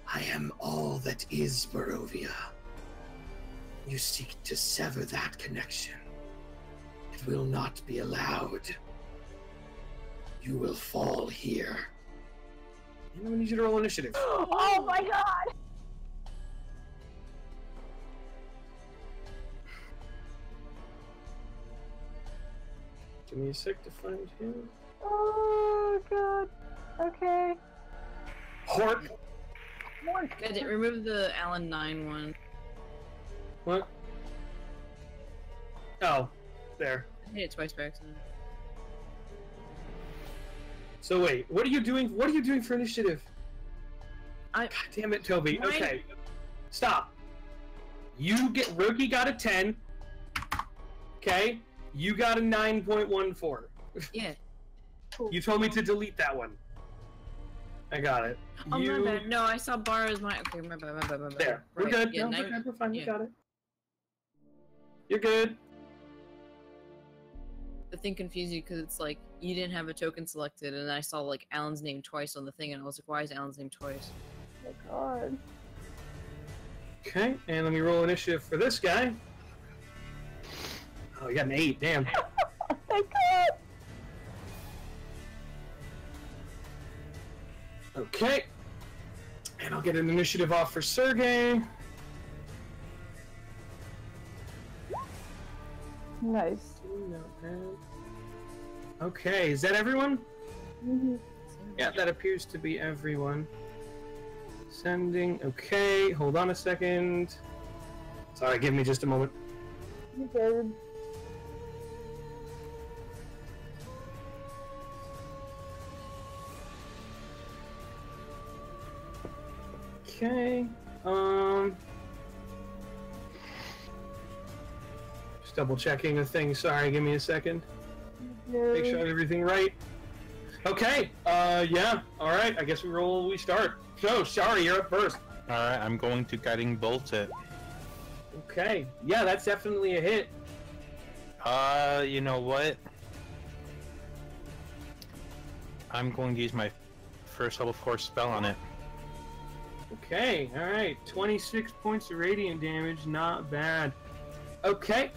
I am all that is Barovia. You seek to sever that connection. It will not be allowed. You will fall here." I'm gonna need you to roll initiative. Oh my god! Give me a sec to find him. Oh god. Okay. Hork. I didn't remove the Alan 9 one. What? Oh, there. I hit it twice by accident. So wait, what are you doing? What are you doing for initiative? God damn it, Toby. Mine- Okay, stop. Rookie got a 10. Okay, you got a 9.14. Yeah. You told me to delete that one. I got it. Oh, my bad. No, I saw bar as my. Okay, my bad, my bad, my bad. There. We're Right. good. Yeah, No, now we're good. We're fine. We yeah. got it. You're good. The thing confused you because it's like you didn't have a token selected, and I saw like Alan's name twice on the thing, and I was like, why is Alan's name twice? Oh my god. Okay, and let me roll initiative for this guy. Oh, you got an 8. Damn. Oh my god. Okay. And I'll get an initiative off for Sergey. Nice. Okay, is that everyone? Mm-hmm. Yeah, that appears to be everyone. Sending. Okay, hold on a second. Sorry, give me just a moment. You good? Okay. Just double checking a thing. Sorry, give me a second. Make sure I have everything right. Okay. Yeah. All right. I guess we start. So, Shari, you're up first. Alright, I'm going to guiding bolt it. Okay. Yeah, that's definitely a hit. You know what? I'm going to use my first level 4 spell on it. Okay. All right. 26 points of radiant damage. Not bad. Okay.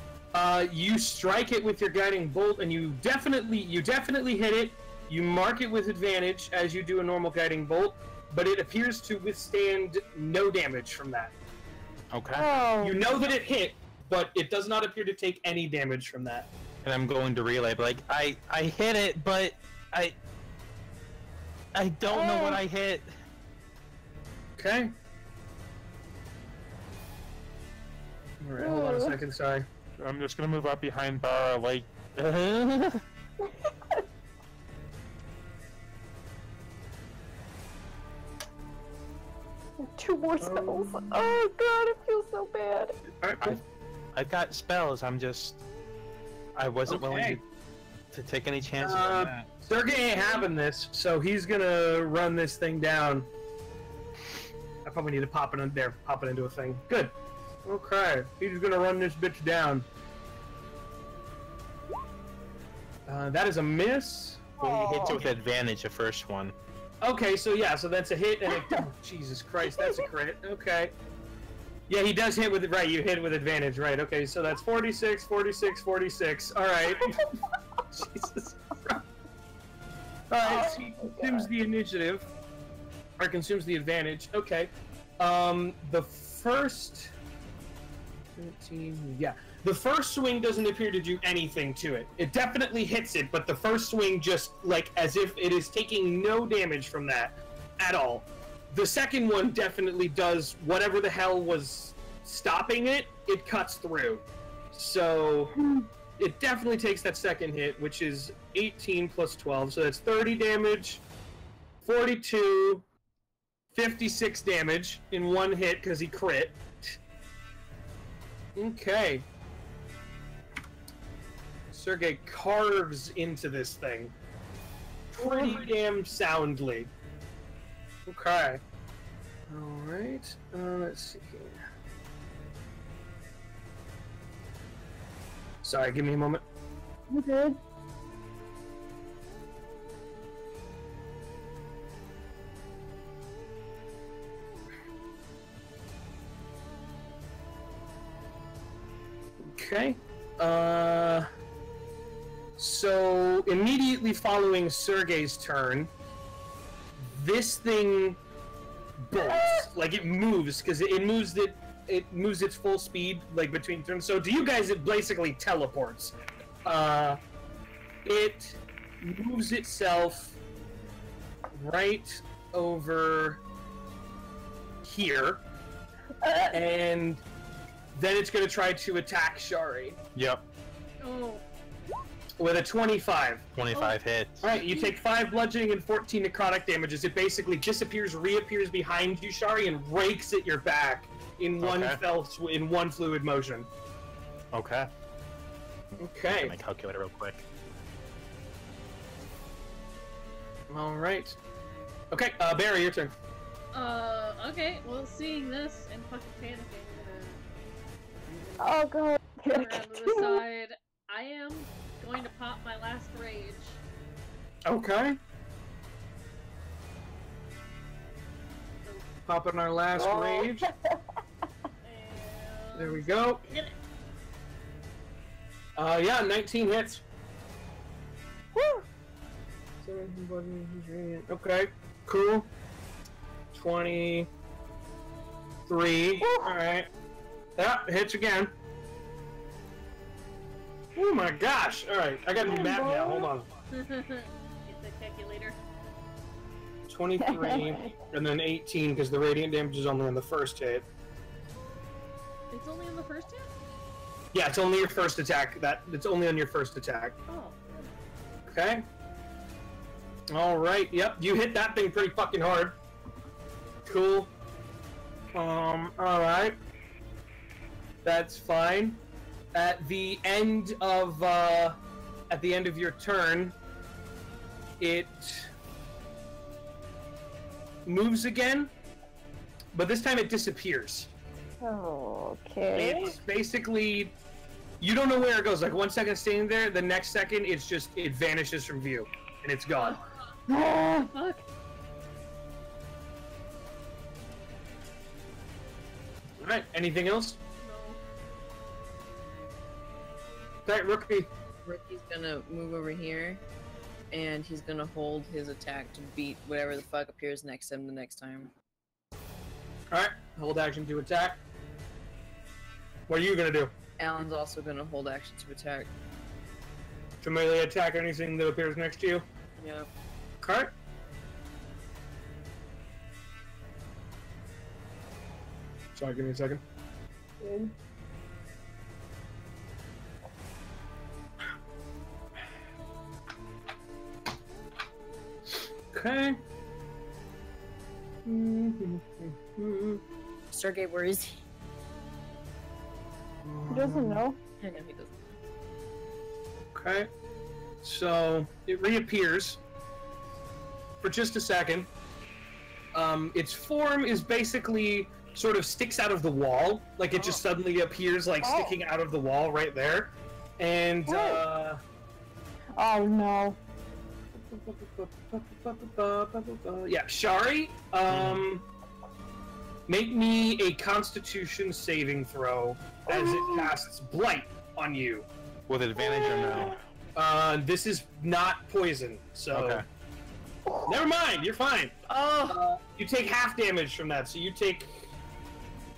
You strike it with your guiding bolt, and you definitely hit it. You mark it with advantage as you do a normal guiding bolt, but it appears to withstand no damage from that. Okay. Oh. You know that it hit, but it does not appear to take any damage from that. And I'm going to relay, but like, I hit it, but I don't know what I hit. Okay. All right. Hold on a second. Sorry. I'm just gonna move up behind Bara, like. 2 more spells. Oh god, it feels so bad. All right. Cool. I've got spells. I wasn't willing to take any chances on that. Sergey ain't having this, so he's gonna run this thing down. I probably need to pop it in there, pop it into a thing. Good. Okay, he's gonna run this bitch down. That is a miss. Well, you hit with advantage the first one. Okay, so yeah, so that's a hit and oh, Jesus Christ, that's a crit. Okay. Yeah, he does hit with it, right, you hit with advantage, right. Okay, so that's 46, 46, 46. Alright. Jesus Christ. Alright, so he consumes the initiative. Or consumes the advantage. Okay. The first 13, yeah. The first swing doesn't appear to do anything to it. It definitely hits it, but the first swing just, like, as if it is taking no damage from that at all. The second one definitely does whatever the hell was stopping it, it cuts through. So, it definitely takes that second hit, which is 18 plus 12, so that's 30 damage, 42, 56 damage in one hit because he crit. Okay. Sergey carves into this thing pretty damn soundly. Okay. Alright. Let's see here. Sorry, give me a moment. You good? Okay. So immediately following Sergey's turn, this thing bolts. Like it moves because it moves its full speed like between turns. So to you guys, it basically teleports. It moves itself right over here, and then it's going to try to attack Shari. Yep. Oh. With a 25. 25 hits. Alright, you take 5 bludgeoning and 14 necrotic damages. It basically disappears, reappears behind you, Shari, and rakes at your back in one in one fluid motion. Okay. Okay. Get my calculator real quick. Alright. Okay, Barry, your turn. Okay, well, seeing this and fucking panicking, Oh god. I'm gonna turn around to the side. I am going to pop my last rage. Okay. Popping our last rage. And There we go. hit it. Yeah, 19 hits. Woo! Okay, cool. 23. Alright. Yeah, hits again. Oh my gosh! Alright, I got a new map now. Hold on. Get the calculator. 23, and then 18 because the radiant damage is only on the first hit. It's only on the first hit? Yeah, it's only your first attack. It's only on your first attack. Oh. Okay. Alright, yep, you hit that thing pretty fucking hard. Cool. Alright. That's fine. At the end of your turn, it moves again, but this time it disappears. Okay. It's basically, you don't know where it goes. Like 1 second standing there, the next second it vanishes from view, and it's gone. Ah, Fuck. Alright, anything else? No. Okay, Rookie. Rookie's gonna move over here, and he's gonna hold his attack to beat whatever the fuck appears next to him the next time. Alright, hold action to attack. What are you gonna do? Alan's also gonna hold action to attack. To melee attack anything that appears next to you? Yeah. Okay. Sorry, give me a second. good. Okay. Sergey, where is he? He doesn't know. I know he doesn't. Okay. So it reappears for just a second. Its form is basically sort of sticks out of the wall, like it just suddenly appears like sticking out of the wall right there. And Oh no. yeah, Shari, make me a Constitution saving throw as it casts Blight on you. With advantage or no? This is not poison, so Okay. never mind. You're fine. Oh! You take half damage from that, so you take,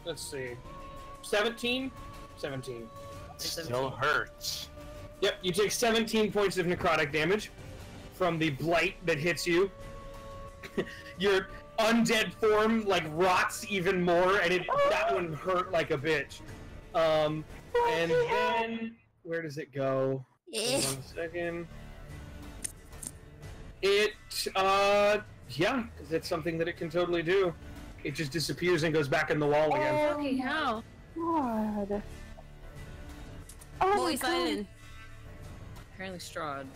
let's see, 17? 17. Still hurts. Yep, you take 17 points of necrotic damage from the blight that hits you. Your undead form, like, rots even more, and that one hurt like a bitch. And then, where does it go? Hold on a second. Yeah, because it's something that it can totally do. It just disappears and goes back in the wall again. Okay, how? God. Oh Well, my he's God. not in. Apparently Strahd.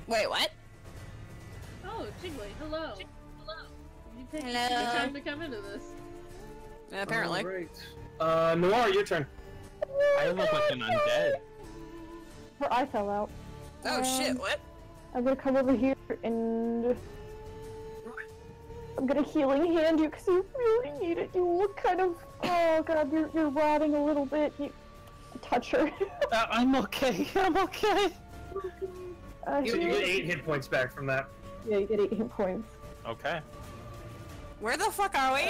Wait, what? Oh, Jiggly, hello. Hello. You take Hello. the time to come into this. Apparently. Alright. Noir, your turn. I look like an undead. Her eye fell out. Oh shit, what? I'm gonna come over here and I'm gonna healing hand you because you really need it. You look kind of, oh god, you're rotting a little bit. You touch her. I'm okay. I'm okay. So you get 8 hit points back from that. Yeah, you get 8 hit points. Okay. Where the fuck are we?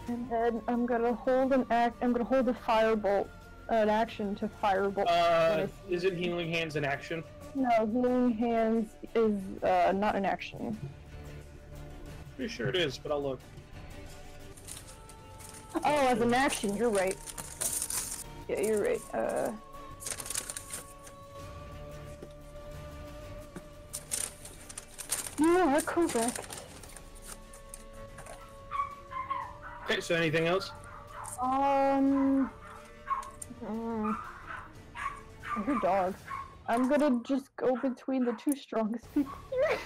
And then I'm gonna hold I'm gonna hold a firebolt, an action to firebolt. Isn't healing hands an action? No, healing hands is not an action. Pretty sure it is, but I'll look. Oh, as an action, you're right. Yeah, you're right. You are correct. Okay, so anything else? I hear dogs. I'm gonna just go between the two strongest people here.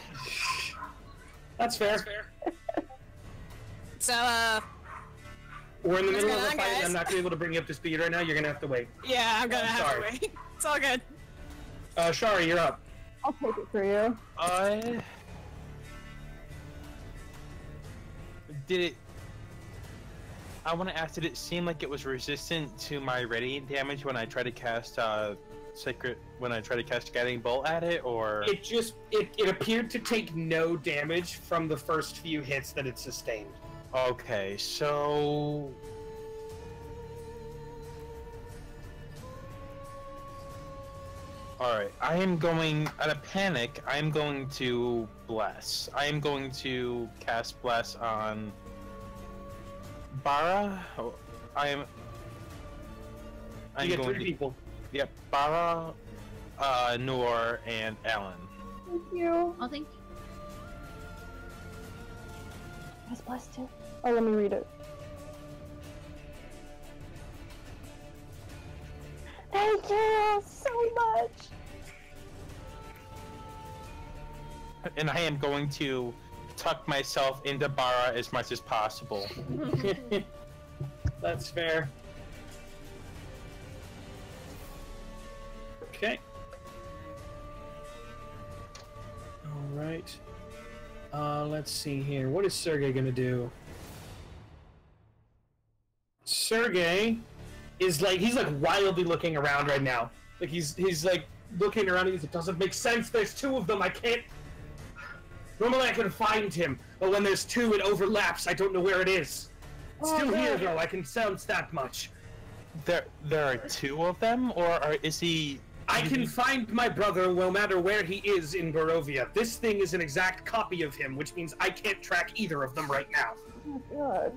That's fair. So, We're in the what's middle of going a on, fight. guys? I'm not gonna be able to bring you up to speed right now. You're gonna have to wait. yeah, I'm gonna have sorry. to wait. It's all good. Shari, you're up. I'll take it for you. Did it... I want to ask, did it seem like it was resistant to my radiant damage when I tried to cast, Guiding Bolt at it, or...? It appeared to take no damage from the first few hits that it sustained. Okay, so... Alright, I am going, out of panic, I am going to Bless. I am going to cast Bless on... Bara? Oh, I'm You get going 3 to... people. Yep, Bara, Noor, and Alan. Thank you. Oh, thank That's blessed too. Oh, let me read it. Thank you so much. And I am going to tuck myself into Bara as much as possible. you. That's fair. Okay. Alright. Let's see here. What is Sergey gonna do? Sergey is he's wildly looking around right now. He's looking around and it doesn't make sense. There's 2 of them. I can't. Normally I can find him, but when there's 2, it overlaps. I don't know where it is. It's Oh, still no. here though. I can sense that much. There are 2 of them, is he... I can find my brother no matter where he is in Barovia. This thing is an exact copy of him, which means I can't track either of them right now. Oh my god.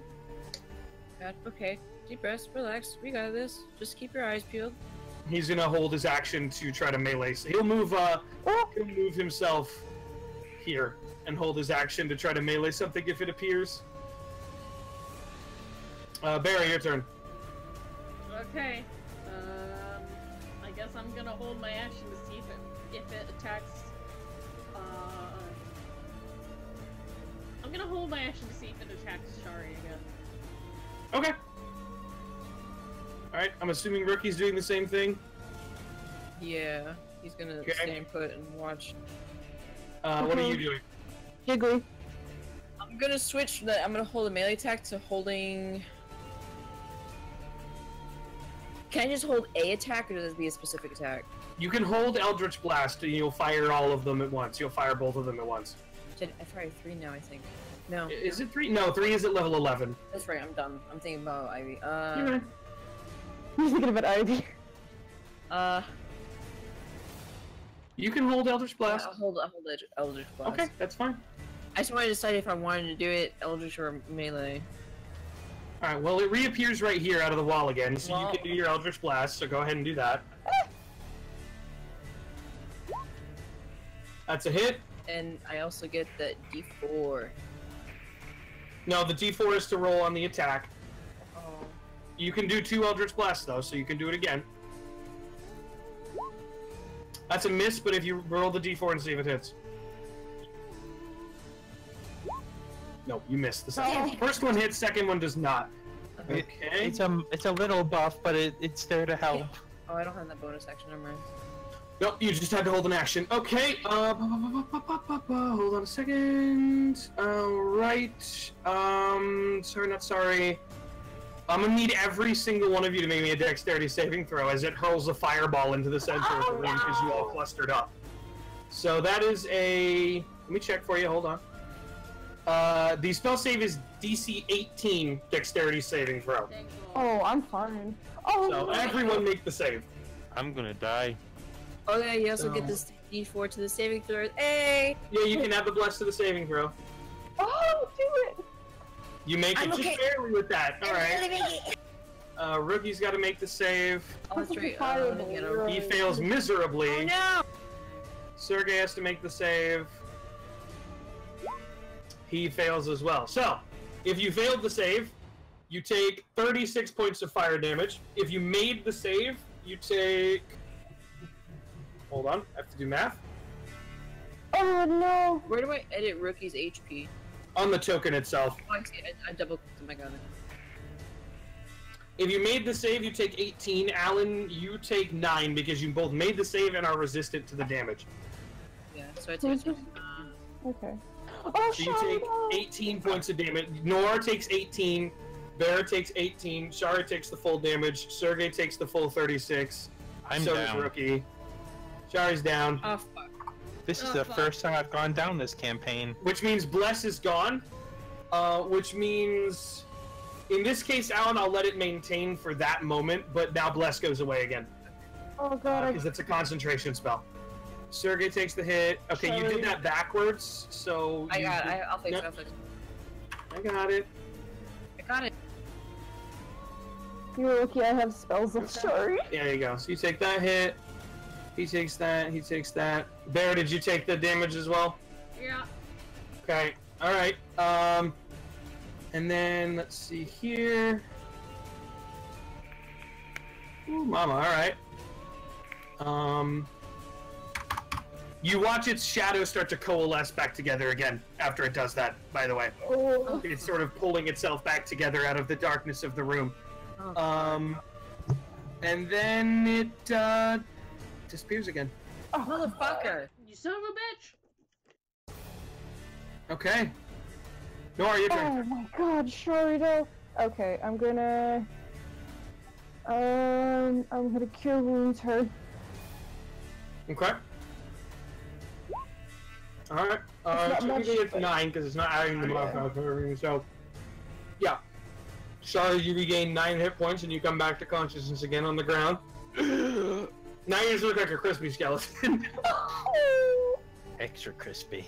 God, okay. Deep breaths, relax. We got this. Just keep your eyes peeled. He's gonna hold his action to try to melee. So he'll move himself here and hold his action to try to melee something if it appears. Barry, your turn. Okay. I guess I'm gonna hold my action to see if it attacks. I'm gonna hold my action to see if it attacks Shari again. Okay. Alright, I'm assuming Rookie's doing the same thing. Yeah, he's gonna Okay. stand put and watch. What are you doing? Jiggly. I'm gonna switch. I'm gonna hold a melee attack to holding. Can I just hold a attack, or does it be a specific attack? You can hold Eldritch Blast and you'll fire all of them at once. You'll fire both of them at once. I fire 3 now, I think. No, Is it 3? No, 3 is at level 11. that's right. I'm done. I'm thinking about Ivy. You're right. He's thinking about Ivy. You can hold Eldritch Blast. I'll hold Eldritch Blast. Okay, that's fine. I just wanted to decide if I wanted to do it Eldritch or melee. Alright, well, it reappears right here out of the wall again, so Well- you can do your Eldritch Blast, so go ahead and do that. That's a hit. And I also get that D4. No, the D4 is to roll on the attack. Oh. You can do 2 Eldritch Blasts, though, so you can do it again. That's a miss, but if you roll the D4 and see if it hits. No, you missed. The second. First one hits, second one does not. Okay. It's a little buff, but it's there to help. Oh, I don't have that bonus action, never mind. Nope, you just had to hold an action. Okay, hold on a second. Alright, sorry, not sorry. I'm gonna need every single one of you to make me a dexterity saving throw as it hurls a fireball into the center of the room because you all clustered up. So that is a... Let me check for you, hold on. The spell save is DC 18 dexterity saving throw. Dang, Oh, I'm fine. Oh, So everyone make the save. I'm gonna die. Oh yeah, you also get So- this D4 to the saving throw. Hey! Yeah, you can have the bless to the saving throw. oh, do it. You make I'm it okay. just barely with that. Alright. Rookie's got to make the save. Oh, that's right. Fireball, You know. right. He fails miserably. Oh no! Sergey has to make the save. He fails as well. So, if you failed the save, you take 36 points of fire damage. If you made the save, you take Hold on, I have to do math. Oh no! Where do I edit Rookie's HP? On the token itself. Oh, I see it. I double clicked him. I got it. If you made the save, you take 18. Alan, you take 9 because you both made the save and are resistant to the damage. Yeah, so I take. Okay. Oh, So you take 18 points of damage. Nora takes 18. Bear takes 18. Shari takes the full damage. Sergey takes the full 36. I'm so does down. Rookie. Shari's down. Oh fuck. This is Oh, the fuck. first time I've gone down this campaign. Which means Bless is gone. Which means... In this case, Alan, I'll let it maintain for that moment, but now Bless goes away again. Oh god, Because it's a concentration spell. Sergey takes the hit. Okay, you did that backwards, so... I you got did- it. I'll fix no, it. I'll fix it. I got it. I got it. You're lucky I have spells of sorry. There you go. So you take that hit. He takes that. He takes that. Bear, did you take the damage as well? Yeah. Okay. All right. And then let's see here. Ooh, mama. All right. You watch its shadow start to coalesce back together again after it does that. By the way, Oh, it's sort of pulling itself back together out of the darkness of the room. And then it disappears again. Motherfucker. You son of a bitch. Okay. Nora, your turn. oh my god, sorry no. Okay, I'm gonna cure wounds her. Okay. Alright. not Technically much, it's but- 9 because it's not adding the Yeah. modifier for everything, so... Yeah. Sorry, you regain 9 hit points and you come back to consciousness again on the ground. Now you just look like a crispy skeleton. Extra crispy.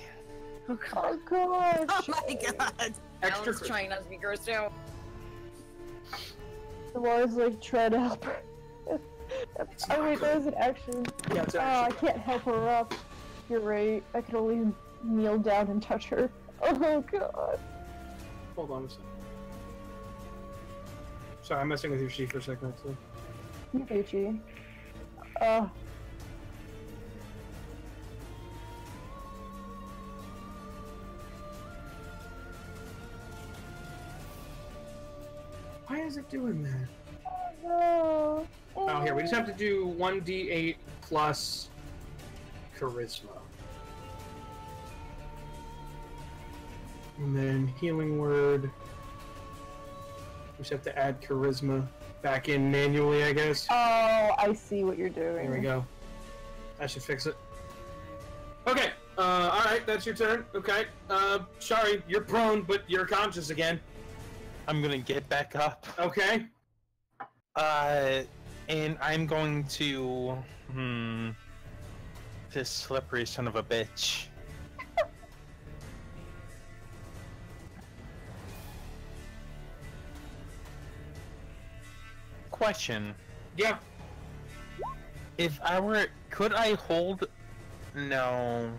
Oh god. Oh my god. Extra Alan's crispy. trying not to be grossed out. The walls like try to help her. Oh wait, that was an action. Yeah, it's Oh, I actually... can't help her up. You're right. I can only kneel down and touch her. Oh god. Hold on a second. Sorry, I'm messing with your sheet for a second, actually. Gucci. Why is it doing that? No. Oh, here, we just have to do 1d8 plus charisma. And then healing word. We just have to add charisma back in manually, I guess. Oh, I see what you're doing. There we go. That should fix it. Okay, alright, that's your turn. Okay, sorry, you're prone, but you're conscious again. I'm gonna get back up. Okay. And I'm going to... This slippery son of a bitch. Question. Yeah. If I were... Could I hold... No...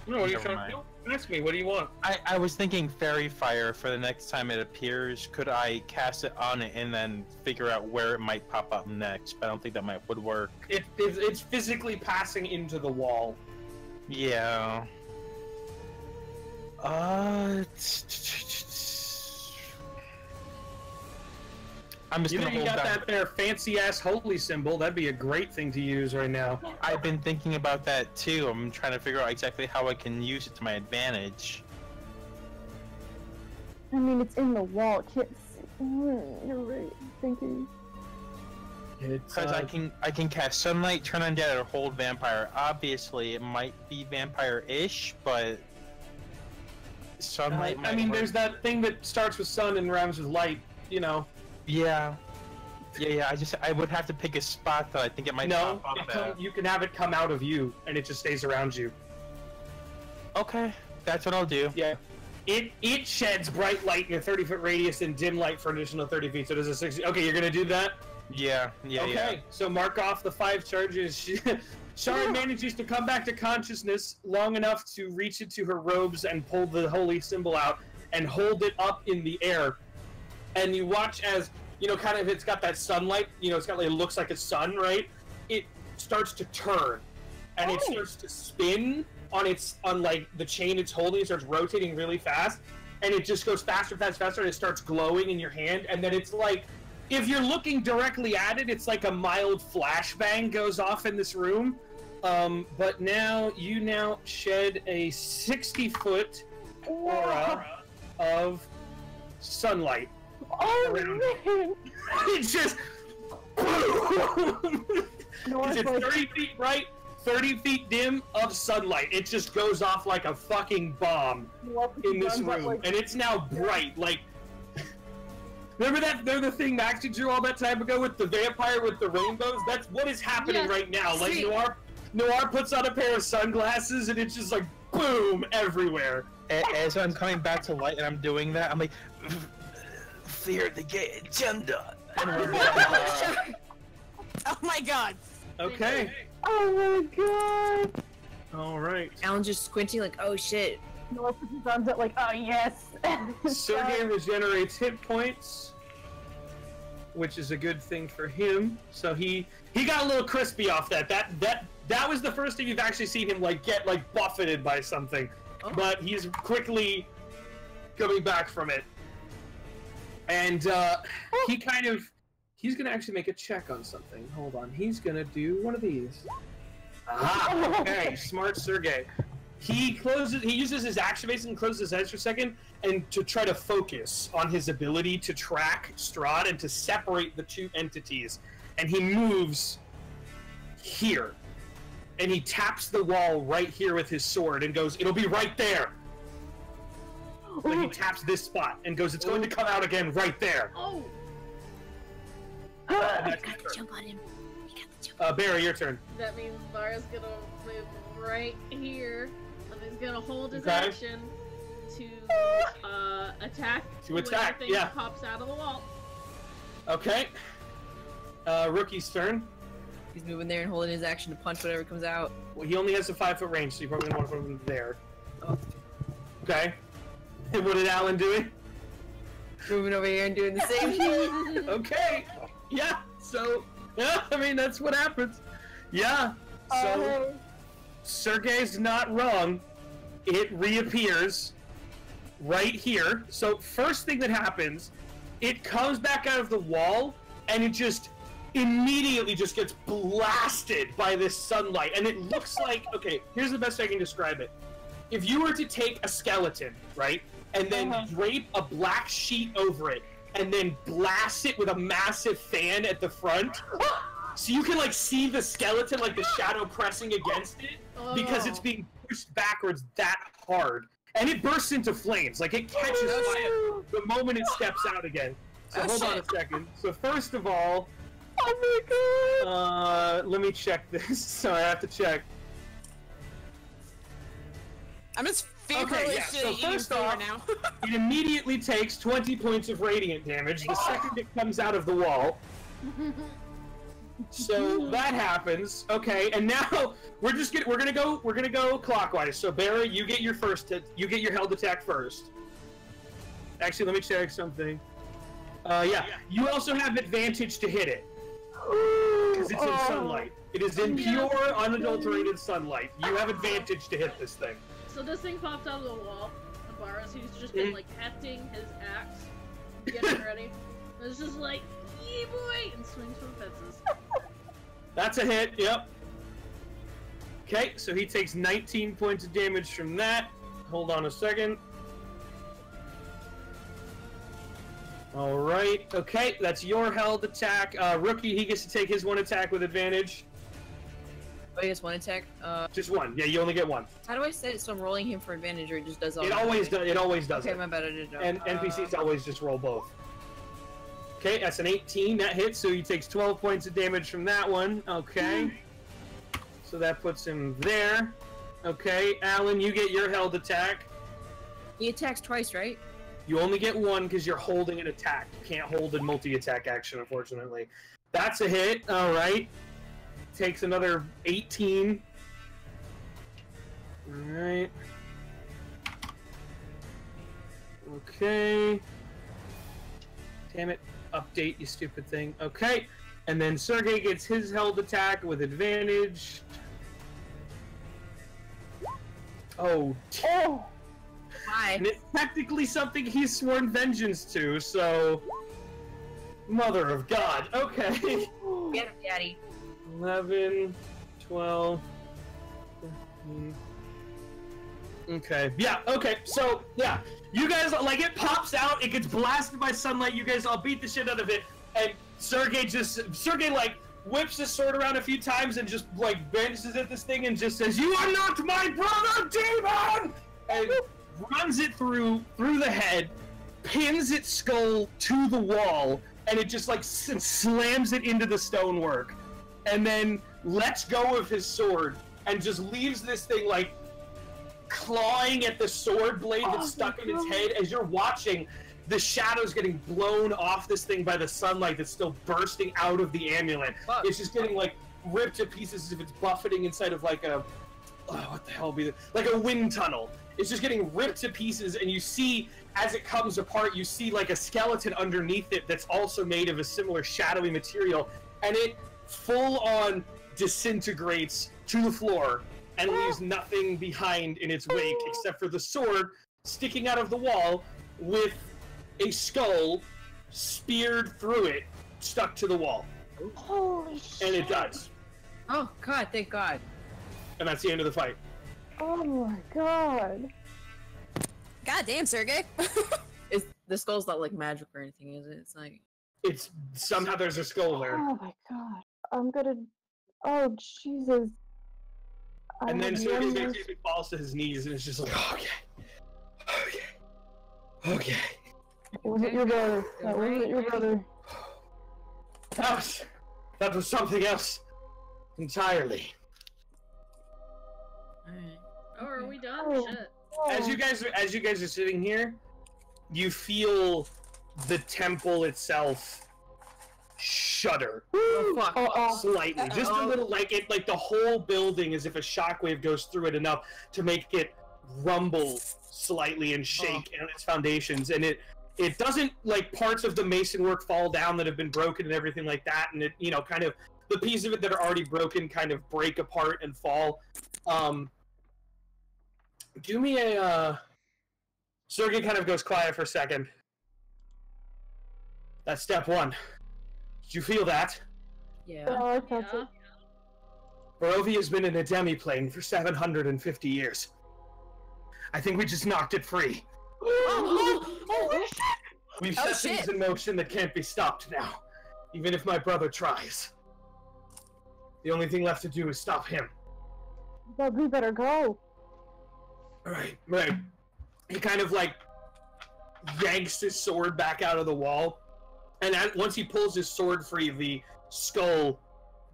No, what are you Never trying to do? Ask me, what do you want? I was thinking Fairy Fire for the next time it appears. Could I cast it on it and then figure out where it might pop up next? But I don't think that would work. It's physically passing into the wall. Yeah. I'm just You know gonna you hold got down. that there fancy ass holy symbol. That'd be a great thing to use right now. I've been thinking about that too. I'm trying to figure out exactly how I can use it to my advantage. I mean, it's in the wall. It can't see. You're right. Thinking. It's Because I can cast Sunlight, Turn Undead, or Hold Vampire. Obviously, it might be vampire-ish, but Sunlight might I mean, work. there's that thing that starts with sun and rhymes with light. You know. Yeah. I would have to pick a spot that I think it might No, pop up at. you can have it come out of you, and it just stays around you. Okay, that's what I'll do. Yeah. It sheds bright light in a 30-foot radius and dim light for an additional 30 feet. So does a 60. Okay, you're gonna do that. Yeah. Okay, so mark off the 5 charges. Shari manages to come back to consciousness long enough to reach into her robes and pull the holy symbol out and hold it up in the air. And you watch as, you know, kind of it's got that sunlight, you know, it's got like, it looks like a sun, right? It starts to turn. and it starts to spin on like the chain it's holding. It starts rotating really fast, and it just goes faster, faster, faster, and it starts glowing in your hand. And then it's like, if you're looking directly at it, it's like a mild flashbang goes off in this room. But now you shed a 60-foot aura of sunlight around you. It's just it's 30 feet bright, 30 feet dim of sunlight. It just goes off like a fucking bomb in this room, and it's now bright. Like, remember the thing Maxie drew all that time ago with the vampire with the rainbows? That's what is happening right now. Like, Noir puts on a pair of sunglasses, and it's just like boom everywhere. As I'm coming back to light and I'm doing that, I'm like, fear the gay agenda. Oh my god. Okay. Oh my god. All right. Alan just squinting like, oh shit. Noah puts his arms out like, oh yes. Sergey regenerates hit points, which is a good thing for him. So he got a little crispy off that. That was the first time you've actually seen him like get like buffeted by something. Oh. But he's quickly coming back from it. And he's gonna actually make a check on something. Hold on, he's gonna do one of these. Ah, okay, smart Sergey. He uses his action base and closes his eyes for a second, and to try to focus on his ability to track Strahd and to separate the two entities. And he moves here, and he taps the wall right here with his sword and goes, "It'll be right there." Like he taps this spot and goes, "It's going to come out again right there." Oh. You got to jump on him. Barry, your turn. That means Vara's gonna move right here, and he's gonna hold his action to attack. To attack, yeah. Pops out of the wall. Okay. Rookie's turn. He's moving there and holding his action to punch whatever comes out. Well, he only has a 5-foot range, so you're probably gonna want to put him there. Oh. Okay. And what did Alan do? Moving over here and doing the same thing. Okay. Yeah. So, yeah, I mean, that's what happens. Yeah. So, Sergey's not wrong. It reappears right here. So, first thing that happens, it comes back out of the wall, and it just immediately just gets blasted by this sunlight. And it looks like, okay, here's the best way I can describe it. If you were to take a skeleton, right, and then drape a black sheet over it, and then blast it with a massive fan at the front, so you can like see the skeleton, like the shadow pressing against it, because it's being pushed backwards that hard, and it bursts into flames. Like it catches fire the moment it steps out again. So hold on a second. So first of all, oh my god, let me check this. Sorry, I have to check. I'm just so first off, now. It immediately takes 20 points of radiant damage the second it comes out of the wall. So that happens. Okay, and now we're gonna go clockwise. So Barry, you get your held attack first. Actually, let me check something. Yeah, you also have advantage to hit it because it's in sunlight. It is in pure, unadulterated sunlight. You have advantage to hit this thing. So this thing popped out of the wall. Barras, who's just been like hefting his axe, getting ready. And it's just like, yee boy, and swings from fences. That's a hit. Yep. Okay, so he takes 19 points of damage from that. Hold on a second. All right. Okay, that's your held attack. Rookie, he gets to take his one attack with advantage. Oh, he gets one attack? Just one. Yeah, you only get one. How do I set it so I'm rolling him for advantage, or it just does all It always does. It always does. Okay, my bad, I didn't know. And NPCs always just roll both. Okay, that's an 18. That hits, so he takes 12 points of damage from that one. Okay. So that puts him there. Okay, Alan, you get your held attack. He attacks twice, right? You only get one because you're holding an attack. You can't hold a multi-attack action, unfortunately. That's a hit. All right. Takes another 18. Alright. Okay. Damn it. Update, you stupid thing. Okay. And then Sergey gets his held attack with advantage. Oh. Oh! Why? And it's technically something he's sworn vengeance to, so... Mother of God. Okay. Get him, Daddy. 11, 12, 13... Okay. Yeah, okay. So, yeah. You guys, like, it pops out, it gets blasted by sunlight, you guys all beat the shit out of it, and Sergey, like, whips his sword around a few times and just, like, bandages at this thing and just says, "You are not my brother, demon!" And runs it through the head, pins its skull to the wall, and it just, like, slams it into the stonework. And then lets go of his sword and just leaves this thing, like, clawing at the sword blade that's stuck in its head as you're watching the shadows getting blown off this thing by the sunlight that's still bursting out of the amulet. Fuck. It's just getting, like, ripped to pieces as if it's buffeting inside of, like, a... Oh, what the hell would be that? Like a wind tunnel. It's just getting ripped to pieces, and you see, as it comes apart, you see, like, a skeleton underneath it that's also made of a similar shadowy material, and it full-on disintegrates to the floor and leaves nothing behind in its wake except for the sword sticking out of the wall with a skull speared through it, stuck to the wall. Holy shit! And it does. Oh, God, thank God. And that's the end of the fight. Oh my god! God damn, Sergey. Is the skull's not like magic or anything, is it? It's like... It's somehow there's a skull there. Oh my god! I'm gonna. Oh Jesus! And then I'm Sergey almost- basically falls to his knees and it's just like, okay. Was it your brother? That wasn't your brother. That was something else entirely. Alright. Oh, are we done? Oh. Shit. As you guys are sitting here, you feel the temple itself shudder Oh, fuck. slightly, just a little, like the whole building, as if a shockwave goes through it enough to make it rumble slightly and shake on its foundations, and it doesn't, like, parts of the mason work fall down that have been broken and everything like that, and it, you know, kind of the pieces of it that are already broken kind of break apart and fall. Do me a Sergey kind of goes quiet for a second. That's step one. Did you feel that? Yeah. Oh, I felt Yeah. it. Barovia has been in a demiplane for 750 years. I think we just knocked it free. We've Oh, set things shit. in motion that can't be stopped now, even if my brother tries. The only thing left to do is stop him. But we better go. Right. He kind of, like, yanks his sword back out of the wall, and once he pulls his sword free, the skull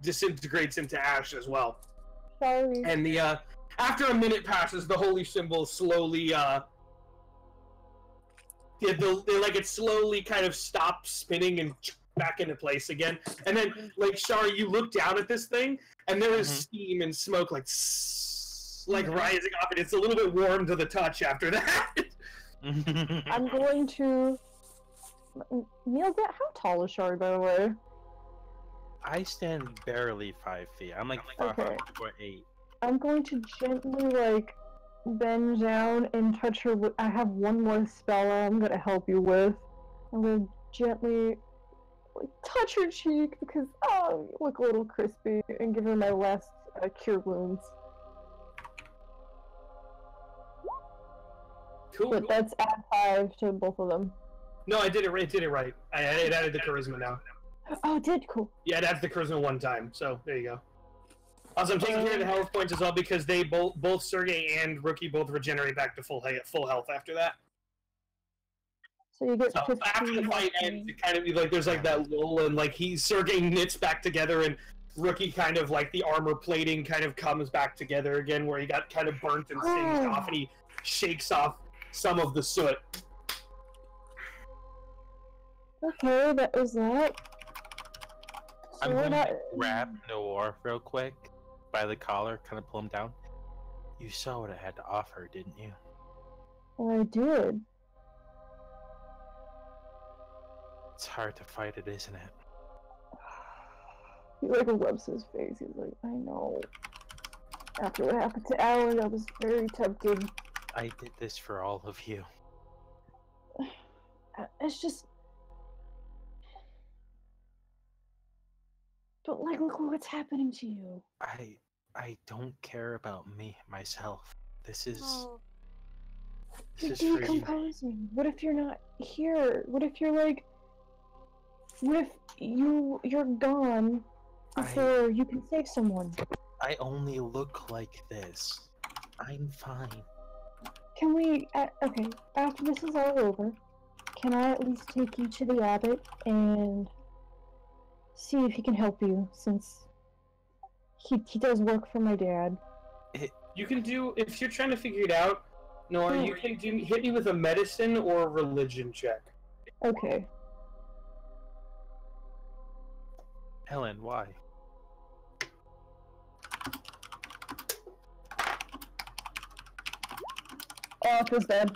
disintegrates into ash as well. Sorry. And after a minute passes, the holy symbol slowly it slowly kind of stops spinning and back into place again. And then, like, Shari, you look down at this thing, and there is steam and smoke, like rising off it. It's a little bit warm to the touch after that. I'm going to. Neil, how tall is Shari, by the way? I stand barely 5 feet. I'm like Okay. 4'8". I'm going to gently, like, bend down and touch her. I have one more spell I'm gonna help you with. I'm gonna gently, like, touch her cheek because, you look a little crispy, and give her my last cure wounds. Cool. But that's add 5 to both of them. No, I did it right. It added the charisma now. Oh, it did? Cool. Yeah, it adds the charisma one time. So there you go. Also, I'm taking care of the health points as well because they both Sergey and Rookie both regenerate back to full health after that. So you get So 15 after the fight health ends, it kind of like there's like that lull, and like Sergey knits back together, and Rookie kind of like the armor plating kind of comes back together again, where he got kind of burnt and singed off, and he shakes off some of the soot. Okay, that was that. I'm So going that- to grab Noir real quick by the collar, kind of pull him down. You saw what I had to offer, didn't you? I did. It's hard to fight it, isn't it? He like rubs his face. He's like, I know. After what happened to Alan, I was very tempted. I did this for all of you. It's just... But, like, look what's happening to you. I don't care about myself. This is Oh. You're this is for you. decomposing. What if you're not here? What if you're like... What if you're gone before you can save someone? I only look like this. I'm fine. Can we... okay, after this is all over, can I at least take you to the abbot and see if he can help you, since he does work for my dad. You can do, if you're trying to figure it out, Nora, you can hit me with a medicine or a religion check. Okay. Helen, why? Oh, it feels bad.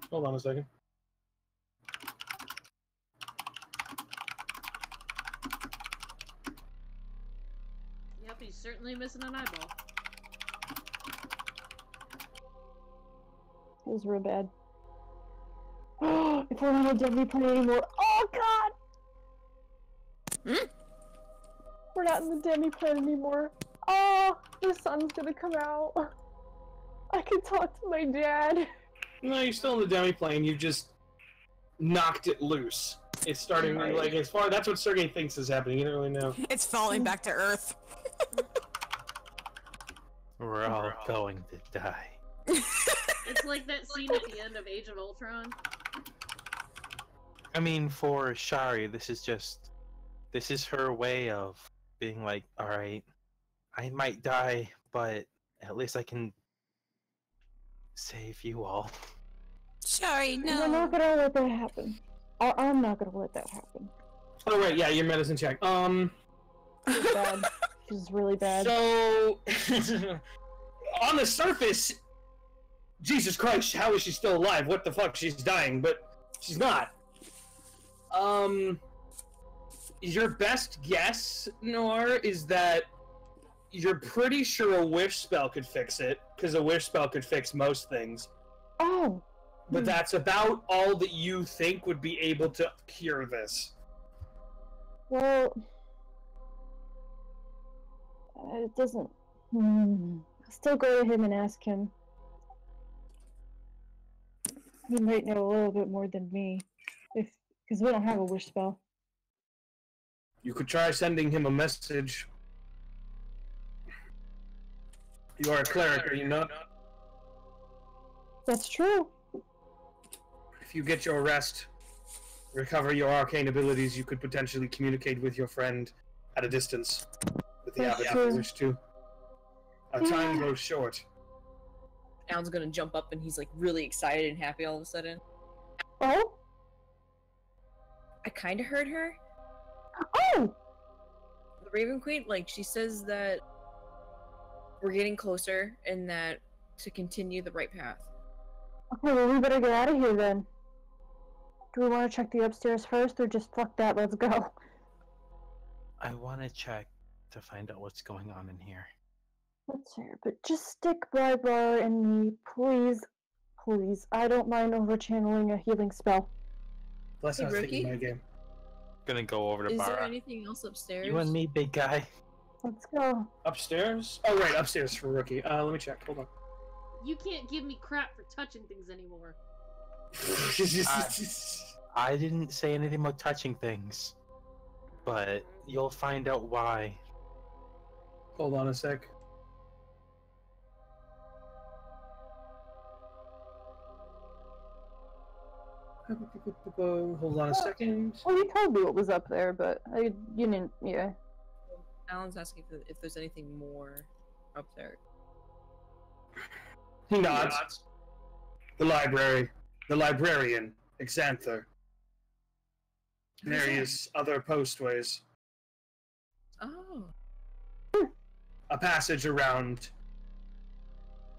Hold on a second. Yep, he's certainly missing an eyeball. Feels real bad. If we're not on Deadly Play anymore. Oh god! We're not in the Demi plan anymore. Oh, the sun's gonna come out. I can talk to my dad. No, you're still in the demi-plane, you just knocked it loose. It's starting, like, as far, that's what Sergey thinks is happening, you don't really know. It's falling back to Earth. We're all going to die. It's like that scene at the end of Age of Ultron. I mean, for Shari, this is her way of being like, alright, I might die, but at least I can save you all. Sorry, We're not no. gonna let that happen. I'm not gonna let that happen. Oh, right, yeah, your medicine check. Bad. This is really bad. So, on the surface, Jesus Christ, how is she still alive? What the fuck, she's dying, but she's not. Your best guess, Noir, is that you're pretty sure a wish spell could fix it, because a wish spell could fix most things. Oh! But that's about all that you think would be able to cure this. Well... it doesn't... I'll still go to him and ask him. He might know a little bit more than me. Because we don't have a wish spell. You could try sending him a message. You are a cleric, are you not? That's true. If you get your rest, recover your arcane abilities, you could potentially communicate with your friend at a distance. With the abbot if you wish to. Our time grows short. Alan's gonna jump up and he's like really excited and happy all of a sudden. Oh? I kinda heard her. Oh! The Raven Queen, like, she says that we're getting closer and that to continue the right path. Okay, well we better get out of here then. Do we want to check the upstairs first, or just fuck that, let's go? I want to check to find out what's going on in here. Let's hear, but just stick Blybar and me, please. Please. I don't mind over-channeling a healing spell. That's Hey, not thinking Rookie? my game. Gonna go over to Is there Bara. anything else upstairs? You and me, big guy. Let's go. Upstairs? Oh, right, upstairs for Rookie. Let me check, hold on. You can't give me crap for touching things anymore. I didn't say anything about touching things, but you'll find out why. Hold on a sec. Hold on a second. Well, you told me what was up there, but you didn't, yeah. Alan's asking if there's anything more up there. He nods. The library. The librarian. Xanther. Various other postways. Oh. A passage around.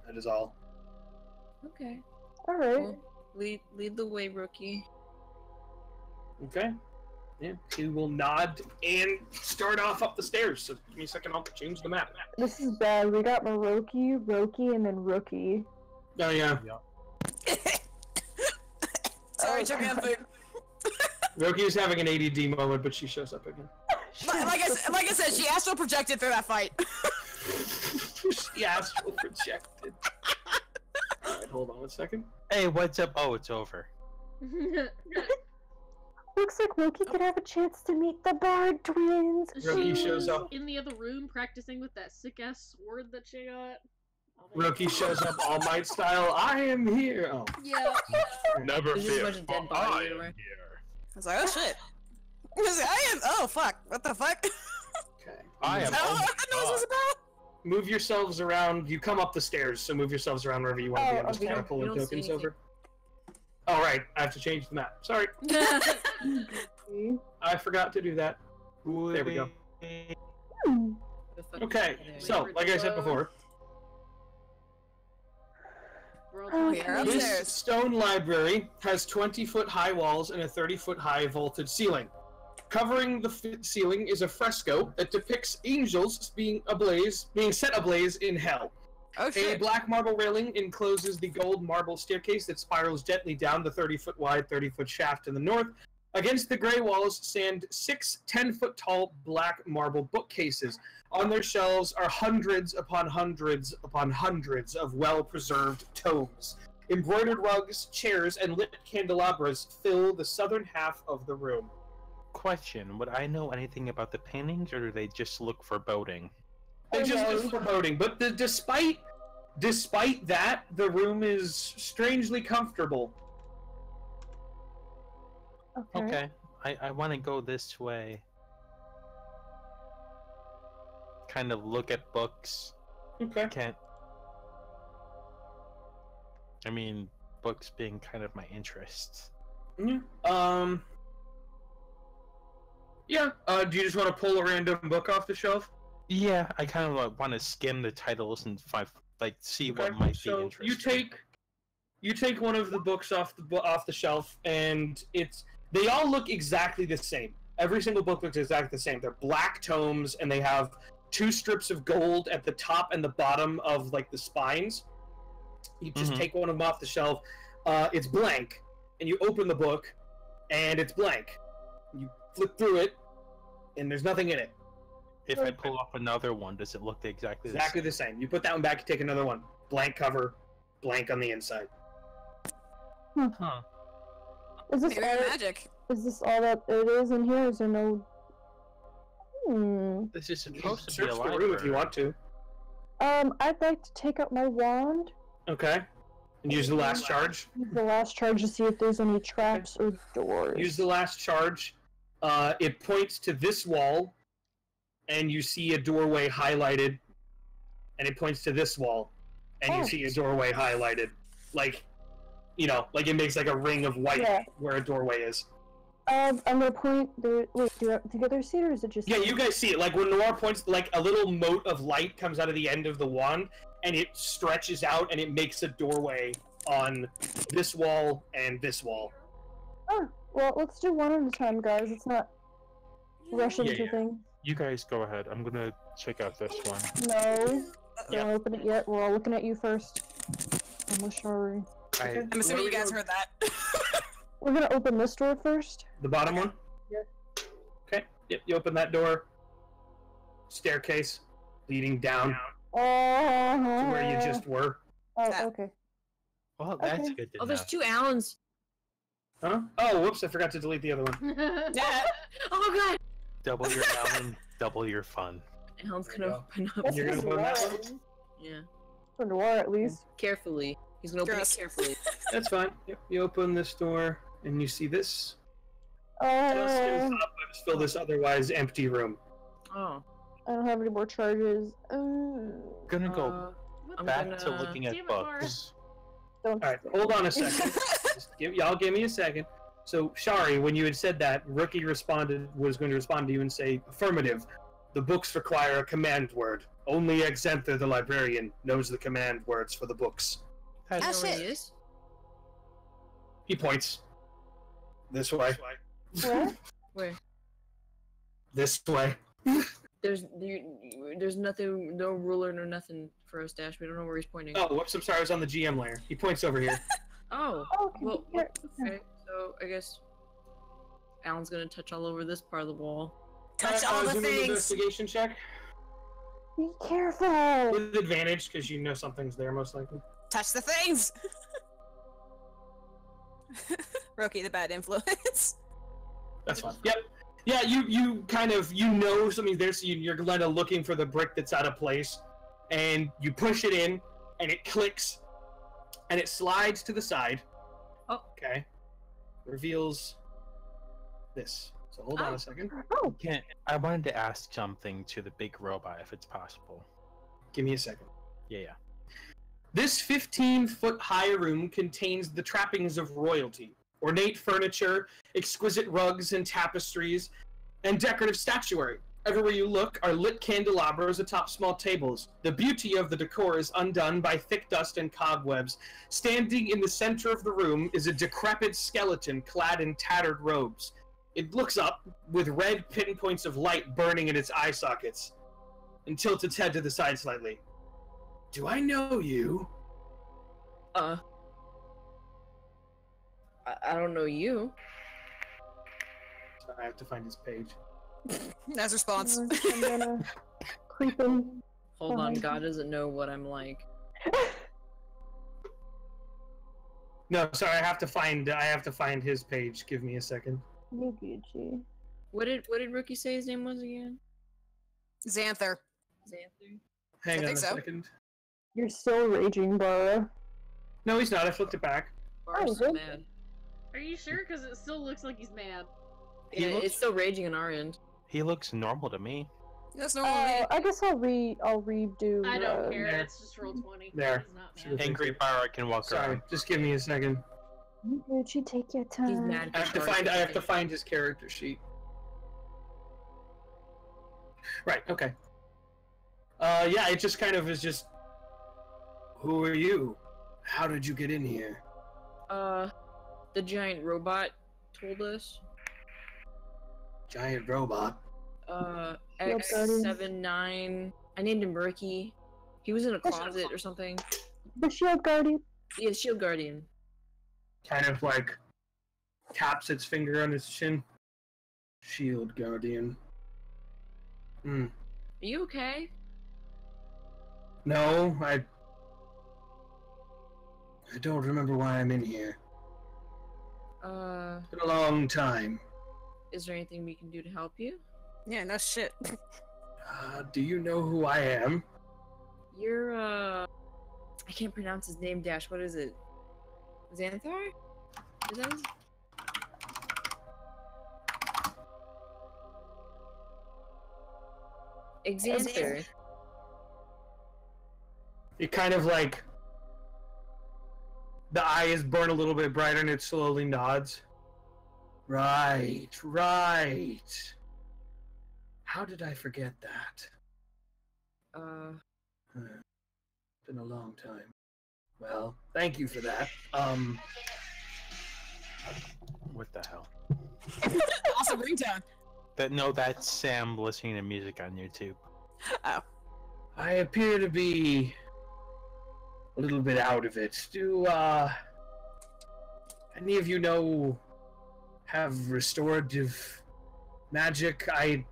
That is all. Okay. Alright. Well, lead the way, Rookie. Okay. Yeah, he will nod and start off up the stairs. So give me a second, I'll change the map. This is bad. We got Maroki, Roki, and then Rookie. Oh yeah. Sorry, choking on food. Roki is having an ADD moment, but she shows up again. Like I said, she astral projected through that fight. She astral projected. Alright, hold on a second. Hey, what's up? Oh, it's over. Looks like Roki could have a chance to meet the Bard twins. Roki shows up. In the other room practicing with that sick ass sword that she got. Roki shows up All Might style. I am here. Oh. Yeah. Never There's just a fear. bunch of dead I bodies am everywhere. here. I was like, oh shit. I was like, I am. Oh fuck. What the fuck? Okay. I am. I don't know what that noise was about. Move yourselves around. You come up the stairs, so move yourselves around wherever you want to be. I'm just we kind don't- of we pulling don't see tokens anything. over. All right, I have to change the map. Sorry, I forgot to do that. There we go. Hmm. The fuck Okay, is so like I said before, Oh, yeah, this upstairs. stone library has 20-foot high walls and a 30-foot high vaulted ceiling. Covering the ceiling is a fresco that depicts angels being set ablaze in hell. Oh A shit. black marble railing encloses the gold marble staircase that spirals gently down the 30-foot wide, 30-foot shaft to the north. Against the gray walls stand 6 10-foot tall black marble bookcases. On their shelves are hundreds upon hundreds upon hundreds of well-preserved tomes. Embroidered rugs, chairs, and lit candelabras fill the southern half of the room. Question: would I know anything about the paintings, or do they just look foreboding? They just Okay. look foreboding, but despite that, the room is strangely comfortable. Okay, I want to go this way. Kind of look at books. Okay. Can't. I mean, books being kind of my interest. Yeah. Yeah. Do you just want to pull a random book off the shelf? Yeah, I kind of want to skim the titles and see what Okay, might so be interesting. you take one of the books off the shelf, and they all look exactly the same. Every single book looks exactly the same. They're black tomes, and they have 2 strips of gold at the top and the bottom of like the spines. You just Mhm. take one of them off the shelf. It's blank, and you open the book, and it's blank. You flip through it, and there's nothing in it. If I pull off another one, does it look exactly The same. You put that one back, you take another one. Blank cover, blank on the inside. Huh. Is this Maybe all, magic. is this all that it is in here? Is there no... This is You can supposed to be search a the library. room if you want to. I'd like to take out my wand, Okay. And use the last charge. use the last charge to see if there's any traps or doors. Use the last charge. It points to this wall, and you see a doorway highlighted. And it points to this wall, and you Oh. see a doorway highlighted. Like, like it makes like a ring of white Yeah. where a doorway is. I'm gonna point the... Wait, do you get their seat, or is it just... Yeah, you guys see it. Like when Noir points, like a little mote of light comes out of the end of the wand, and it stretches out, and it makes a doorway on this wall and this wall. Oh, well, let's do one at a time, guys. Let's not rush Yeah, into yeah. things. You guys go ahead. I'm gonna check out this one. No, Yeah. don't open it yet. We're all looking at you first. I'm sorry. I, I'm assuming you guys heard that. We're gonna open this door first. The bottom one? Yeah. Okay. Yep, you open that door. Staircase leading down Oh, to where you just were. Oh, Yeah. okay. well, that's Okay. good to Oh, know. there's 2 Allens. Huh? Oh, whoops, I forgot to delete the other one. Yeah. Oh god. Double your Allen, double your fun. Alan's There gonna you open up. You're gonna for open that Noir. one? Yeah. For Noir, at least. Carefully. He's gonna open Gross. it carefully. That's fine. Yep, you open this door, and you see this. Just Oh, cobwebs fill this otherwise empty room. Oh. I don't have any more charges. Gonna go I'm back gonna... to looking at Damn it, Mark. books. Don't. Alright, hold on a second. Y'all give me a second. So, Shari, when you had said that, Rookie was going to respond to you and say, affirmative. The books require a command word. Only Exenther, the librarian, knows the command words for the books. You know That's where it. he is? He points. This way. Where? Where? This way. There's nothing, no ruler, no nothing for us, Dash. We don't know where he's pointing. Oh, whoops, I'm sorry, I was on the GM layer. He points over here. Oh, Okay, well, here. okay. So I guess Alan's gonna touch all over this part of the wall. Touch all the do an things. investigation check. Be careful. With advantage, because you know something's there, most likely. Touch the things. Roki, the bad influence. That's fine. Yep. Yeah, you kind of, you know something's there, so you're kind of looking for the brick that's out of place, and you push it in, and it clicks, and it slides to the side. Oh. Okay. Reveals this. So hold on a second. Oh, I wanted to ask something to the big robot, if it's possible. Give me a second. Yeah. This 15-foot high room contains the trappings of royalty. Ornate furniture, exquisite rugs and tapestries, and decorative statuary. Everywhere you look are lit candelabras atop small tables. The beauty of the decor is undone by thick dust and cobwebs. Standing in the center of the room is a decrepit skeleton clad in tattered robes. It looks up, with red pinpoints of light burning in its eye sockets, and tilts its head to the side slightly. Do I know you? I don't know you. Sorry, I have to find his page. That's response. I'm gonna creep in. Hold on, Behind God you. doesn't know what I'm like. No, sorry, I have to find his page. Give me a second. Yuguchi. What did Rookie say his name was again? Xanther. Xanther? Hang on think a so. second. You're still raging, Bara. No, he's not. I flipped it back. Bar's good. mad. Are you sure? Because it still looks like he's mad. He Yeah, looks- it's still raging on our end. He looks normal to me. That's normal. I guess I'll redo. I don't care. there. It's just roll 20. There. He's not Should've mad. Angry Bar can walk Sorry, around. just give me a second. Yuguchi, take your time. He's mad. I have to find his character sheet. Right, okay. Yeah, it just kind of is just... Who are you? How did you get in here? The giant robot told us. Giant robot. Shield Guardian. X79. I named him Ricky. He was in a closet or something. The Shield Guardian. Yeah, Shield Guardian. Kind of like taps its finger on his chin. Shield Guardian. Hmm. Are you okay? No, I don't remember why I'm in here. It's been a long time. Is there anything we can do to help you? Yeah, no shit. Do you know who I am? You're, I can't pronounce his name, Dash. What is it? Xanthar? Is that his... Xanther. It kind of like the eyes burn a little bit brighter and it slowly nods. Right. How did I forget that? Been a long time. Well, thank you for that. What the hell? Awesome ringtone. That's Sam listening to music on YouTube. Oh. I appear to be a little bit out of it. Do any of you have restorative magic? I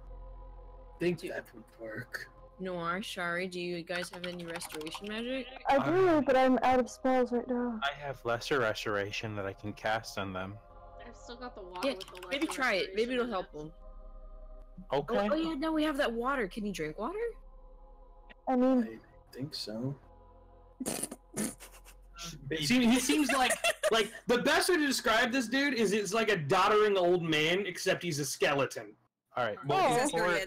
think that would work. Noir, Shari, do you guys have any restoration magic? I do, but I'm out of spells right now. I have lesser restoration that I can cast on them. I've still got the water Yeah, with the maybe lesser try it. Maybe it'll restoration help in him. Okay. Oh yeah, no, we have that water. Can he drink water? I mean, I think so. He seems like the best way to describe this dude is it's like a doddering old man, except he's a skeleton. All right. Oh. Well,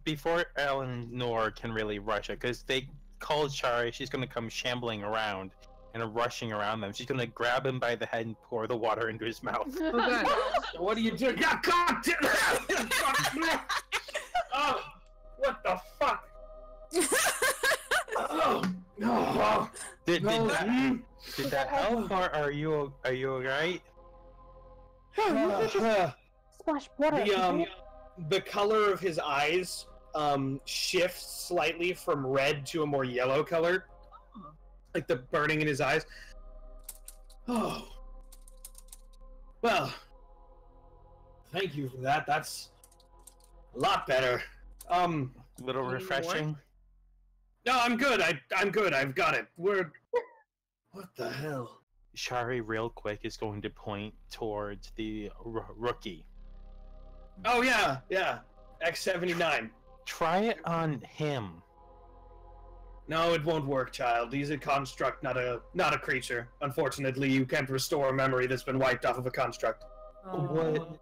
before Alan and Nor can really rush it, because they called Shari, she's gonna come shambling around and rushing around them. She's gonna grab him by the head and pour the water into his mouth. Oh god. What are you doing? God damn it! Oh, what the fuck? Oh, no. Did No. that help, or are you alright? yeah, you could just splash water. The the color of his eyes shifts slightly from red to a more yellow color, like the burning in his eyes. Oh, well, thank you for that. That's a lot better. A little You need more? refreshing. No, I'm good. I'm good. I've got it. What the hell? Shari, real quick, is going to point towards the rookie. Oh yeah, X79. Try it on him. No, it won't work, child. He's a construct, not a creature. Unfortunately, you can't restore a memory that's been wiped off of a construct. What?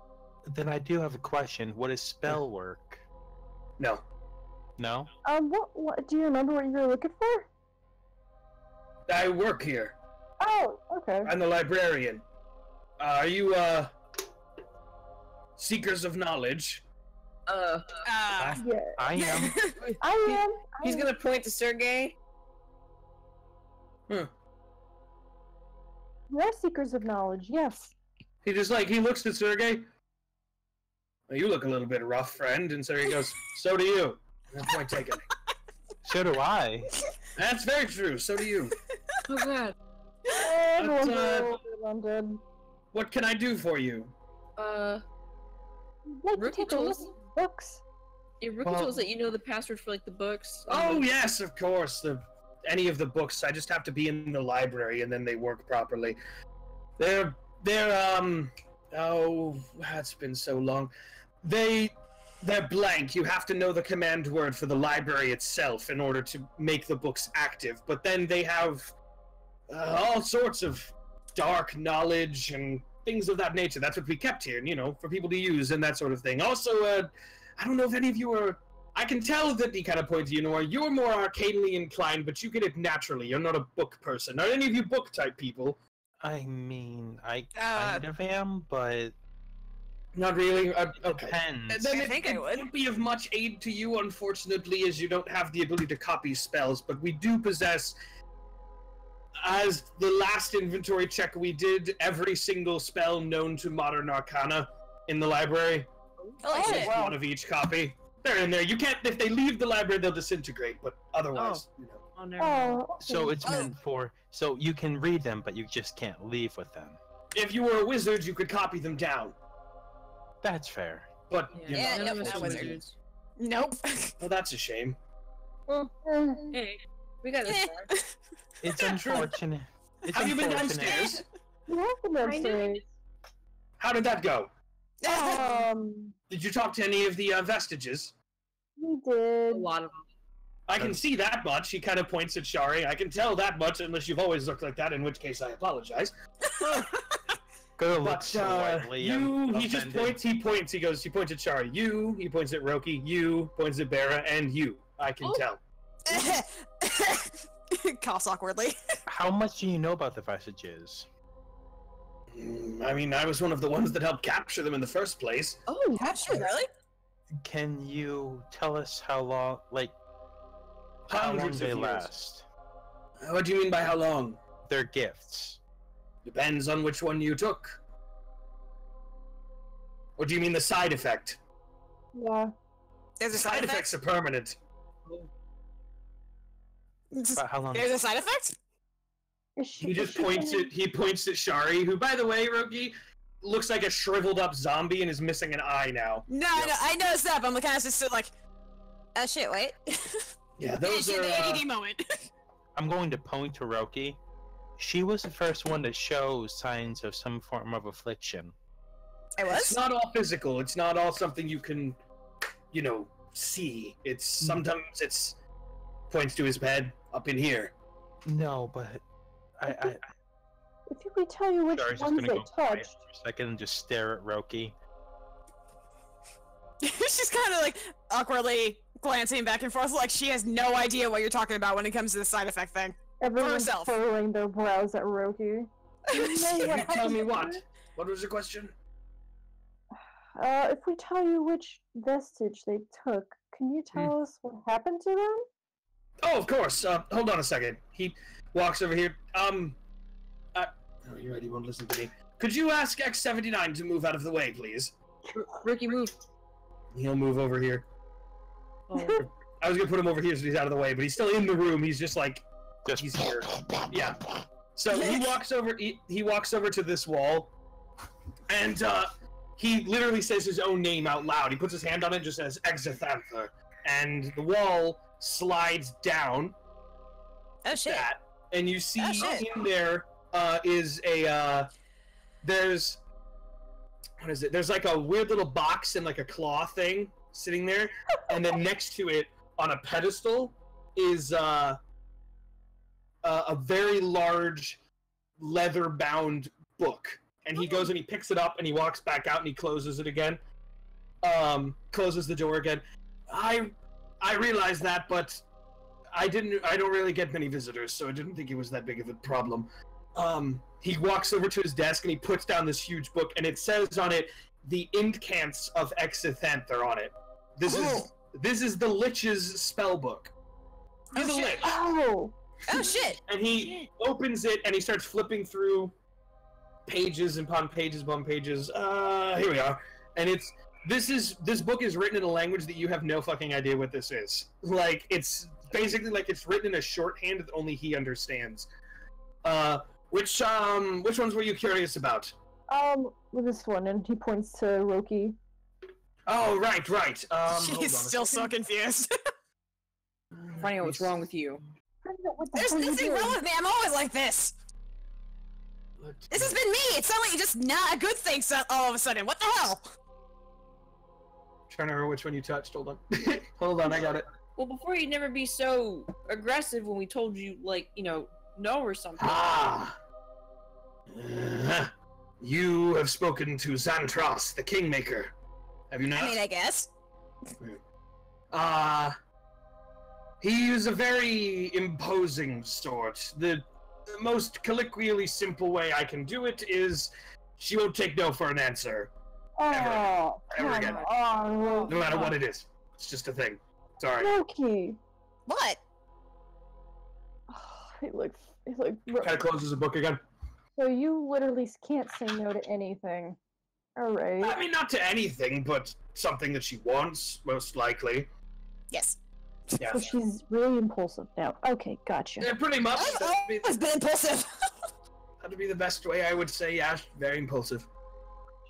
Then I do have a question. Would a spell work? No. No? What do you remember what you were looking for? I work here. Oh, okay. I'm the librarian. Are you, seekers of knowledge? Yeah. I am. I am. He's gonna point to Sergey. Huh. We're seekers of knowledge, yes. He looks at Sergey. Well, you look a little bit rough, friend. And Sergey goes, so do you. And point taken. So do I. That's very true. So do you. Oh god. Everyone's But, a little bit undead. What can I do for you? I'd like to Rookie take a look tools? at books. Your rookie Well- told us that you know the password for like the books. Oh yes, of course. Any of the books. I just have to be in the library, and then they work properly. They're oh, it's been so long. They're blank. You have to know the command word for the library itself in order to make the books active. But then they have all sorts of dark knowledge and things of that nature. That's what we kept here, for people to use and that sort of thing. Also, I don't know if any of you are... I can tell that he kind of points to you, Nora. You're more arcanely inclined, but you get it naturally. You're not a book person. Are any of you book-type people? I mean, I kind of am, but Not really? Okay. depends. Then I think I would. won't be of much aid to you, unfortunately, as you don't have the ability to copy spells, but we do possess, as the last inventory check we did, every single spell known to modern arcana in the library. Holy There's shit. wow. one of each copy. They're in there. You can't, if they leave the library, they'll disintegrate, but otherwise, Oh, never mind. Oh, So it's meant for... So you can read them, but you just can't leave with them. If you were a wizard, you could copy them down. That's fair. But, Yeah, none yeah, of us that are was wizards. Nope. well, that's a shame. Hey, we got this far. It's unfortunate. It's Have you been unfortunate. downstairs? you have to downstairs. How did that go? Um, Did you talk to any of the vestiges? we A did. lot of them. I can see that much. He kind of points at Shari. I can tell that much, unless you've always looked like that, in which case I apologize. Go look But slightly he just offended. points, he points at Shari. You, he points at Roki. You, points at Bera, and you. I can Oh. tell. Coughs awkwardly. How much do you know about the vestiges? I mean, I was one of the ones that helped capture them in the first place. Oh, Capture, really? Can you tell us how long, how long Hundreds of they years. last? What do you mean by how long? Their gifts. Depends on which one you took. Or do you mean the side effect? Yeah. There's a Side side effects effect? are permanent. About how long? There's a side effect? Is she, He is just she points gonna- at Shari, who, by the way, Roki, looks like a shriveled up zombie and is missing an eye now. No, no, I noticed that, but I'm kind of just like, oh shit, wait. Yeah, those Shit, are. the ADD moment. I'm going to point to Roki. She was the first one to show signs of some form of affliction. I It's was? not all physical. It's not all something you can, see. It's sometimes it's points to his head up in here. No, but I If we tell you which Shari's just ones gonna they go quiet touched, for a second and just stare at Roki. She's kind of like awkwardly glancing back and forth like she has no idea what you're talking about when it comes to the side effect thing. everyone's herself. furrowing their brows at Roki. Tell me what? What was the question? If we tell you which vestige they took, can you tell us what happened to them? Oh, of course. Hold on a second. He walks over here. Oh, you're right. He won't listen to me. Could you ask X79 to move out of the way, please? Ricky, move. He'll move over here. Oh. I was gonna put him over here so he's out of the way, but he's still in the room. He's just like, Just he's here. Yeah. So he walks over. He walks over to this wall, and he literally says his own name out loud. He puts his hand on it, and just says Exithanther, and the wall slides down. Oh shit. That, and you see Oh, shit. in there is a there's what is it? There's like a weird little box and like a claw thing sitting there, and then next to it on a pedestal is a very large leather-bound book. And he goes and he picks it up and he walks back out and he closes it again. Closes the door again. I realize that, but I don't really get many visitors, so I didn't think it was that big of a problem. He walks over to his desk and he puts down this huge book, and it says on it the Incants of Exithanther on it. This is the Lich's spell book. He's a Lich. Oh! Oh shit. And he opens it and he starts flipping through pages upon pages upon pages. Here we are. And this book is written in a language that you have no fucking idea what this is. Like, it's basically like it's written in a shorthand that only he understands. Which ones were you curious about? With this one, and he points to Roki. Oh, right. She's Hold on a still so second. confused. Finding out what's wrong with you. There's nothing wrong with me. I'm always like this. This has been me. It's suddenly just not a good thing all of a sudden. What the hell? Trying to remember which one you touched. Hold on. Hold on, I got it. Well, before you'd never be so aggressive when we told you, like, no or something. Ah. You have spoken to Xantros, the Kingmaker. Have you not? I mean, I guess. He is a very imposing sort. The most colloquially simple way I can do it is she won't take no for an answer. Oh, Ever again. come on, No matter what it is. It's just a thing. Sorry. Roki. What? He looks. Kind of closes the book again. So you literally can't say no to anything. Alright. I mean, not to anything, but something that she wants, most likely. Yes. Yeah. So she's really impulsive now. Okay, gotcha. Yeah, pretty much. I've always been impulsive. That'd be the best way, I would say. Yeah, very impulsive.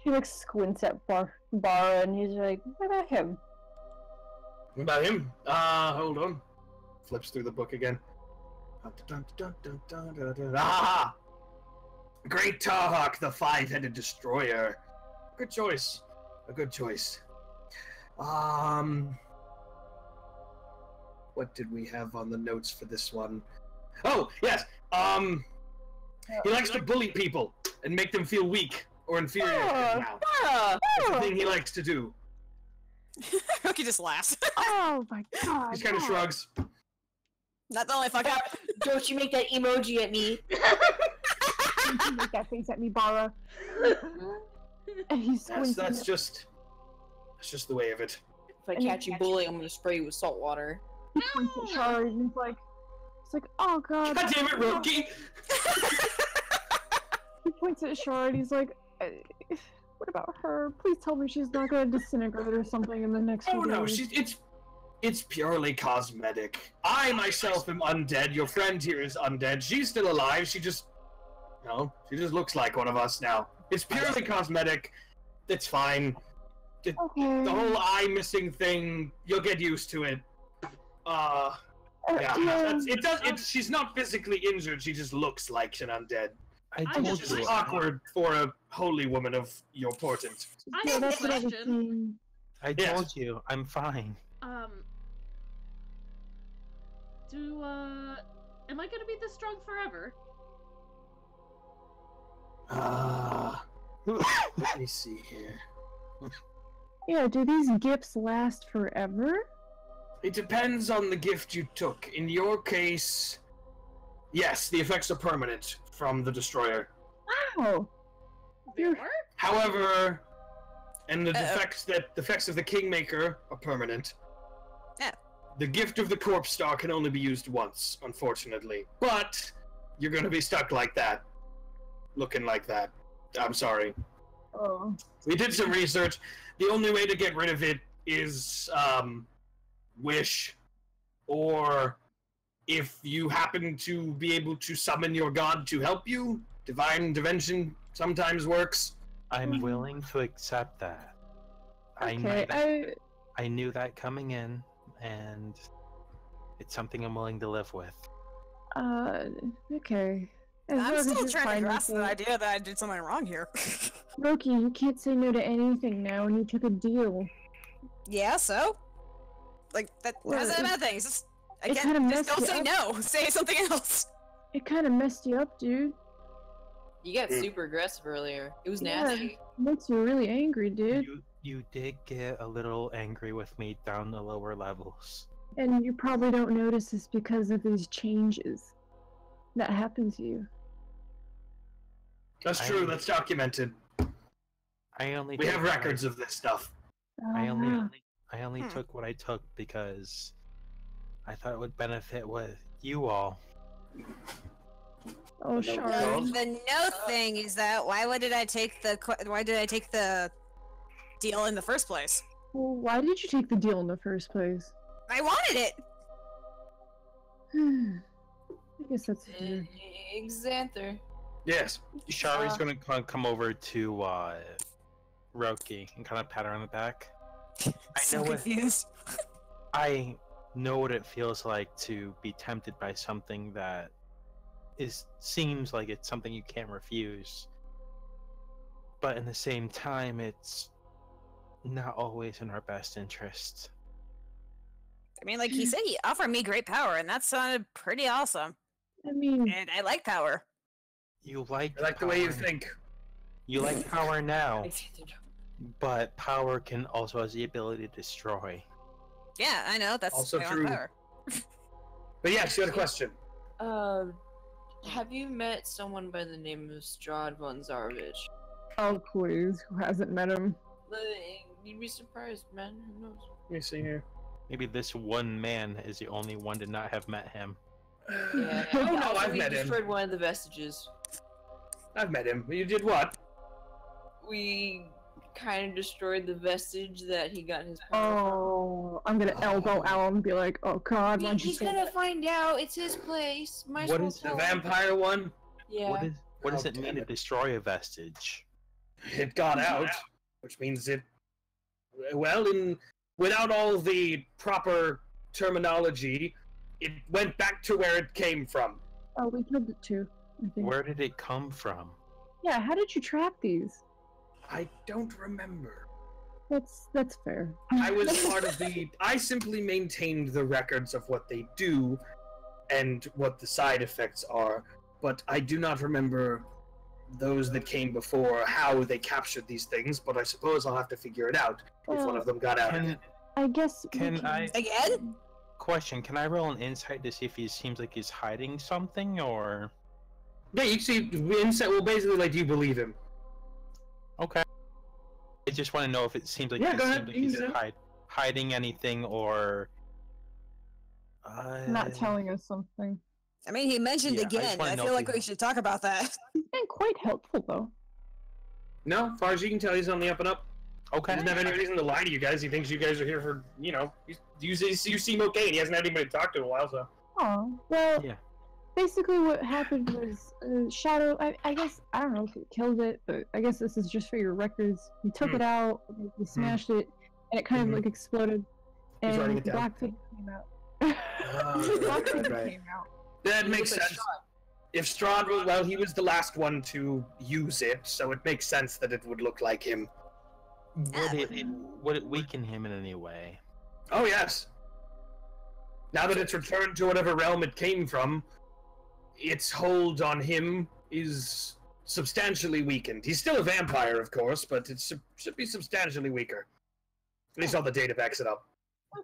She like squints at Bara and he's like, what about him? What about him? Hold on. Flips through the book again. Ah! Great Tahawk, the five-headed destroyer. Good choice. A good choice. What did we have on the notes for this one? Oh, yes. He likes to bully people and make them feel weak or inferior now. That's the thing he likes to do. Rookie just laughs. Oh my god. He kind of shrugs. Not the only fuck up. Don't you make that emoji at me. You make that face at me, Bara. And he's squinting. That's just the way of it. If I catch you bullying, I'm gonna spray you with salt water. He points at Shari and he's like, oh god. God damn it, Roki! He points at Shari and he's like, what about her? Please tell me she's not gonna disintegrate or something in the next few Oh no, days. it's purely cosmetic. I myself am undead. Your friend here is undead. She's still alive. She just looks like one of us now. It's purely cosmetic. It's fine. The whole eye missing thing, you'll get used to it. She's not physically injured. She just looks like an undead. I It's told just you. awkward for a holy woman of your portent. I Yeah, have a that's what I was question. saying. I Yes. told you. I'm fine. Am I gonna be this strong forever? Let me see here. Yeah, do these gifts last forever? It depends on the gift you took. In your case, yes, the effects are permanent from the destroyer. Oh. They You're- are? However, and the effects of the Kingmaker are permanent. Yeah. The gift of the corpse star can only be used once, unfortunately. But you're gonna be stuck like that. Looking like that. I'm sorry. Oh. We did some research. The only way to get rid of it is wish, or if you happen to be able to summon your god to help you, divine intervention sometimes works. I'm willing to accept that. Okay, I knew that coming in, and it's something I'm willing to live with. Okay. As long I'm as still you're trying fine to with grasp the it. idea that I did something wrong here. Loki, you can't say no to anything now, and you took a deal. Yeah, so? Like, that how's that Well, about things? Just, it again, kinda just don't messed say you no. Say something else. It kind of messed you up, dude. You got super aggressive earlier. It was Yeah, nasty. it makes you really angry, dude. You did get a little angry with me down the lower levels. And you probably don't notice this because of these changes that happen to you. That's true. That's documented. We We have records of this stuff. I Ah. only took what I took because I thought it would benefit with you all. Oh, No, Shari. The no thing is that why did I take the deal in the first place? Well, why did you take the deal in the first place? I wanted it. I guess that's fair. Xanther. Yes. Shari's gonna come over to Roki and kind of pat her on the back. So confused. I know what it feels like to be tempted by something that seems like it's something you can't refuse. But in the same time, it's not always in our best interest. I mean, like he said, he offered me great power, and that sounded pretty awesome. I mean, And I like power. You like I like the way you think. You like power now, but power can also has the ability to destroy. Yeah, I know. That's Also why I want true. power. But yes, you had a question. Have you met someone by the name of Strahd von Zarvich? oh please, who hasn't met him? You'd be surprised, man. Who knows? Let me see here. Maybe this one man is the only one to not have met him. Yeah. Oh no, Also, I've we met him. destroyed one of the vestiges. I've met him. You did what? We kind of destroyed the vestige that he got his power Oh, I'm gonna elbow Alan and be like, oh god, from. why don't you He's say gonna that? find out. It's his place. Might as What well is The tell him. vampire one? Yeah. What does Oh, it mean damn to it. destroy a vestige? It got out, which means it. Well, without all the proper terminology, it went back to where it came from. Oh, we killed it too, I think. Where did it come from? Yeah, how did you trap these? I don't remember. That's fair. I was part of the. I simply maintained the records of what they do and what the side effects are, but I do not remember those that came before, how they captured these things, but I suppose I'll have to figure it out if one of them got out. I guess we Can I Again? question? Can I roll an insight to see if he seems like he's hiding something, or? Yeah, you see, insight. Well, basically, like, do you believe him? Okay. I just want to know if it seems like Yeah, he go seems ahead, like you he's can say. hiding anything, or. not telling us something. I mean, he mentioned Yeah, I just again. wanna I know feel if like he- we should talk about that. He's been quite helpful though. No, as far as you can tell, he's on the up and up. Okay. He doesn't have any reason to lie to you guys. He thinks you guys are here for, you seem okay, and he hasn't had anybody to talk to in a while, so. Oh, well, Yeah. basically what happened was Shadow, I guess, I don't know if he killed it, but I guess this is just for your records. He took it out, he smashed it, and it kind of like exploded, He's writing and it down. Blackfig came out. Blackfig Blackfig came out. That makes sense. If Strahd was, well, he was the last one to use it, so it makes sense that it would look like him. Would it weaken him in any way? Oh, yes. Now that it's returned to whatever realm it came from, its hold on him is substantially weakened. He's still a vampire, of course, but it should be substantially weaker. At least all the data backs it up.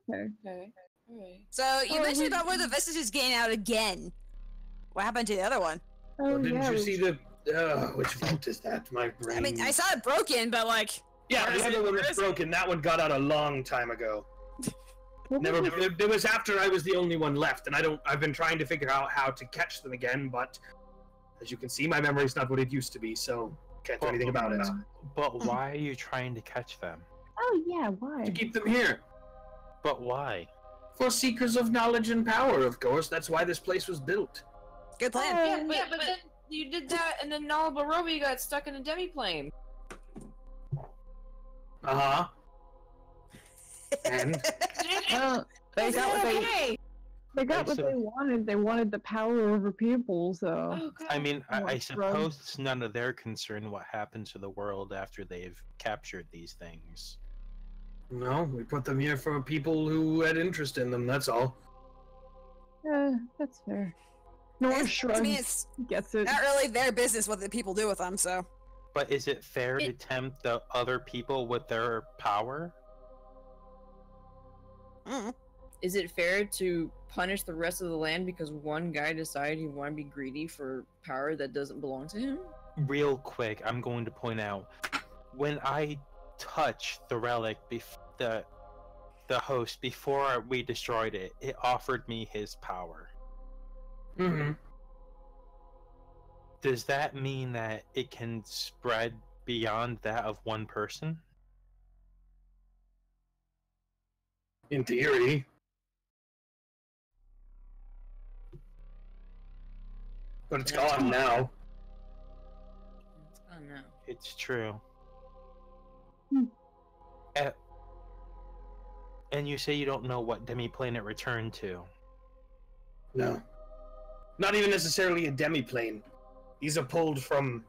Okay. Okay. Alright. So you Oh, mentioned we- about where the vestiges gain out again. What happened to the other one? Oh, Didn't yeah, you see the... which vault is that? My brain... I mean, I saw it broken, but like, Yeah, where the is other it? one Where that's is it? broken. That one got out a long time ago. what Never. was it? It was after I was the only one left, and I've been trying to figure out how to catch them again, but as you can see, my memory's not what it used to be, so can't do anything about it. But why are you trying to catch them? Oh yeah, why? To keep them here. But why? For seekers of knowledge and power, of course. That's why this place was built. Good plan. But then you did that, and then Nala Barobi got stuck in a demiplane. Uh-huh. And? Well, they got what they wanted. They wanted the power over people, so... Oh, God. I mean, I What's suppose it's none of their concern what happens to the world after they've captured these things. No, we put them here for people who had interest in them, that's all. Yeah, that's fair. Nora I shrugs, mean, it's gets it. not really their business what the people do with them, so. But is it fair to tempt the other people with their power? Mm. Is it fair to punish the rest of the land because one guy decided he wanted to be greedy for power that doesn't belong to him? Real quick, I'm going to point out, when I touched the relic, the host, before we destroyed it, it offered me his power. Mm-hmm. Does that mean that it can spread beyond that of one person? In theory. But it's gone now. It's gone now. It's true. Hmm. And you say you don't know what demiplane it returned to. No. Not even necessarily a demiplane. These are pulled from...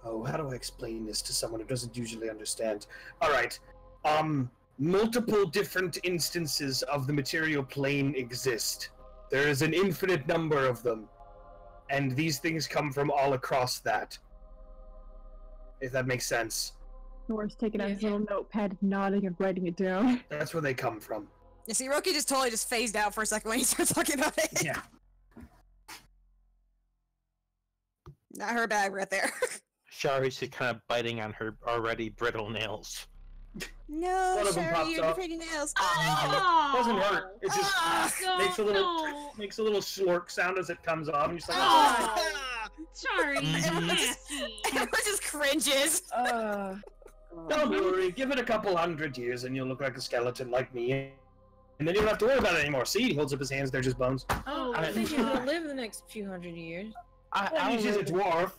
Oh, how do I explain this to someone who doesn't usually understand? Alright. Multiple different instances of the material plane exist. There is an infinite number of them. And these things come from all across that. If that makes sense. Nora's taking out his little notepad, nodding and writing it down. That's where they come from. You see, Roki just totally just phased out for a second when he started talking about it. Yeah. Not her bag right there. Shari's just kind of biting on her already brittle nails. No, One of them Shari, pops you're up. pretty nails. Oh, Doesn't hurt. It just No, makes a little no. makes a little slurk sound as it comes off, and you're just like, Oh. Sorry, Mhm. nasty. Everyone just cringes. don't worry, give it a couple 100 years, and you'll look like a skeleton like me, and then you don't have to worry about it anymore. See, he holds up his hands; they're just bones. Oh, I- I think he's gonna live the next few hundred years. Well, he's just a dwarf.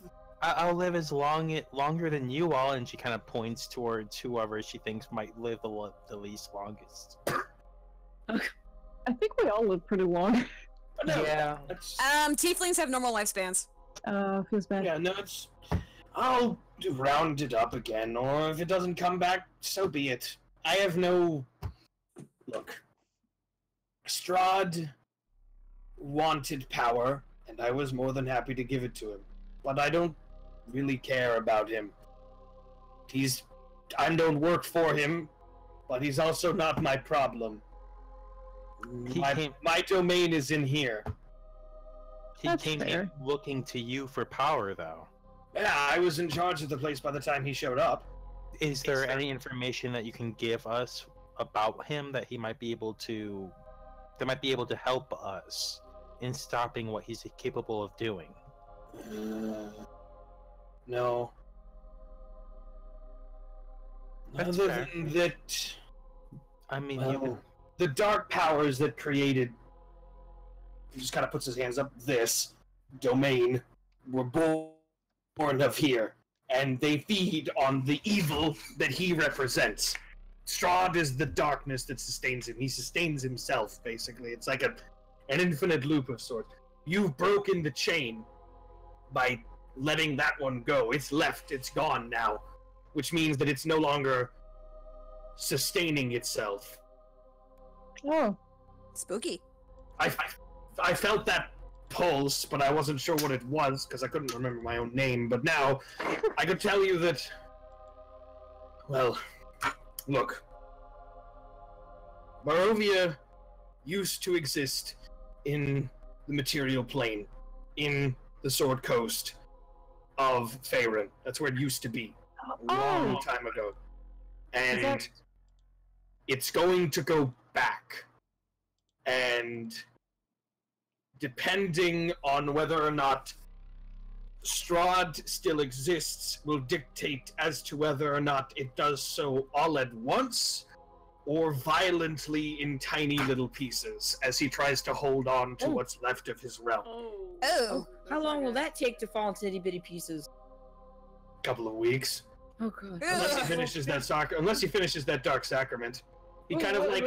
I'll live longer than you all, and she kind of points towards whoever she thinks might live the least longest. I think we all live pretty long. But no, Yeah. that's, Tieflings have normal lifespans. Feels bad. yeah, no, it's. I'll round it up again, or if it doesn't come back, so be it. I have no. Look, Strahd wanted power, and I was more than happy to give it to him. But I don't really care about him. I don't work for him, but he's also not my problem. My domain is in here. He That's came fair. in looking to you for power, though. Yeah, I was in charge of the place by the time he showed up. Is there any information that you can give us about him that he might be able to, help us in stopping what he's capable of doing? No. That's Other fair. than that, I mean, well, the dark powers that created. He just kind of puts his hands up. This domain were born of here, and they feed on the evil that he represents. Strahd is the darkness that sustains him. He sustains himself, basically. It's like an infinite loop of sorts. You've broken the chain by letting that one go. It's left. It's gone now, which means that it's no longer sustaining itself. Oh, Spooky. I felt that pulse, but I wasn't sure what it was because I couldn't remember my own name. But now, I could tell you that. Well, look, Barovia used to exist in the material plane, in the Sword Coast of Faerun. That's where it used to be, a long time ago, and it's going to go back. And depending on whether or not Strahd still exists will dictate as to whether or not it does so all at once or violently in tiny little pieces as he tries to hold on to what's left of his realm. Oh. How long will that take to fall into itty bitty pieces? Couple of weeks. Oh god. Unless he finishes that dark sacrament. He kind of like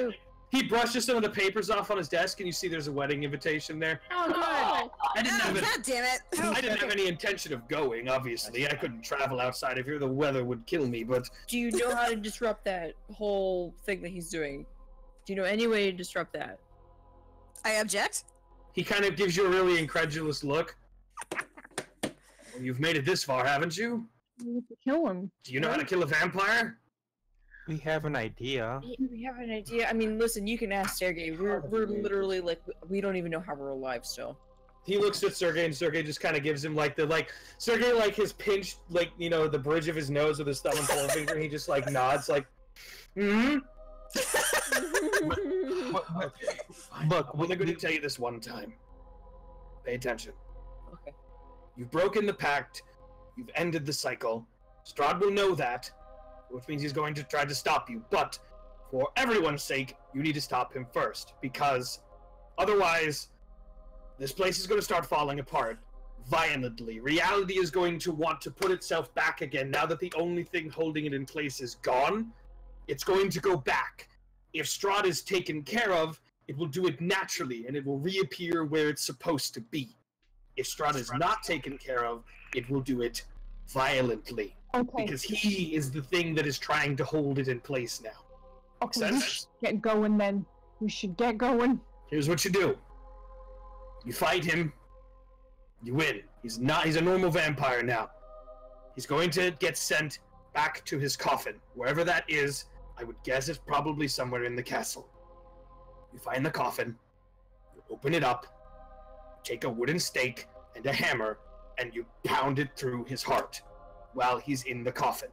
he brushes some of the papers off on his desk, and you see there's a wedding invitation there. Oh god. I didn't have God damn it! I didn't have any intention of going. Obviously, I couldn't travel outside of here. The weather would kill me. But Do you know how to disrupt that whole thing that he's doing? Do you know any way to disrupt that? I object. he kind of gives you a really incredulous look. Well, you've made it this far, haven't you? We need to kill him. Do you know how to kill a vampire? We have an idea. We have an idea. I mean, listen, you can ask Sergey. We're literally like, we don't even know how we're alive still. He looks at Sergey, and Sergey just kind of gives him Sergey his pinched the bridge of his nose with his thumb and forefinger. And he just nods hmm. Okay, fine. Look, I'm only going to tell you this one time. Pay attention. Okay. You've broken the pact. You've ended the cycle. Strahd will know that, which means he's going to try to stop you. But for everyone's sake, you need to stop him first, because otherwise, this place is going to start falling apart violently. Reality is going to want to put itself back again. Now that the only thing holding it in place is gone, it's going to go back. If Strahd is taken care of, it will do it naturally, and it will reappear where it's supposed to be. If Strahd is not taken care of, it will do it violently. Okay. Because he is the thing that is trying to hold it in place now. Okay, we Sense? should get going then. We should get going. Here's what you do. You fight him. You win. He's a normal vampire now. He's going to get sent back to his coffin. Wherever that is, I would guess it's probably somewhere in the castle. You find the coffin. You open it up. Take a wooden stake and a hammer, and you pound it through his heart while he's in the coffin.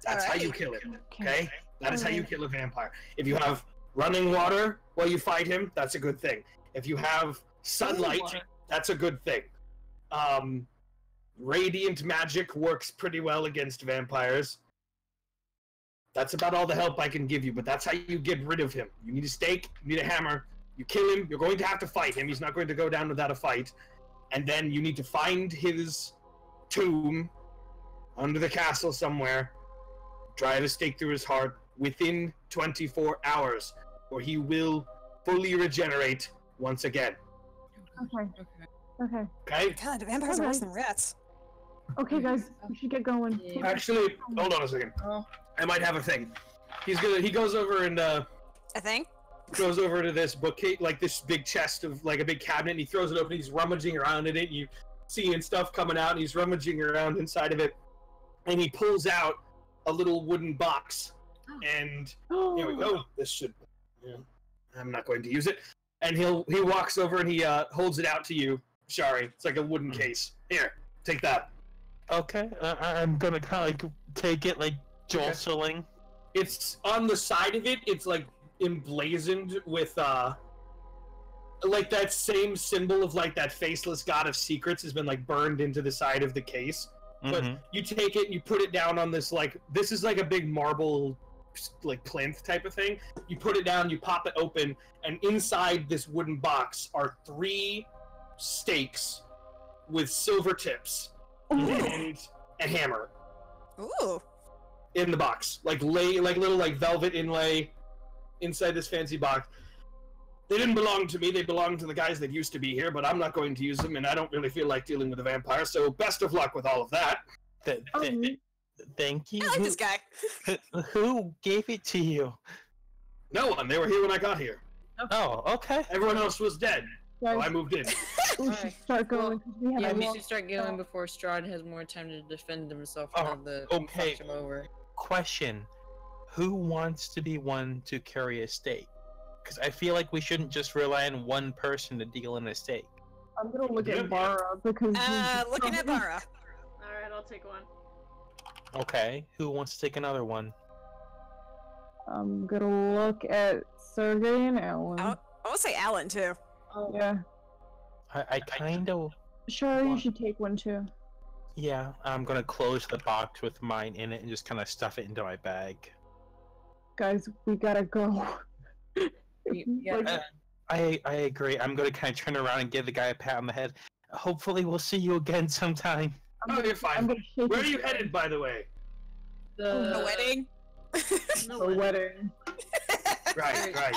That's how you kill him, okay? That is how you kill a vampire. If you have running water while you fight him, that's a good thing. If you have sunlight, that's a good thing. Radiant magic works pretty well against vampires. That's about all the help I can give you, but that's how you get rid of him. You need a stake, you need a hammer, you kill him, you're going to have to fight him, he's not going to go down without a fight. And then you need to find his tomb under the castle somewhere, drive a stake through his heart within 24 hours, or he will fully regenerate once again. Okay. Okay. Okay? God, the vampires are worse than rats. Okay, guys, we should get going. Yeah. Actually, hold on a second. Oh. I might have a thing. He goes over and A thing? goes over to this bookcase, like this big chest of a big cabinet, and he throws it open. He's rummaging around in it. You seeing stuff coming out, and he's rummaging around inside of it, and he pulls out a little wooden box. And here we go. This should. Yeah, I'm not going to use it. And he walks over and he holds it out to you. Sorry, it's like a wooden case. Here, take that. Okay, I'm gonna kind of take it, jostling. It's on the side of it. It's emblazoned with that same symbol of that faceless god of secrets has been burned into the side of the case. But you take it and you put it down on this this is a big marble plinth type of thing. You put it down, you pop it open, and inside this wooden box are 3 stakes with silver tips and a hammer. Ooh. In the box, little velvet inlay inside this fancy box. They didn't belong to me. They belong to the guys that used to be here, but I'm not going to use them, and I don't really feel like dealing with a vampire. So best of luck with all of that. Thank you. I like this guy. Who gave it to you? No one. They were here when I got here. Oh, okay. Everyone else was dead. So I moved in. We should start going. We have Yeah, a we long- should start going before Strahd has more time to defend himself Oh, and have the okay. fuck him over. Question: who wants to be one to carry a stake? Because I feel like we shouldn't just rely on one person to deal in a stake. I'm gonna look at Bara because. Looking at Bara. Alright, I'll take one. Okay, who wants to take another one? I'm gonna look at Sergey and Alan. I want to say Alan too. Yeah. I kind of Sure, you should take one too. Yeah, I'm gonna close the box with mine in it and just kind of stuff it into my bag. Guys, we gotta go. Yeah. Like, I agree. I'm gonna kind of turn around and give the guy a pat on the head. Hopefully, we'll see you again sometime. Oh, you're fine. shake Where are his you hand. headed, by the way? The wedding. No The wedding. Right.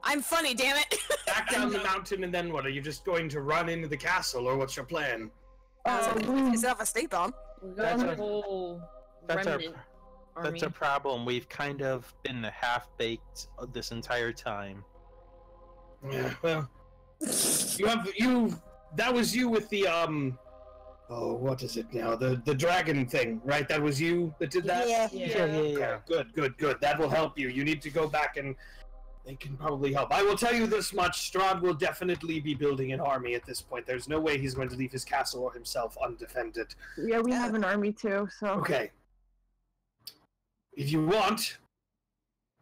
I'm funny, damn it. Back down the mountain, and then what? Are you just going to run into the castle, or what's your plan? Yourself a state bomb. We got That's a our- whole That's our remnant army. that's a problem. We've kind of been half-baked this entire time. Yeah, well, that was you with the oh, what is it now? The dragon thing, right? That was you that did that? Yeah. Okay, good. That will help you. You need to go back and they can probably help. I will tell you this much, Strahd will definitely be building an army at this point. There's no way he's going to leave his castle or himself undefended. Yeah, we have an army too, so. Okay. If you want,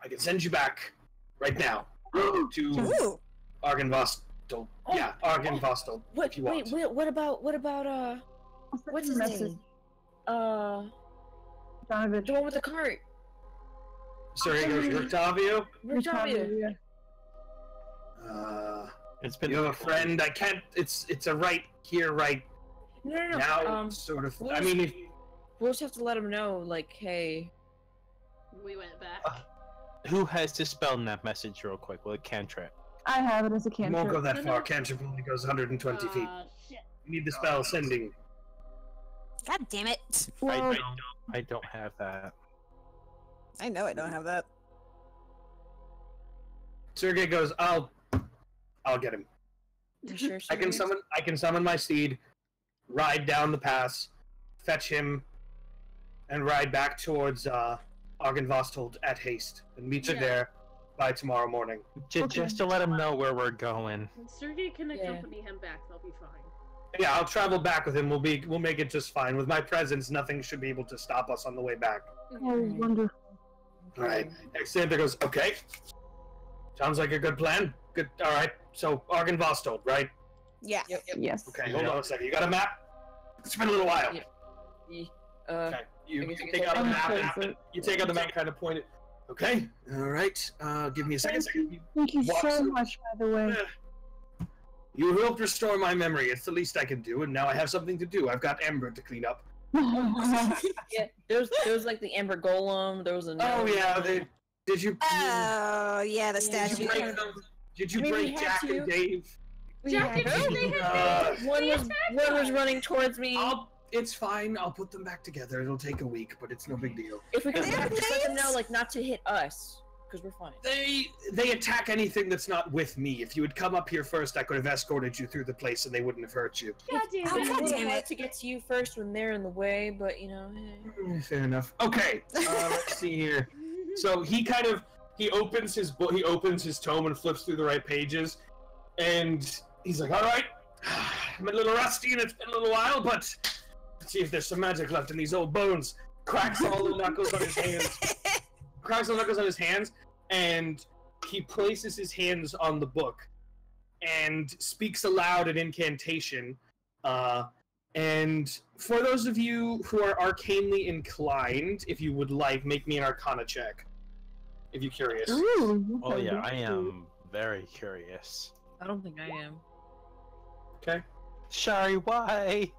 I can send you back right now to Ooh. Argynvostel. Yeah, Argynvostel. What? If you want. Wait. What about? What's his name? Donovan. The one with the cart. Sorry, Octavio. Octavio. It's been You have a friend. I can't. It's a right here, right No. now, sort of. we'll I mean, if, We'll just have to let him know, like, hey. We went back. Who has dispelled that message real quick with a cantrip? I have it as a you won't go cantrip. that far. Cantrip only goes 120 feet. Shit. You need the spell sending. God damn it. Well, I don't have that. I know I don't have that. Sergey goes, I'll get him. You sure, I can summon my steed, ride down the pass, fetch him, and ride back towards Argynvostel at haste, and meet you Yeah. there by tomorrow morning. Just to let him know where we're going. And Sergey can Yeah. accompany him back. They'll be fine. Yeah, I'll travel back with him. We'll make it just fine. With my presence, nothing should be able to stop us on the way back. oh, wonderful. All right. Xander goes, okay. Sounds like a good plan. Good. All right. So Argynvostel, right? Yeah. Yep. Yes. Okay. Hold on a second. You got a map? It's been a little while. Yeah. Okay. You I guess I take can out the take map. it. You take out the map, kind of point it. Okay. All right. Give me a second. Thank you Walk so through. much, by the way. You helped restore my memory. It's the least I can do, and now I have something to do. I've got Ember to clean up. Yeah. There was like the Amber Golem. There was a. Oh yeah. Did you? Oh, yeah, the Did statue. you break them? Did you I mean, we break had Jack to. and Dave? Jack and Yeah. Dave, they Uh, had One they was attacked one was us. running towards me. It's fine. I'll put them back together. It'll take a week, but it's no big deal. If we could They have just let them know, names? like, not to hit us, because we're fine. They attack anything that's not with me. If you had come up here first, I could have escorted you through the place, and they wouldn't have hurt you. God damn Oh, It's a God little damn hard it. to get to you first when they're in the way, but you know. Fair enough. Okay. Let's see here. So he opens his book. He opens his tome and flips through the right pages, and he's like, "All right, I'm a little rusty, and it's been a little while, but let's see if there's some magic left in these old bones." Cracks all the knuckles on his hands. Cracks all the knuckles on his hands, and he places his hands on the book, and speaks aloud an incantation. And for those of you who are arcanely inclined, if you would like, make me an Arcana check. If you're curious. Ooh, Oh yeah, I am very curious. I don't think I am. Okay. Sorry, why?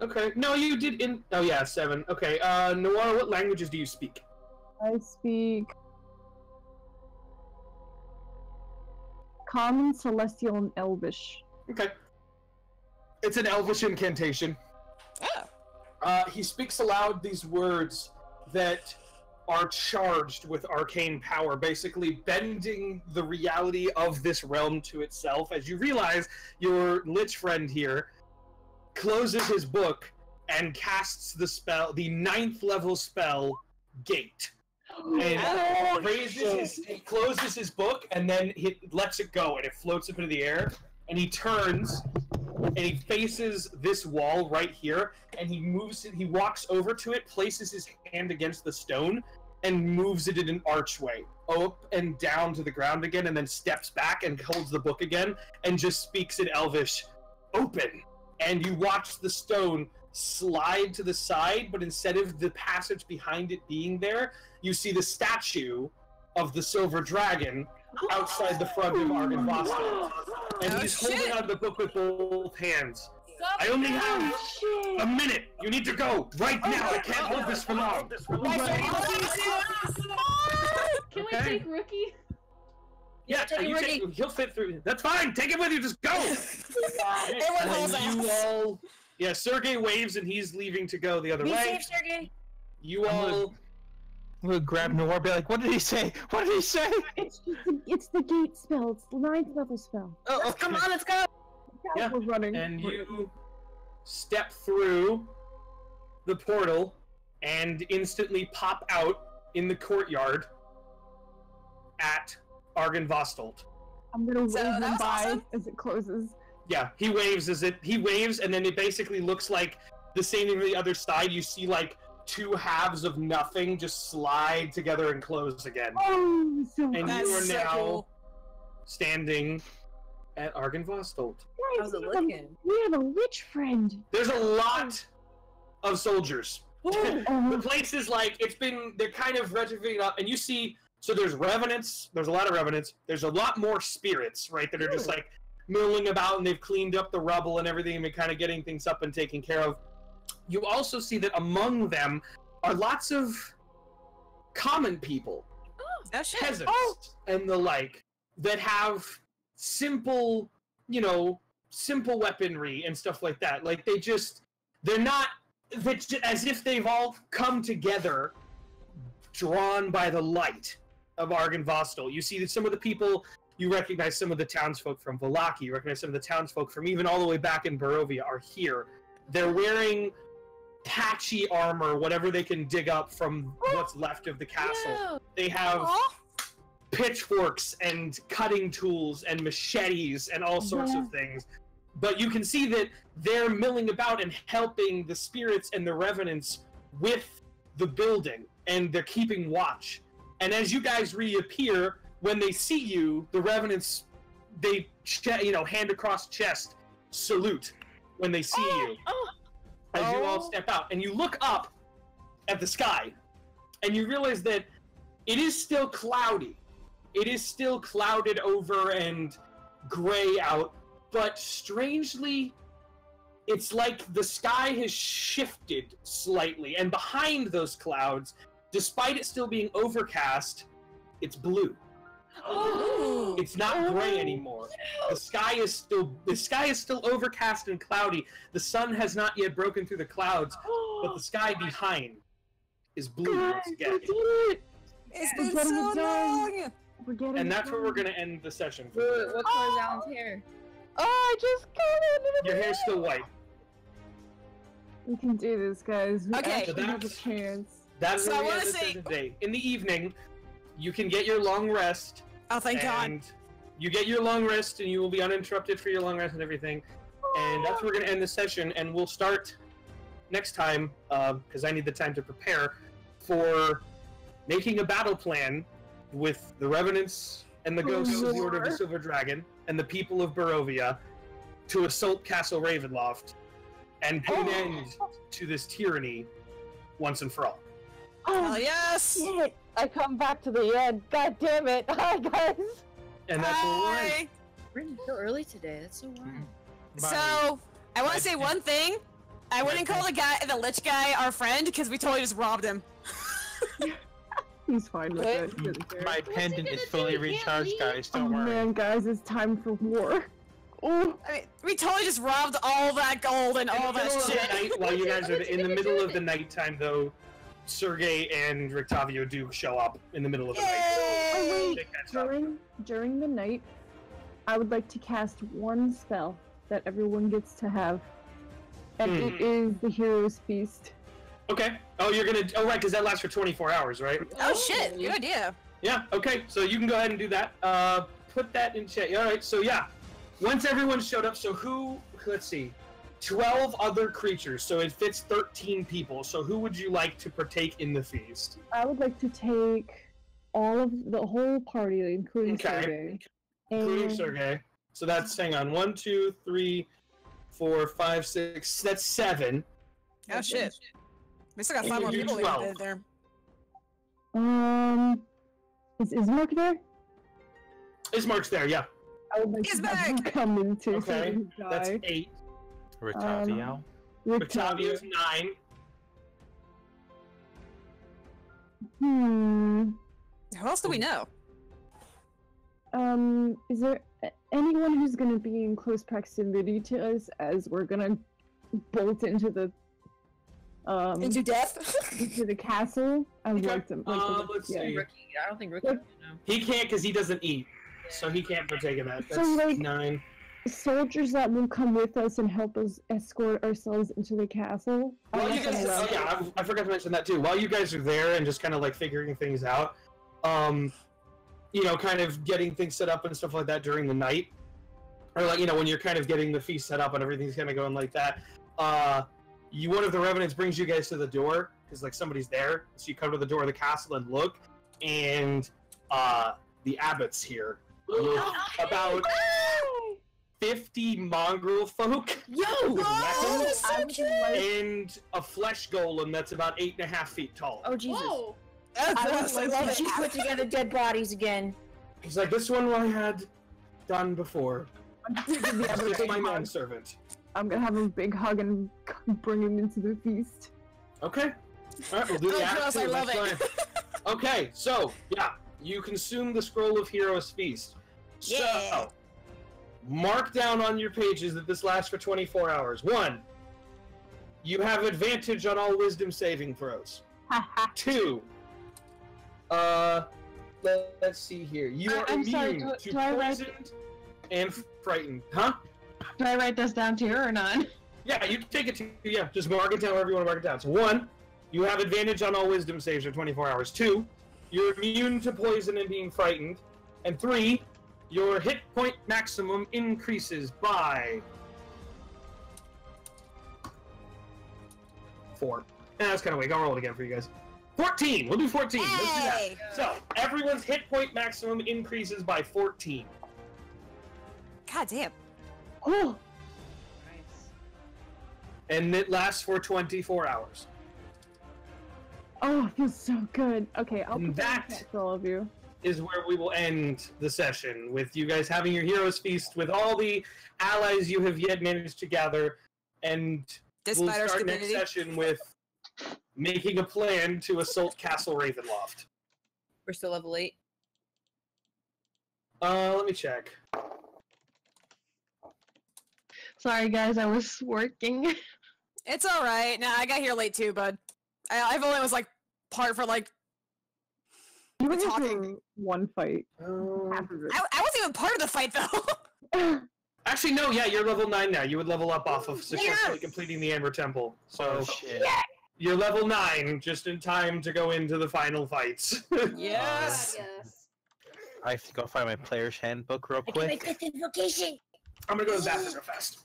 Okay. No, you did in. Oh yeah, 7. Okay. Noir, what languages do you speak? I speak Common, Celestial, and Elvish. Okay. It's an Elvish incantation. Oh. He speaks aloud these words that are charged with arcane power, basically bending the reality of this realm to itself. As you realize, your lich friend here closes his book and casts the spell, the 9th level spell, Gate. And he closes his book, and then he lets it go, and it floats up into the air, and he turns, and he faces this wall right here, and he moves it, he walks over to it, places his hand against the stone, and moves it in an archway, up and down to the ground again, and then steps back and holds the book again, and just speaks in Elvish, open, and you watch the stone slide to the side, but instead of the passage behind it being there, you see the statue of the silver dragon outside the front of Argynvosta. And he's holding out the book with both hands. I only have a minute. You need to go right now. I can't hold this for long. Can we take Rookie? Yeah, he'll fit through. That's fine. Take it with you. Just go. You all. Yeah, Sergey waves and he's leaving to go the other way. Be safe, Sergey. You all. I'm gonna grab Noor, be like, "What did he say? What did he say?" It's the gate spell. It's the 9th level spell. Oh, okay. Come on, let's go. Yeah. We're running. And you step through the portal and instantly pop out in the courtyard at Argynvostolt. I'm gonna wave them that was by awesome. as it closes. Yeah, he waves and then it basically looks like the same thing on the other side. You see like two halves of nothing just slide together and close again. Oh, so And nice. you are That's so now cool. standing at Argynvostolt. How's it looking? We have a witch friend. There's a lot of soldiers. Oh, The place is like, they're kind of retrofitting up, and you see, so there's revenants, there's a lot of revenants, there's a lot more spirits, right, that are just like milling about, and they've cleaned up the rubble and everything, and been kind of getting things up and taken care of. You also see that among them are lots of common people, Oh shit. peasants, and the like, that have simple, simple weaponry and stuff like that. Like, they're not, as if they've all come together, drawn by the light of Argynvostolt. You see that some of the people, you recognize some of the townsfolk from Vallaki, you recognize some of the townsfolk from even all the way back in Barovia are here. They're wearing patchy armor, whatever they can dig up from what's left of the castle. Yeah. They have Aw. pitchforks and cutting tools and machetes and all sorts of things. But you can see that they're milling about and helping the spirits and the revenants with the building, and they're keeping watch. And as you guys reappear, when they see you, the revenants, they, hand across chest, salute when they see you. As you all step out, and you look up at the sky, and you realize that it is still cloudy. It is still clouded over and gray out, but strangely, it's like the sky has shifted slightly, and behind those clouds, despite it still being overcast, it's blue. Ooh. It's not gray anymore. The sky is still overcast and cloudy. The sun has not yet broken through the clouds, but the sky behind is blue once again. we did it! It's We're been getting so it done. long. We're getting And it that's where we're done. gonna end the session. For What today. color is Alan's hair? Oh, I just got it! Your hair's still white. We can do this, guys. We Okay. actually have a That's- chance. That's So where I we wanna end the say- session today. In the evening, you can get your long rest. Oh, thank God. And you get your long rest, and you will be uninterrupted for your long rest and everything. And that's where we're gonna end the session, and we'll start next time, because I need the time to prepare for making a battle plan with the Revenants and the Ghosts of the Order of the Silver Dragon and the people of Barovia to assault Castle Ravenloft and put an end to this tyranny once and for all. Oh yes. Shit! I come back to the end. God damn it! Hi, guys. And that's where we'll end. Bye. We're in so early today. That's so wild. So I want Bye. to say one thing. I wouldn't call the lich guy, our friend, because we totally just robbed him. He's fine with What? it. He doesn't care. My pendant is fully do? He can't recharged, leave. guys. Oh Don't worry. man, guys, it's time for war. Oh, I mean, we totally just robbed all that gold and all In the that middle of the shit. night, while you guys are in the middle of the nighttime, though, Sergey and Rictavio do show up in the middle of the night. Yay! They catch up. during the night, I would like to cast one spell that everyone gets to have, and it is the Hero's Feast. Okay. Oh, you're gonna. Oh, right, because that lasts for 24 hours, right? Oh shit! Good idea. Yeah. Okay. So you can go ahead and do that. Put that in chat. All right. So yeah, once everyone showed up, so who? Let's see. 12 other creatures, so it fits 13 people. So who would you like to partake in the feast? I would like to take all of the whole party, including Okay. Sergey. Including And Sergey. So that's, hang on, 1, 2, 3, 4, 5, 6. That's 7. Oh shit. We still got 5 more You people we 12. did there. Is Mark there? Ismark's there, yeah. I would like He's to have him back! come in too. so Okay, he can that's die. 8. Rictavio. Octavio's 9. Who else do we know? Is there anyone who's gonna be in close proximity to us as we're gonna bolt into the Into death? into the castle? I would Okay. like to. Let's see. Rookie, I don't think Rookie. Like- No. He can't because he doesn't eat, so he can't partake in that. So, That's like- 9. Soldiers that will come with us and help us escort ourselves into the castle. I Well, want you them guys, around. oh yeah, I forgot to mention that too. While you guys are there and just kind of like figuring things out, you know, kind of getting things set up and stuff like that during the night, or like, you know, when you're kind of getting the feast set up and everything's kind of going like that, one of the revenants brings you guys to the door because like somebody's there, so you come to the door of the castle and look, and the abbot's here with about 50 mongrel folk Yo! with Oh, weapons so cute! and a flesh golem that's about 8.5 feet tall. Oh Jesus! Whoa! That's I awesome. would I like love She it. put together dead bodies again. He's like, this one I had done before. I'm just gonna give the other It's big my hug. manservant. I'm gonna have a big hug and bring him into the feast. Okay. Alright, we'll do Oh, the act gross, two I love next it. time. Okay, so, yeah, you consume the Scroll of Heroes Feast. Yeah. So, mark down on your pages that this lasts for 24 hours. 1, you have advantage on all wisdom saving throws. 2, let's see here. You are I'm sorry, immune do to I write- poisoned and frightened. Huh? Do I write this down too or not? Yeah, you can take it to, yeah, just mark it down wherever you want to mark it down. So 1, you have advantage on all wisdom saves for 24 hours. 2, you're immune to poison and being frightened. And 3, your hit point maximum increases by 4. That's kind of weak. I'll roll it again for you guys. 14! We'll do 14. Let's do Hey! that. So, everyone's hit point maximum increases by 14. God damn. Oh, Nice. And it lasts for 24 hours. oh, it feels so good. Okay, I'll And put that that- for all of you. Is where we will end the session, with you guys having your heroes feast with all the allies you have yet managed to gather, and we'll Despite our start next stupidity. session with making a plan to assault Castle Ravenloft. We're still level 8. Let me check. Sorry guys, I was working. It's alright. Nah, I got here late too, bud. I've only was like part for like You were We're here talking. for one fight. Half of it. I wasn't even part of the fight though. Actually, no, yeah, you're level 9 now. You would level up off of successfully Yes! completing the Amber Temple. So, Oh shit. you're level 9, just in time to go into the final fights. Yes. Yes. I have to go find my player's handbook real I get my quick. 5th invocation. I'm gonna go to the bathroom real fast.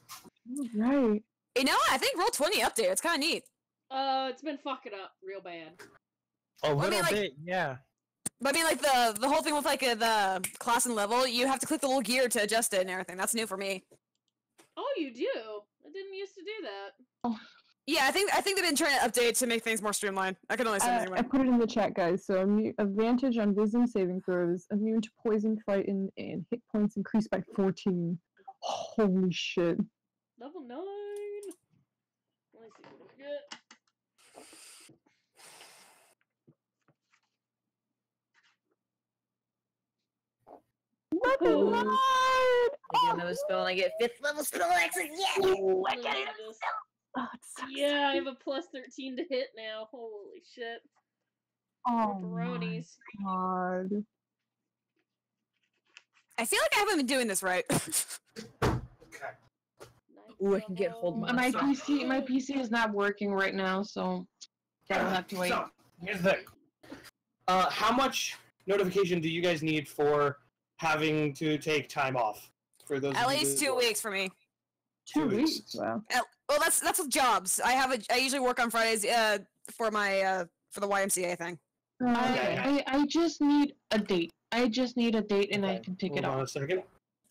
Right. You know what? I think Roll20 update. It's kind of neat. It's been fucking up real bad. A mean, little like- bit, yeah. But I mean, like the whole thing with like the class and level, you have to click the little gear to adjust it and everything. That's new for me. Oh, you do? I didn't used to do that. Yeah, I think they've been trying to update to make things more streamlined. I can only say anyway. I put it in the chat, guys. So advantage on wisdom saving throws, immune to poison, frightened, and hit points increased by 14. Holy shit. Level 9. Let me see what I get. Level Ooh. 9! I get another spell and I get 5th level spell access. Yeah! Oh, I Look get at it. this. Oh, it's so Yeah, I have a plus 13 to hit now. Holy shit. Oh my Pepperonis. god. I feel like I haven't been doing this right. Okay. Ooh, I can get hold of My PC is not working right now, so that'll have to wait. So, here's the thing. How much notification do you guys need for having to take time off? For those At of you least that 2 work? weeks for me. 2 2 weeks. weeks. Wow. Well, that's with jobs. I usually work on Fridays for my for the YMCA thing. Okay. I just need a date. I just need a date and I Okay, can take it hold on off. a second.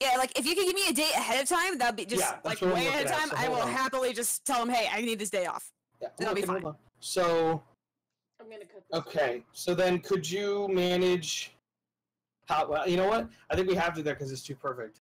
Yeah, like if you can give me a date ahead of time, that'd be just Yeah, that's like what I'm way ahead of looking at, time. so I will hold on. happily just tell him, hey, I need this day off. Yeah, That'll be okay, fine. hold on. So, I'm gonna cut this. okay, so then could you manage? How? Well, you know what? I think we have to there because it's too perfect.